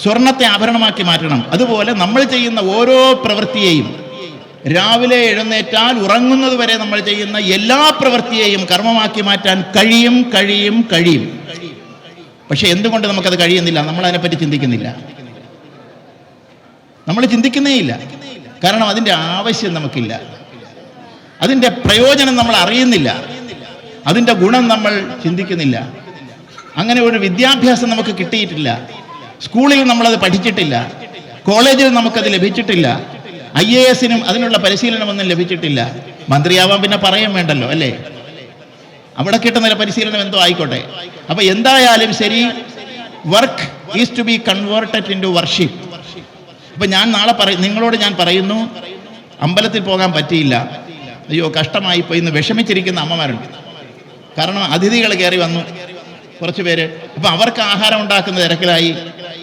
സ്വർണത്തെ ആഭരണമാക്കി മാറ്റണം. അതുപോലെ നമ്മൾ ചെയ്യുന്ന ഓരോ പ്രവൃത്തിയെയും, രാവിലെ എഴുന്നേറ്റാൽ ഉറങ്ങുന്നത് വരെ നമ്മൾ ചെയ്യുന്ന എല്ലാ പ്രവൃത്തിയെയും കർമ്മമാക്കി മാറ്റാൻ കഴിയും. പക്ഷെ എന്തുകൊണ്ട് നമുക്കത് കഴിയുന്നില്ല? നമ്മൾ അതിനെപ്പറ്റി ചിന്തിക്കുന്നില്ല, നമ്മൾ ചിന്തിക്കുന്നേയില്ല. കാരണം അതിൻ്റെ ആവശ്യം നമുക്കില്ല, അതിൻ്റെ പ്രയോജനം നമ്മൾ അറിയുന്നില്ല, അതിൻ്റെ ഗുണം നമ്മൾ ചിന്തിക്കുന്നില്ല. അങ്ങനെ ഒരു വിദ്യാഭ്യാസം നമുക്ക് കിട്ടിയിട്ടില്ല, സ്കൂളിൽ നമ്മളത് പഠിച്ചിട്ടില്ല, കോളേജിൽ നമുക്കത് ലഭിച്ചിട്ടില്ല, IAS-നും അതിനുള്ള പരിശീലനമൊന്നും ലഭിച്ചിട്ടില്ല. മന്ത്രിയാവാൻ പിന്നെ പറയാൻ വേണ്ടല്ലോ, അല്ലേ? അവിടെ കിട്ടുന്ന പരിശീലനം എന്തോ ആയിക്കോട്ടെ. അപ്പൊ എന്തായാലും ശരി, work is to be converted into worship. അപ്പൊ ഞാൻ നാളെ നിങ്ങളോട് ഞാൻ പറയുന്നു, അമ്പലത്തിൽ പോകാൻ പറ്റിയില്ല, അയ്യോ കഷ്ടമായി പോയി എന്ന് വിഷമിച്ചിരിക്കുന്ന അമ്മമാരുണ്ട്. കാരണം അതിഥികൾ കയറി വന്നു കുറച്ച് പേര്, അപ്പൊ അവർക്ക് ആഹാരം ഉണ്ടാക്കുന്ന തിരക്കിലായി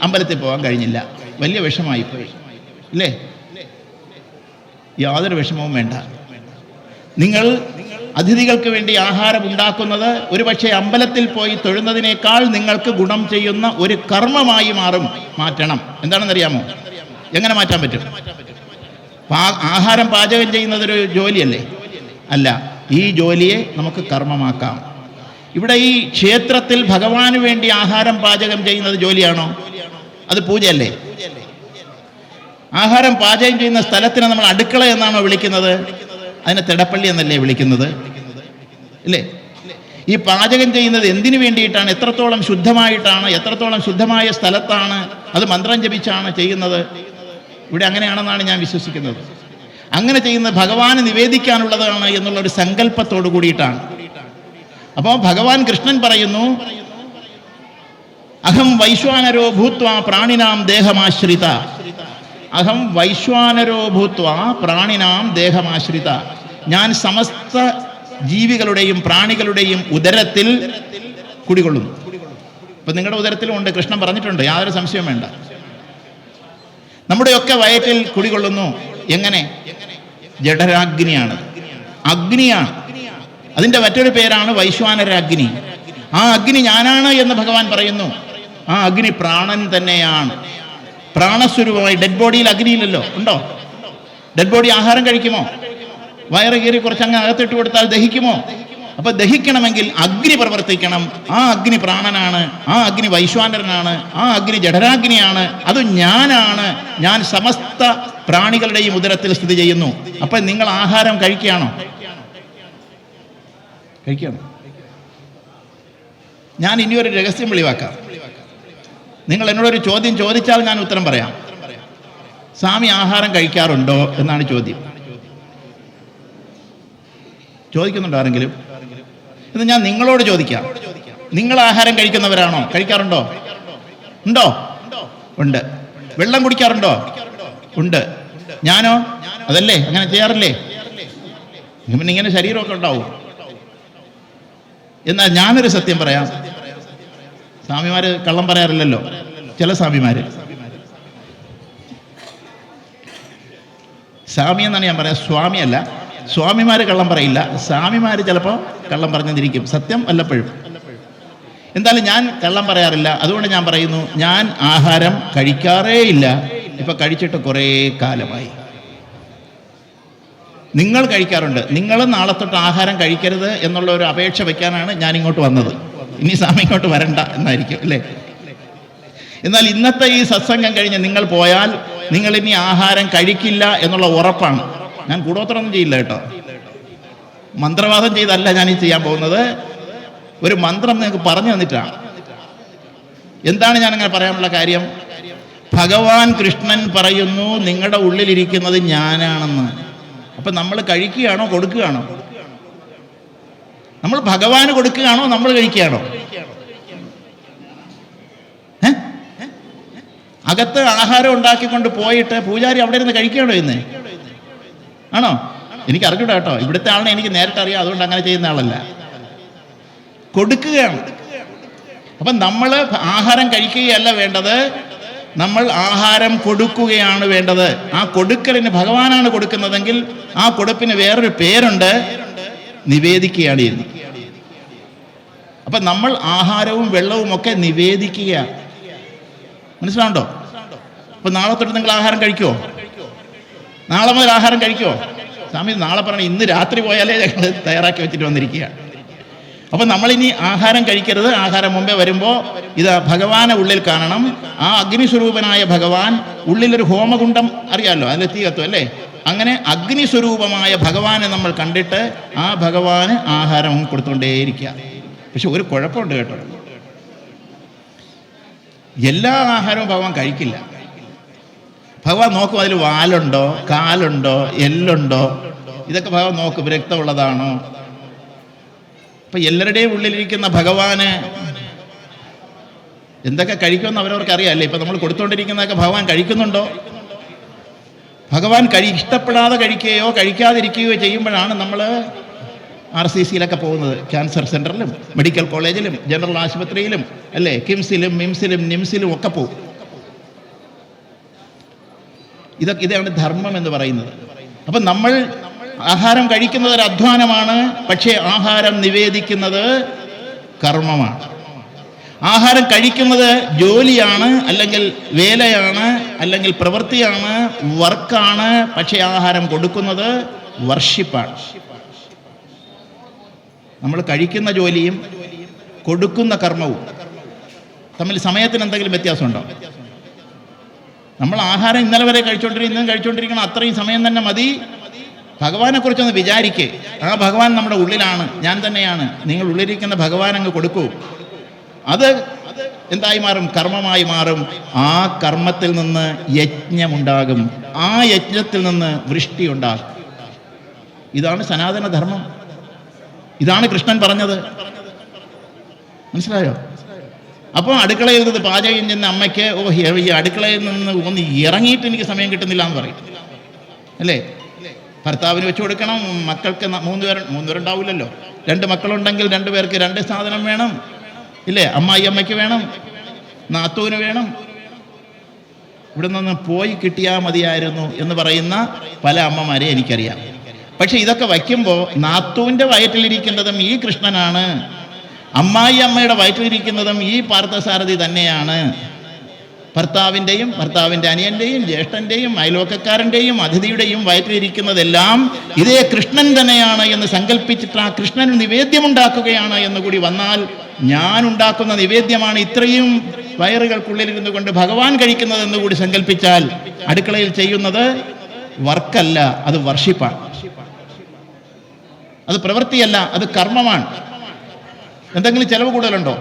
അമ്പലത്തിൽ പോകാൻ കഴിഞ്ഞില്ല, വലിയ വിഷമായിപ്പോയി, ഇല്ലേ? യാതൊരു വിഷമവും വേണ്ട. നിങ്ങൾ അതിഥികൾക്ക് വേണ്ടി ആഹാരം ഉണ്ടാക്കുന്നത് ഒരുപക്ഷെ അമ്പലത്തിൽ പോയി തൊഴുന്നതിനേക്കാൾ നിങ്ങൾക്ക് ഗുണം ചെയ്യുന്ന ഒരു കർമ്മമായി മാറ്റണം. എന്താണെന്നറിയാമോ? എങ്ങനെ മാറ്റാൻ പറ്റും? ആഹാരം പാചകം ചെയ്യുന്നതൊരു ജോലിയല്ലേ? അല്ല, ഈ ജോലിയെ നമുക്ക് കർമ്മമാക്കാം. ഇവിടെ ഈ ക്ഷേത്രത്തിൽ ഭഗവാന് വേണ്ടി ആഹാരം പാചകം ചെയ്യുന്നത് ജോലിയാണോ? അത് പൂജയല്ലേ? ആഹാരം പാചകം ചെയ്യുന്ന സ്ഥലത്തിനെ നമ്മൾ അടുക്കള എന്നാണോ വിളിക്കുന്നത്? അതിനെ തിടപ്പള്ളി എന്നല്ലേ വിളിക്കുന്നത്, ഇല്ലേ? ഈ പാചകം ചെയ്യുന്നത് എന്തിനു വേണ്ടിയിട്ടാണ്? എത്രത്തോളം ശുദ്ധമായിട്ടാണ്, എത്രത്തോളം ശുദ്ധമായ സ്ഥലത്താണ്, അത് മന്ത്രം ജപിച്ചാണ് ചെയ്യുന്നത്. ഇവിടെ അങ്ങനെയാണെന്നാണ് ഞാൻ വിശ്വസിക്കുന്നത്. അങ്ങനെ ചെയ്യുന്നത് ഭഗവാന് നിവേദിക്കാനുള്ളതാണ് എന്നുള്ളൊരു സങ്കല്പത്തോടു കൂടിയിട്ടാണ്. അപ്പോൾ ഭഗവാൻ കൃഷ്ണൻ പറയുന്നു, അഹം വൈശ്വാനരോ ഭൂത്വാ പ്രാണിനാം ദേഹമാശ്രിത. അഹം വൈശ്വാനരോ ഭൂത്വാ പ്രാണിനാം ദേഹമാശ്രിത. ഞാൻ സമസ്ത ജീവികളുടെയും പ്രാണികളുടെയും ഉദരത്തിൽ കുടികൊള്ളുന്നു. ഇപ്പൊ നിങ്ങളുടെ ഉദരത്തിലും ഉണ്ട്, കൃഷ്ണൻ പറഞ്ഞിട്ടുണ്ട്, യാതൊരു സംശയവും വേണ്ട. നമ്മുടെയൊക്കെ വയറ്റിൽ കുടികൊള്ളുന്നു. എങ്ങനെ? ജഠരാഗ്നിയാണ്, അഗ്നിയാണ്. അതിൻ്റെ മറ്റൊരു പേരാണ് വൈശ്വാനരാഗ്നി. ആ അഗ്നി ഞാനാണ് എന്ന് ഭഗവാൻ പറയുന്നു. ആ അഗ്നി പ്രാണൻ തന്നെയാണ്, പ്രാണസ്വരൂപമായി. ഡെഡ് ബോഡിയിൽ അഗ്നിയില്ലല്ലോ, ഉണ്ടോ? ഡെഡ് ബോഡി ആഹാരം കഴിക്കുമോ? വയറ് കീറി കുറച്ചങ്ങ് അകത്തിട്ട് കൊടുത്താൽ ദഹിക്കുമോ? അപ്പൊ ദഹിക്കണമെങ്കിൽ അഗ്നി പ്രവർത്തിക്കണം. ആ അഗ്നി പ്രാണനാണ്, ആ അഗ്നി വൈശ്വാനരനാണ്, ആ അഗ്നി ജഠരാഗ്നിയാണ്. അത് ഞാനാണ്. ഞാൻ സമസ്ത പ്രാണികളുടെയും ഉദരത്തിൽ സ്ഥിതി ചെയ്യുന്നു. അപ്പൊ നിങ്ങൾ ആഹാരം കഴിക്കുകയാണോ? ഞാൻ ഇനിയൊരു രഹസ്യം വെളിവാക്കാം. നിങ്ങൾ എന്നോടൊരു ചോദ്യം ചോദിച്ചാൽ ഞാൻ ഉത്തരം പറയാം. സ്വാമി ആഹാരം കഴിക്കാറുണ്ടോ എന്നാണ് ചോദ്യം. ചോദിക്കുന്നുണ്ടോ ആരെങ്കിലും? ഇത് ഞാൻ നിങ്ങളോട് ചോദിക്കാം. നിങ്ങൾ ആഹാരം കഴിക്കുന്നവരാണോ? കഴിക്കാറുണ്ടോ? ഉണ്ടോ? ഉണ്ട്. വെള്ളം കുടിക്കാറുണ്ടോ? ഉണ്ട്. ഞാനോ? അതല്ലേ, അങ്ങനെ ചെയ്യാറില്ലേ? പിന്നെ ഇങ്ങനെ ശരീരമൊക്കെ ഉണ്ടാവും. എന്നാൽ ഞാനൊരു സത്യം പറയാം. സ്വാമിമാര് കള്ളം പറയാറില്ലല്ലോ, ചില സ്വാമിമാര്. സ്വാമി എന്നാണ് ഞാൻ പറയാം, സ്വാമിയല്ല. സ്വാമിമാര് കള്ളം പറയില്ല, സ്വാമിമാര് ചിലപ്പോൾ കള്ളം പറഞ്ഞിരിക്കും, സത്യം വല്ലപ്പോഴും. എന്തായാലും ഞാൻ കള്ളം പറയാറില്ല. അതുകൊണ്ട് ഞാൻ പറയുന്നു, ഞാൻ ആഹാരം കഴിക്കാറേ ഇല്ല. ഇപ്പൊ കഴിച്ചിട്ട് കുറേ കാലമായി. നിങ്ങൾ കഴിക്കാറുണ്ട്. നിങ്ങൾ നാളെ തൊട്ട് ആഹാരം കഴിക്കരുത് എന്നുള്ള ഒരു അപേക്ഷ വെക്കാനാണ് ഞാൻ ഇങ്ങോട്ട് വന്നത്. ഇനി സ്വാമി ഇങ്ങോട്ട് വരണ്ട എന്നായിരിക്കും അല്ലേ? എന്നാൽ ഇന്നത്തെ ഈ സത്സംഗം കഴിഞ്ഞ് നിങ്ങൾ പോയാൽ നിങ്ങൾ ഇനി ആഹാരം കഴിക്കില്ല എന്നുള്ള ഉറപ്പാണ്. ഞാൻ കൂടോത്രമൊന്നും ചെയ്യില്ല കേട്ടോ, മന്ത്രവാദം ചെയ്തല്ല ഞാൻ ഈ ചെയ്യാൻ പോകുന്നത്. ഒരു മന്ത്രം നിങ്ങൾക്ക് പറഞ്ഞു തന്നിട്ടാണ്. എന്താണ് ഞാൻ അങ്ങനെ പറയാനുള്ള കാര്യം? ഭഗവാൻ കൃഷ്ണൻ പറയുന്നു നിങ്ങളുടെ ഉള്ളിലിരിക്കുന്നത് ഞാനാണെന്ന്. അപ്പൊ നമ്മൾ കഴിക്കുകയാണോ കൊടുക്കുകയാണോ? നമ്മൾ ഭഗവാന് കൊടുക്കുകയാണോ നമ്മൾ കഴിക്കുകയാണോ? അകത്ത് ആഹാരം ഉണ്ടാക്കിക്കൊണ്ട് പോയിട്ട് പൂജാരി അവിടെ ഇരുന്ന് കഴിക്കുകയാണോ ഇന്ന്? ആണോ? എനിക്ക് അറിഞ്ഞൂടാ കേട്ടോ, ഇവിടുത്തെ ആളിനെ എനിക്ക് നേരിട്ട് അറിയാം, അതുകൊണ്ട് അങ്ങനെ ചെയ്യുന്ന ആളല്ല. കൊടുക്കുകയാണ്. അപ്പൊ നമ്മൾ ആഹാരം കഴിക്കുകയല്ല വേണ്ടത്, നമ്മൾ ആഹാരം കൊടുക്കുകയാണ് വേണ്ടത്. ആ കൊടുക്കലിന് ഭഗവാനാണ് കൊടുക്കുന്നതെങ്കിൽ ആ കൊടുപ്പിന് വേറൊരു പേരുണ്ട്, നിവേദിക്കുകയാണ് ചെയ്യുന്നത്. അപ്പൊ നമ്മൾ ആഹാരവും വെള്ളവും ഒക്കെ നിവേദിക്കുക. മനസ്സിലാണ്ടോ? അപ്പൊ നാളെ തൊട്ട് നിങ്ങൾ ആഹാരം കഴിക്കുമോ? നാളെ മുതൽ ആഹാരം കഴിക്കുമോ? സ്വാമി നാളെ പറയണ, ഇന്ന് രാത്രി പോയാലേ ഞങ്ങൾ തയ്യാറാക്കി വെച്ചിട്ട് വന്നിരിക്കുക. അപ്പൊ നമ്മളിനി ആഹാരം കഴിക്കരുത്. ആഹാരം മുമ്പേ വരുമ്പോൾ ഇത് ഭഗവാനെ ഉള്ളിൽ കാണണം. ആ അഗ്നിസ്വരൂപനായ ഭഗവാൻ, ഉള്ളിലൊരു ഹോമകുണ്ഡം അറിയാമല്ലോ, അതിൽ തീ കത്തും അല്ലേ? അങ്ങനെ അഗ്നിസ്വരൂപമായ ഭഗവാനെ നമ്മൾ കണ്ടിട്ട് ആ ഭഗവാന് ആഹാരം കൊടുത്തുകൊണ്ടേയിരിക്കുക. പക്ഷെ ഒരു കുഴപ്പമുണ്ട് കേട്ടോ, എല്ലാ ആഹാരവും ഭഗവാൻ കഴിക്കില്ല. ഭഗവാൻ നോക്കും, അതിൽ വാലുണ്ടോ, കാലുണ്ടോ, എല്ലുണ്ടോ, ഇതൊക്കെ ഭഗവാൻ നോക്കും. രക്തമുള്ളതാണോ? അപ്പൊ എല്ലാവരുടെയും ഉള്ളിലിരിക്കുന്ന ഭഗവാന് എന്തൊക്കെ കഴിക്കുമെന്ന് അവരവർക്ക് അറിയാമല്ലേ? ഇപ്പൊ നമ്മൾ കൊടുത്തുകൊണ്ടിരിക്കുന്നതൊക്കെ ഭഗവാൻ കഴിക്കുന്നുണ്ടോ? ഭഗവാൻ ഇഷ്ടപ്പെടാതെ കഴിക്കുകയോ കഴിക്കാതിരിക്കുകയോ ചെയ്യുമ്പോഴാണ് നമ്മൾ RCCയിലൊക്കെ പോകുന്നത്. ക്യാൻസർ സെന്ററിലും മെഡിക്കൽ കോളേജിലും ജനറൽ ആശുപത്രിയിലും അല്ലേ, കിംസിലും മിംസിലും നിംസിലും ഒക്കെ പോകും. ഇതാണ് ധർമ്മം എന്ന് പറയുന്നത്. അപ്പൊ നമ്മൾ ആഹാരം കഴിക്കുന്നത് ഒരു അധ്വാനമാണ്, പക്ഷേ ആഹാരം നിവേദിക്കുന്നത് കർമ്മമാണ്. ആഹാരം കഴിക്കുന്നത് ജോലിയാണ്, അല്ലെങ്കിൽ വേലയാണ്, അല്ലെങ്കിൽ പ്രവൃത്തിയാണ്, വർക്കാണ്. പക്ഷേ ആഹാരം കൊടുക്കുന്നത് വർഷിപ്പാണ്. നമ്മൾ കഴിക്കുന്ന ജോലിയും കൊടുക്കുന്ന കർമ്മവും തമ്മിൽ സമയത്തിന് എന്തെങ്കിലും വ്യത്യാസമുണ്ടോ? നമ്മൾ ആഹാരം ഇന്നലെ വരെ ഇന്നും കഴിച്ചുകൊണ്ടിരിക്കണം, അത്രയും സമയം തന്നെ മതി. ഭഗവാനെ കുറിച്ചൊന്ന് വിചാരിക്കേ. ആ ഭഗവാൻ നമ്മുടെ ഉള്ളിലാണ്, ഞാൻ തന്നെയാണ്. നിങ്ങൾ ഉള്ളിലിരിക്കുന്ന ഭഗവാൻ അങ്ങ് കൊടുക്കൂ. അത് എന്തായി മാറും? കർമ്മമായി മാറും. ആ കർമ്മത്തിൽ നിന്ന് യജ്ഞമുണ്ടാകും, ആ യജ്ഞത്തിൽ നിന്ന് വൃഷ്ടി ഉണ്ടാകും. ഇതാണ് സനാതന ധർമ്മം. ഇതാണ് കൃഷ്ണൻ പറഞ്ഞത്. മനസ്സിലായോ? അപ്പോൾ അടുക്കളയിൽ നിന്ന് പാചകം ചെയ്യുന്ന അമ്മയ്ക്ക് ഈ അടുക്കളയിൽ നിന്ന് ഒന്ന് ഇറങ്ങിയിട്ട് എനിക്ക് സമയം കിട്ടുന്നില്ല എന്ന് പറയും അല്ലേ? ഭർത്താവിന് വെച്ച് കൊടുക്കണം, മക്കൾക്ക് മൂന്ന് പേരുണ്ടാവില്ലല്ലോ. 2 മക്കളുണ്ടെങ്കിൽ 2 പേർക്ക് 2 സാധനം വേണം ഇല്ലേ? അമ്മയ്ക്ക് വേണം, നാത്തൂന് വേണം. ഇവിടെ നിന്ന് പോയി കിട്ടിയാൽ മതിയായിരുന്നു എന്ന് പറയുന്ന പല അമ്മമാരെ എനിക്കറിയാം. പക്ഷെ ഇതൊക്കെ വയ്ക്കുമ്പോൾ നാത്തൂൻ്റെ വയറ്റിലിരിക്കുന്നതും ഈ കൃഷ്ണനാണ്, അമ്മയുടെ വയറ്റിലിരിക്കുന്നതും ഈ പാർത്ഥസാരഥി തന്നെയാണ്. ഭർത്താവിൻ്റെ അനിയൻ്റെയും ജ്യേഷ്ഠൻ്റെയും അയൽവക്കക്കാരൻ്റെയും അതിഥിയുടെയും വയറ്റിലിരിക്കുന്നതെല്ലാം ഇതേ കൃഷ്ണൻ തന്നെയാണ് എന്ന് സങ്കല്പിച്ചിട്ട് ആ കൃഷ്ണന് നിവേദ്യമുണ്ടാക്കുകയാണ് എന്നുകൂടി വന്നാൽ, ഞാൻ ഉണ്ടാക്കുന്ന നിവേദ്യമാണ് ഇത്രയും വയറുകൾക്കുള്ളിലിരുന്നു കൊണ്ട് ഭഗവാൻ കഴിക്കുന്നത് എന്നുകൂടി സങ്കല്പിച്ചാൽ അടുക്കളയിൽ ചെയ്യുന്നത് വർക്കല്ല, അത് വർഷിപ്പാണ്. അത് പ്രവൃത്തിയല്ല, അത് കർമ്മമാണ്. എന്തെങ്കിലും ചെലവ് കൂടുതലുണ്ടോ?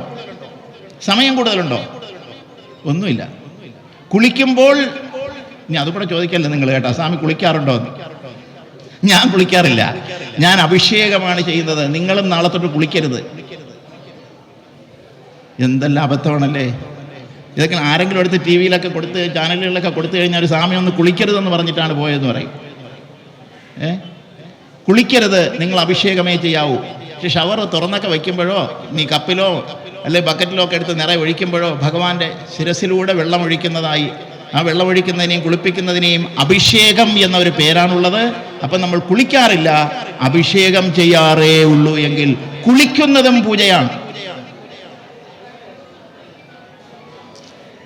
സമയം കൂടുതലുണ്ടോ? ഒന്നുമില്ല. കുളിക്കുമ്പോൾ ഇനി അതുകൂടെ ചോദിക്കല്ലേ നിങ്ങൾ കേട്ടോ, സ്വാമി കുളിക്കാറുണ്ടോ എന്ന്. ഞാൻ കുളിക്കാറില്ല, ഞാൻ അഭിഷേകമാണ് ചെയ്യുന്നത്. നിങ്ങളും നാളെ തൊട്ട് കുളിക്കരുത്. എന്തെല്ലാം അബദ്ധമാണല്ലേ ഇതൊക്കെ. ആരെങ്കിലും എടുത്ത് ടി വിയിലൊക്കെ കൊടുത്ത്, ചാനലുകളിലൊക്കെ കൊടുത്തു കഴിഞ്ഞാൽ ഒരു സ്വാമി ഒന്ന് കുളിക്കരുതെന്ന് പറഞ്ഞിട്ടാണ് പോയതെന്ന് പറയും. കുളിക്കരുത്, നിങ്ങൾ അഭിഷേകമേ ചെയ്യാവൂ. പക്ഷെ ഷവർ തുറന്നൊക്കെ വയ്ക്കുമ്പോഴോ നീ കപ്പിലോ അല്ലെ ബക്കറ്റിലോ ഒക്കെ എടുത്ത് നിറയെ ഒഴിക്കുമ്പോഴോ ഭഗവാന്റെ ശിരസിലൂടെ വെള്ളം ഒഴിക്കുന്നതായി, ആ വെള്ളം ഒഴിക്കുന്നതിനെയും കുളിപ്പിക്കുന്നതിനെയും അഭിഷേകം എന്ന ഒരു പേരാണുള്ളത്. അപ്പം നമ്മൾ കുളിക്കാറില്ല, അഭിഷേകം ചെയ്യാറേ ഉള്ളൂ. എങ്കിൽ കുളിക്കുന്നതും പൂജയാണ്.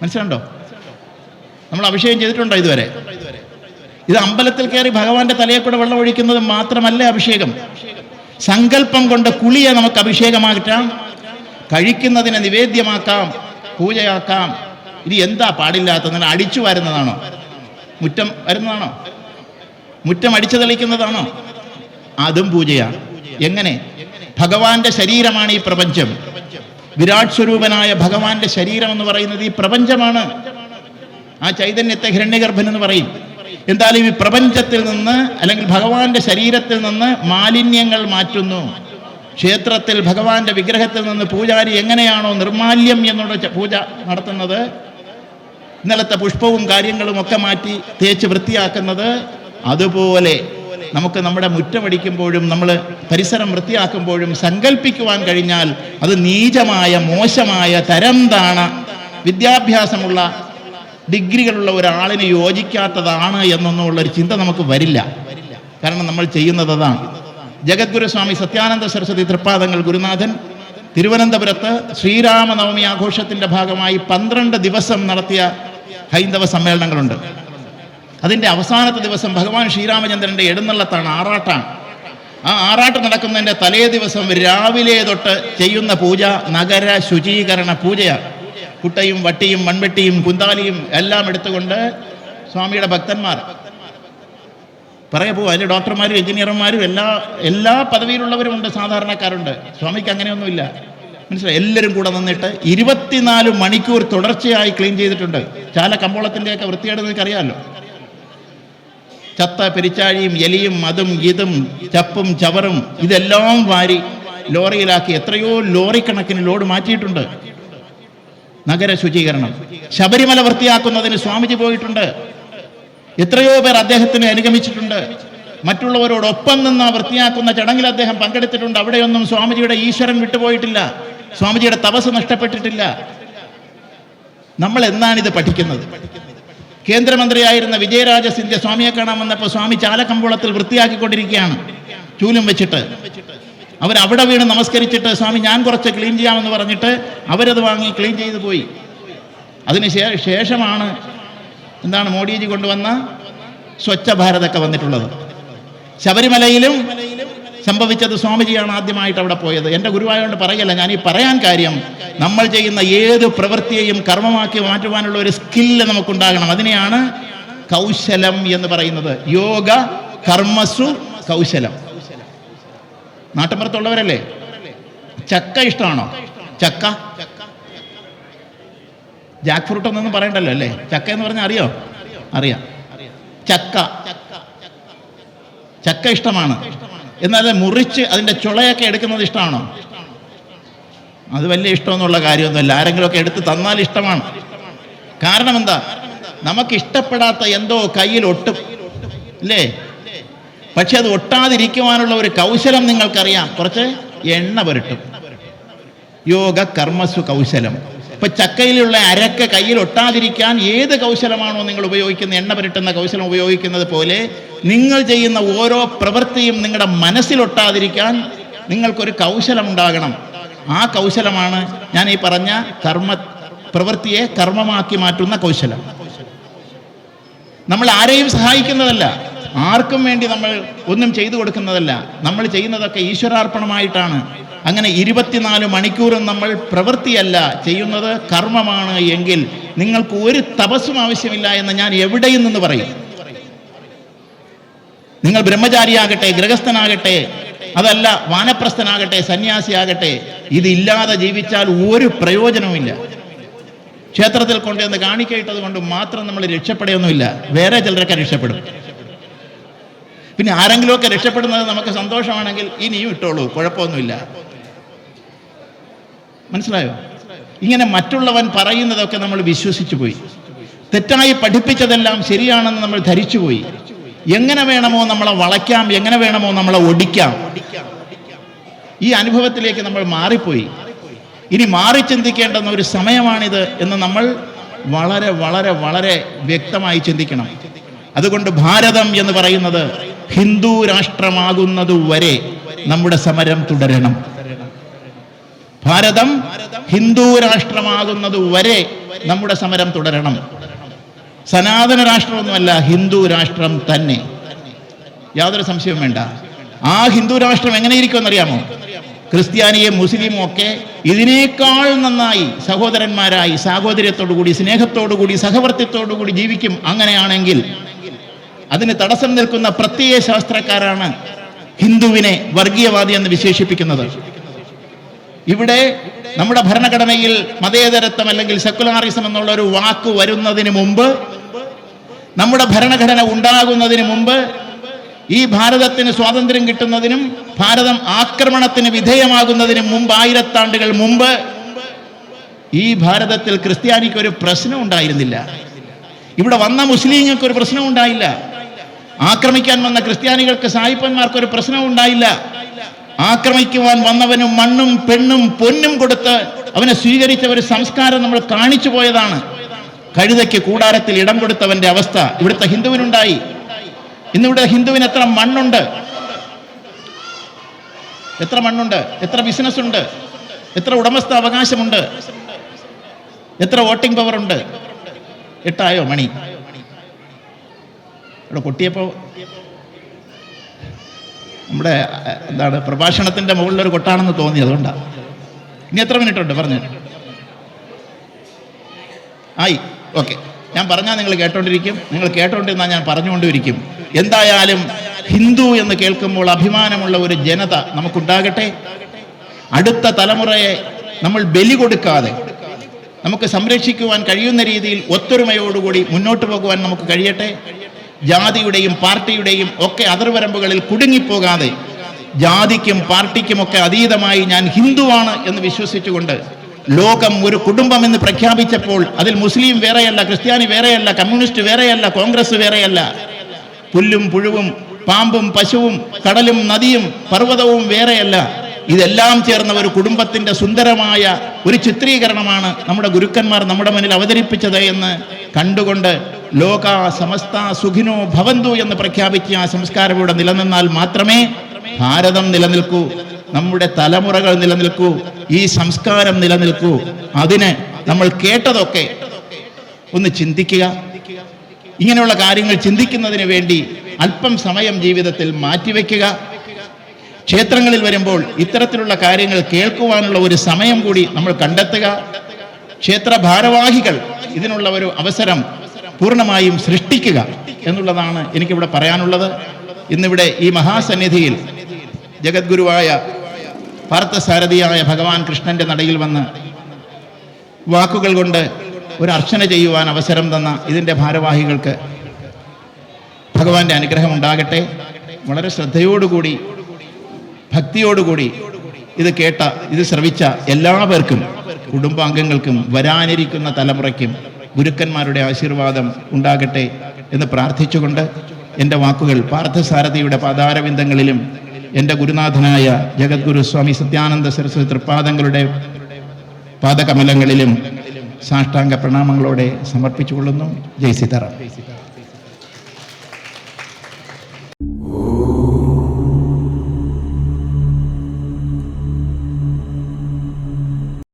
മനസ്സിലുണ്ടോ? നമ്മൾ അഭിഷേകം ചെയ്തിട്ടുണ്ടോ ഇതുവരെ? ഇത് അമ്പലത്തിൽ കയറി ഭഗവാന്റെ തലയെ കൂടെ വെള്ളം ഒഴിക്കുന്നത് മാത്രമല്ല അഭിഷേകം. സങ്കല്പം കൊണ്ട് കുളിയെ നമുക്ക് അഭിഷേകമാക്കാം, കഴിക്കുന്നതിനെ നിവേദ്യമാക്കാം, പൂജയാക്കാം. ഇനി എന്താ പാടില്ലാത്തത്? അടിച്ചു വരുന്നതാണോ? മുറ്റം വരുന്നതാണോ? മുറ്റം അടിച്ചു തെളിക്കുന്നതാണോ? അതും പൂജയാണ്. എങ്ങനെ? ഭഗവാന്റെ ശരീരമാണ് ഈ പ്രപഞ്ചം. വിരാട് സ്വരൂപനായ ഭഗവാന്റെ ശരീരം എന്ന് പറയുന്നത് ഈ പ്രപഞ്ചമാണ്. ആ ചൈതന്യത്തെ ഹിരണ്യഗർഭൻ എന്ന് പറയും. എന്തായാലും ഈ പ്രപഞ്ചത്തിൽ നിന്ന് അല്ലെങ്കിൽ ഭഗവാന്റെ ശരീരത്തിൽ നിന്ന് മാലിന്യങ്ങൾ മാറ്റുന്നു. ക്ഷേത്രത്തിൽ ഭഗവാന്റെ വിഗ്രഹത്തിൽ നിന്ന് പൂജാരി എങ്ങനെയാണോ നിർമാല്യം എന്നുള്ള പൂജ നടത്തുന്നത്, ഇന്നലത്തെ പുഷ്പവും കാര്യങ്ങളും ഒക്കെ മാറ്റി തേച്ച് വൃത്തിയാക്കുന്നത്, അതുപോലെ നമുക്ക് നമ്മുടെ മുറ്റമടിക്കുമ്പോഴും നമ്മൾ പരിസരം വൃത്തിയാക്കുമ്പോഴും സങ്കല്പിക്കുവാൻ കഴിഞ്ഞാൽ അത് നീചമായ, മോശമായ, തരം താണ, വിദ്യാഭ്യാസമുള്ള, ഡിഗ്രികളുള്ള ഒരാളിന് യോജിക്കാത്തതാണ് എന്നൊന്നുമുള്ളൊരു ചിന്ത നമുക്ക് വരില്ല. കാരണം നമ്മൾ ചെയ്യുന്നത് അതാണ്. ജഗദ്ഗുരു സ്വാമി സത്യാനന്ദ സരസ്വതി തൃപ്പാദങ്ങൾ ഗുരുനാഥൻ തിരുവനന്തപുരത്ത് ശ്രീരാമനവമി ആഘോഷത്തിൻ്റെ ഭാഗമായി 12 ദിവസം നടത്തിയ ഹൈന്ദവ സമ്മേളനങ്ങളുണ്ട്. അതിൻ്റെ അവസാനത്തെ ദിവസം ഭഗവാൻ ശ്രീരാമചന്ദ്രൻ്റെ എഴുന്നള്ളത്താണ്, ആറാട്ടാണ്. ആ ആറാട്ട് നടക്കുന്നതിൻ്റെ തലേ ദിവസം രാവിലെ തൊട്ട് ചെയ്യുന്ന പൂജ നഗര ശുചീകരണ പൂജയാണ്. കുട്ടയും വട്ടിയും മൺവെട്ടിയും കുന്താലിയും എല്ലാം എടുത്തുകൊണ്ട് സ്വാമിയുടെ ഭക്തന്മാർ പറയാ പോവും. അതിൽ ഡോക്ടർമാരും എഞ്ചിനീയർമാരും എല്ലാ പദവിയിലുള്ളവരുമുണ്ട്, സാധാരണക്കാരുണ്ട്. സ്വാമിക്ക് അങ്ങനെയൊന്നുമില്ല. മനസ്സിലായി? എല്ലാവരും കൂടെ നിന്നിട്ട് 24 മണിക്കൂർ തുടർച്ചയായി ക്ലീൻ ചെയ്തിട്ടുണ്ട്. ചാല കമ്പോളത്തിൻ്റെയൊക്കെ വൃത്തിയായിട്ട് നിങ്ങൾക്ക് അറിയാമല്ലോ. ചത്ത പെരിച്ചാഴിയും എലിയും അതും ഇതും ചപ്പും ചവറും ഇതെല്ലാം വാരി ലോറിയിലാക്കി എത്രയോ ലോറിക്കണക്കിന് ലോഡ് മാറ്റിയിട്ടുണ്ട്. നഗര ശുചീകരണം. ശബരിമല വൃത്തിയാക്കുന്നതിന് സ്വാമിജി പോയിട്ടുണ്ട്. എത്രയോ പേർ അദ്ദേഹത്തിന് അനുഗമിച്ചിട്ടുണ്ട്. മറ്റുള്ളവരോടൊപ്പം നിന്ന് വൃത്തിയാക്കുന്ന ചടങ്ങിൽ അദ്ദേഹം പങ്കെടുത്തിട്ടുണ്ട്. അവിടെയൊന്നും സ്വാമിജിയുടെ ഈശ്വരൻ വിട്ടുപോയിട്ടില്ല, സ്വാമിജിയുടെ തപസ് നഷ്ടപ്പെട്ടിട്ടില്ല. നമ്മൾ എന്നാണിത് പഠിക്കുന്നത്? കേന്ദ്രമന്ത്രിയായിരുന്ന വിജയരാജ സിന്ധ്യ സ്വാമിയെ കാണാൻ വന്നപ്പോൾ സ്വാമി ചാലക്കമ്പോളത്തിൽ വൃത്തിയാക്കിക്കൊണ്ടിരിക്കുകയാണ്, ചൂലും വെച്ചിട്ട്. അവരവിടെ വീണ് നമസ്കരിച്ചിട്ട് സ്വാമി ഞാൻ കുറച്ച് ക്ലീൻ ചെയ്യാമെന്ന് പറഞ്ഞിട്ട് അവരത് വാങ്ങി ക്ലീൻ ചെയ്തു പോയി. അതിന് ശേഷമാണ് എന്താണ് മോഡിജി കൊണ്ടുവന്ന സ്വച്ഛ ഭാരതൊക്കെ വന്നിട്ടുള്ളത്. ശബരിമലയിലും സംഭവിച്ചത് സ്വാമിജിയാണ് ആദ്യമായിട്ട് അവിടെ പോയത്. എൻ്റെ ഗുരുവായോണ്ട് പറയല്ല, ഞാൻ ഈ പറയാൻ കാര്യം, നമ്മൾ ചെയ്യുന്ന ഏത് പ്രവൃത്തിയെയും കർമ്മമാക്കി മാറ്റുവാനുള്ള ഒരു സ്കില്ല് നമുക്കുണ്ടാകണം. അതിനെയാണ് കൗശലം എന്ന് പറയുന്നത്. യോഗ കർമ്മസു കൗശലം. നാട്ടിൻപുറത്തുള്ളവരല്ലേ? ചക്ക ഇഷ്ടമാണോ? ചക്ക, ജാക്ക് ഫ്രൂട്ട് ഒന്നും പറയണ്ടല്ലോ അല്ലേ? ചക്ക എന്ന് പറഞ്ഞാൽ അറിയാം. ചക്ക ഇഷ്ടമാണ്. എന്നാൽ മുറിച്ച് അതിൻ്റെ ചുളയൊക്കെ എടുക്കുന്നത് ഇഷ്ടമാണോ? അത് വലിയ ഇഷ്ടമൊന്നുള്ള കാര്യമൊന്നുമല്ല. ആരെങ്കിലുമൊക്കെ എടുത്ത് തന്നാൽ ഇഷ്ടമാണ്. കാരണം എന്താ? നമുക്ക് ഇഷ്ടപ്പെടാത്ത എന്തോ കയ്യിൽ ഒട്ടും അല്ലേ? പക്ഷെ അത് ഒട്ടാതിരിക്കുവാനുള്ള ഒരു കൗശലം നിങ്ങൾക്കറിയാം. കുറച്ച് എണ്ണ പുരട്ടും. യോഗ കർമ്മസു കൗശലം. ഇപ്പൊ ചക്കയിലുള്ള അരക്ക കയ്യിൽ ഒട്ടാതിരിക്കാൻ ഏത് കൗശലമാണോ നിങ്ങൾ ഉപയോഗിക്കുന്നത്, എണ്ണ പുരട്ടുന്ന കൗശലം ഉപയോഗിക്കുന്നത് പോലെ നിങ്ങൾ ചെയ്യുന്ന ഓരോ പ്രവൃത്തിയും നിങ്ങളുടെ മനസ്സിലൊട്ടാതിരിക്കാൻ നിങ്ങൾക്കൊരു കൗശലം ഉണ്ടാകണം. ആ കൗശലമാണ് ഞാൻ ഈ പറഞ്ഞ പ്രവൃത്തിയെ കർമ്മമാക്കി മാറ്റുന്ന കൗശലം. നമ്മൾ ആരെയും സഹായിക്കുന്നതല്ല, ആർക്കും വേണ്ടി നമ്മൾ ഒന്നും ചെയ്തു കൊടുക്കുന്നതല്ല. നമ്മൾ ചെയ്യുന്നതൊക്കെ ഈശ്വരാർപ്പണമായിട്ടാണ്. അങ്ങനെ 24 മണിക്കൂറും നമ്മൾ പ്രവൃത്തിയല്ല ചെയ്യുന്നത്, കർമ്മമാണ്. എങ്കിൽ നിങ്ങൾക്ക് ഒരു തപസ്സും ആവശ്യമില്ല എന്ന് ഞാൻ എവിടെയും നിന്ന് പറയും. നിങ്ങൾ ബ്രഹ്മചാരിയാകട്ടെ, ഗൃഹസ്ഥനാകട്ടെ, അതല്ല വാനപ്രസ്ഥനാകട്ടെ, സന്യാസിയാകട്ടെ, ഇതില്ലാതെ ജീവിച്ചാൽ ഒരു പ്രയോജനവുമില്ല. ക്ഷേത്രത്തിൽ കൊണ്ടുവന്ന് കാണിക്കയിട്ടത് കൊണ്ട് മാത്രം നമ്മൾ രക്ഷപ്പെടുകയൊന്നുമില്ല. വേറെ ചിലരൊക്കെ രക്ഷപ്പെടും. പിന്നെ ആരെങ്കിലുമൊക്കെ രക്ഷപ്പെടുന്നത് നമുക്ക് സന്തോഷമാണെങ്കിൽ ഇനിയും ഇട്ടോളൂ, കുഴപ്പമൊന്നുമില്ല. മനസ്സിലായോ? ഇങ്ങനെ മറ്റുള്ളവൻ പറയുന്നതൊക്കെ നമ്മൾ വിശ്വസിച്ചു പോയി. തെറ്റായി പഠിപ്പിച്ചതെല്ലാം ശരിയാണെന്ന് നമ്മൾ ധരിച്ചുപോയി. എങ്ങനെ വേണമോ നമ്മളെ വളയ്ക്കാം, എങ്ങനെ വേണമോ നമ്മളെ ഒടിക്കാം. ഈ അനുഭവത്തിലേക്ക് നമ്മൾ മാറിപ്പോയി. ഇനി മാറി ചിന്തിക്കേണ്ടുന്ന ഒരു സമയമാണിത് എന്ന് നമ്മൾ വളരെ വളരെ വളരെ വ്യക്തമായി ചിന്തിക്കണം. അതുകൊണ്ട് ഭാരതം എന്ന് പറയുന്നത് ഹിന്ദു രാഷ്ട്രമാകുന്നതുവരെ നമ്മുടെ സമരം തുടരണം. ഭാരതം ഹിന്ദു രാഷ്ട്രമാകുന്നതുവരെ നമ്മുടെ സമരം തുടരണം. സനാതന രാഷ്ട്രമൊന്നുമല്ല, ഹിന്ദു രാഷ്ട്രം തന്നെ, യാതൊരു സംശയവും വേണ്ട. ആ ഹിന്ദു രാഷ്ട്രം എങ്ങനെയിരിക്കുമെന്നറിയാമോ? ക്രിസ്ത്യാനിയും മുസ്ലിമും ഒക്കെ ഇതിനേക്കാൾ നന്നായി സഹോദരന്മാരായി സാഹോദര്യത്തോടുകൂടി സ്നേഹത്തോടുകൂടി സഹവർത്തിത്തോടുകൂടി ജീവിക്കും. അങ്ങനെയാണെങ്കിൽ അതിന് തടസ്സം നിൽക്കുന്ന പ്രത്യയ ശാസ്ത്രക്കാരാണ് ഹിന്ദുവിനെ വർഗീയവാദി എന്ന് വിശേഷിപ്പിക്കുന്നത്. ഇവിടെ നമ്മുടെ ഭരണഘടനയിൽ മതേതരത്വം അല്ലെങ്കിൽ സെക്കുലാറിസം എന്നുള്ള ഒരു വാക്ക് വരുന്നതിന് മുമ്പ്, നമ്മുടെ ഭരണഘടന ഉണ്ടാകുന്നതിന് മുമ്പ്, ഈ ഭാരതത്തിന് സ്വാതന്ത്ര്യം കിട്ടുന്നതിനും ഭാരതം ആക്രമണത്തിന് വിധേയമാകുന്നതിനും മുമ്പ്, ആയിരത്താണ്ടുകൾ മുമ്പ് ഈ ഭാരതത്തിൽ ക്രിസ്ത്യാനിക്ക് ഒരു പ്രശ്നം ഉണ്ടായിരുന്നില്ല. ഇവിടെ വന്ന മുസ്ലിങ്ങൾക്ക് ഒരു പ്രശ്നം ഉണ്ടായില്ല. ആക്രമിക്കാൻ വന്ന ക്രിസ്ത്യാനികൾക്ക് സായിപ്പന്മാർക്ക് ഒരു പ്രശ്നം ഉണ്ടായില്ല. ആക്രമിക്കുവാൻ വന്നവനും മണ്ണും പെണ്ണും പൊന്നും കൊടുത്ത് അവനെ സ്വീകരിച്ച ഒരു സംസ്കാരം നമ്മൾ കാണിച്ചു പോയതാണ്. കഴുതയ്ക്ക് കൂടാരത്തിൽ ഇടം കൊടുത്തവന്റെ അവസ്ഥ ഇവിടുത്തെ ഹിന്ദുവിനുണ്ടായി. ഇന്നിവിടെ ഹിന്ദുവിന് എത്ര മണ്ണുണ്ട്, എത്ര മണ്ണുണ്ട്, എത്ര ബിസിനസ് ഉണ്ട്, എത്ര ഉടമസ്ഥ അവകാശമുണ്ട്, എത്ര വോട്ടിംഗ് പവർ ഉണ്ട്. 8 ആയോ മണി? ഇവിടെ കൊട്ടിയപ്പോ നമ്മുടെ എന്താണ് പ്രഭാഷണത്തിന്റെ മുകളിലൊരു കൊട്ടാണെന്ന് തോന്നി, അതുകൊണ്ടാണ്. ഇനി എത്ര മിനിറ്റ് ഉണ്ട് പറഞ്ഞു? ആയി, ഓക്കെ. ഞാൻ പറഞ്ഞാൽ നിങ്ങൾ കേട്ടോണ്ടിരിക്കും, നിങ്ങൾ കേട്ടോണ്ടിരുന്നാൽ ഞാൻ പറഞ്ഞുകൊണ്ടിരിക്കും. എന്തായാലും ഹിന്ദു എന്ന് കേൾക്കുമ്പോൾ അഭിമാനമുള്ള ഒരു ജനത നമുക്കുണ്ടാകട്ടെ. അടുത്ത തലമുറയെ നമ്മൾ ബലി കൊടുക്കാതെ നമുക്ക് സംരക്ഷിക്കുവാൻ കഴിയുന്ന രീതിയിൽ ഒത്തൊരുമയോടുകൂടി മുന്നോട്ട് പോകുവാൻ നമുക്ക് കഴിയട്ടെ. ജാതിയുടെയും പാർട്ടിയുടെയും ഒക്കെ അതിർവരമ്പുകളിൽ കുടുങ്ങിപ്പോകാതെ ജാതിക്കും പാർട്ടിക്കുമൊക്കെ അതീതമായി ഞാൻ ഹിന്ദുവാണ് എന്ന് വിശ്വസിച്ചുകൊണ്ട് ലോകം ഒരു കുടുംബം എന്ന് പ്രഖ്യാപിച്ചപ്പോൾ അതിൽ മുസ്ലിം വേറെയല്ല, ക്രിസ്ത്യാനി വേറെയല്ല, കമ്മ്യൂണിസ്റ്റ് വേറെയല്ല, കോൺഗ്രസ് വേറെയല്ല, പുല്ലും പുഴുവും പാമ്പും പശുവും കടലും നദിയും പർവ്വതവും വേറെയല്ല. ഇതെല്ലാം ചേർന്ന ഒരു കുടുംബത്തിന്റെ സുന്ദരമായ ഒരു ചിത്രീകരണമാണ് നമ്മുടെ ഗുരുക്കന്മാർ നമ്മുടെ മുന്നിൽ അവതരിപ്പിച്ചത് എന്ന് കണ്ടുകൊണ്ട് ലോക സമസ്ത സുഖിനോ ഭവന്തു എന്ന് പ്രഖ്യാപിച്ച ആ സംസ്കാരം ഇവിടെ നിലനിന്നാൽ മാത്രമേ ഭാരതം നിലനിൽക്കൂ, നമ്മുടെ തലമുറകൾ നിലനിൽക്കൂ, ഈ സംസ്കാരം നിലനിൽക്കൂ. അതിന് നമ്മൾ കേട്ടതൊക്കെ ഒന്ന് ചിന്തിക്കുക. ഇങ്ങനെയുള്ള കാര്യങ്ങൾ ചിന്തിക്കുന്നതിന് വേണ്ടി അല്പം സമയം ജീവിതത്തിൽ മാറ്റിവെക്കുക. ക്ഷേത്രങ്ങളിൽ വരുമ്പോൾ ഇത്തരത്തിലുള്ള കാര്യങ്ങൾ കേൾക്കുവാനുള്ള ഒരു സമയം കൂടി നമ്മൾ കണ്ടെത്തുക. ക്ഷേത്ര ഭാരവാഹികൾ ഇതിനുള്ള ഒരു അവസരം പൂർണ്ണമായും സൃഷ്ടിക്കുക എന്നുള്ളതാണ് എനിക്കിവിടെ പറയാനുള്ളത്. ഇന്നിവിടെ ഈ മഹാസന്നിധിയിൽ ജഗദ്ഗുരുവായ പാർത്ഥസാരഥിയായ ഭഗവാൻ കൃഷ്ണന്റെ നടയിൽ വന്ന് വാക്കുകൾ കൊണ്ട് ഒരു അർച്ചന ചെയ്യുവാൻ അവസരം തന്ന ഇതിൻ്റെ ഭാരവാഹികൾക്ക് ഭഗവാന്റെ അനുഗ്രഹം ഉണ്ടാകട്ടെ. വളരെ ശ്രദ്ധയോടുകൂടി ഭക്തിയോടുകൂടി ഇത് കേട്ട, ഇത് ശ്രവിച്ച എല്ലാവർക്കും, കുടുംബാംഗങ്ങൾക്കും വരാനിരിക്കുന്ന തലമുറയ്ക്കും ഗുരുക്കന്മാരുടെ ആശീർവാദം ഉണ്ടാകട്ടെ എന്ന് പ്രാർത്ഥിച്ചുകൊണ്ട് എൻ്റെ വാക്കുകൾ പാർത്ഥസാരഥിയുടെ പാതാരവിന്ദങ്ങളിലും എൻ്റെ ഗുരുനാഥനായ ജഗദ്ഗുരു സ്വാമി സത്യാനന്ദ സരസ്വതി തൃപ്പാദങ്ങളുടെ പാദകമലങ്ങളിലും സാഷ്ടാംഗ പ്രണാമങ്ങളോടെ സമർപ്പിച്ചുകൊള്ളുന്നു. ജയ് സീതാറാം.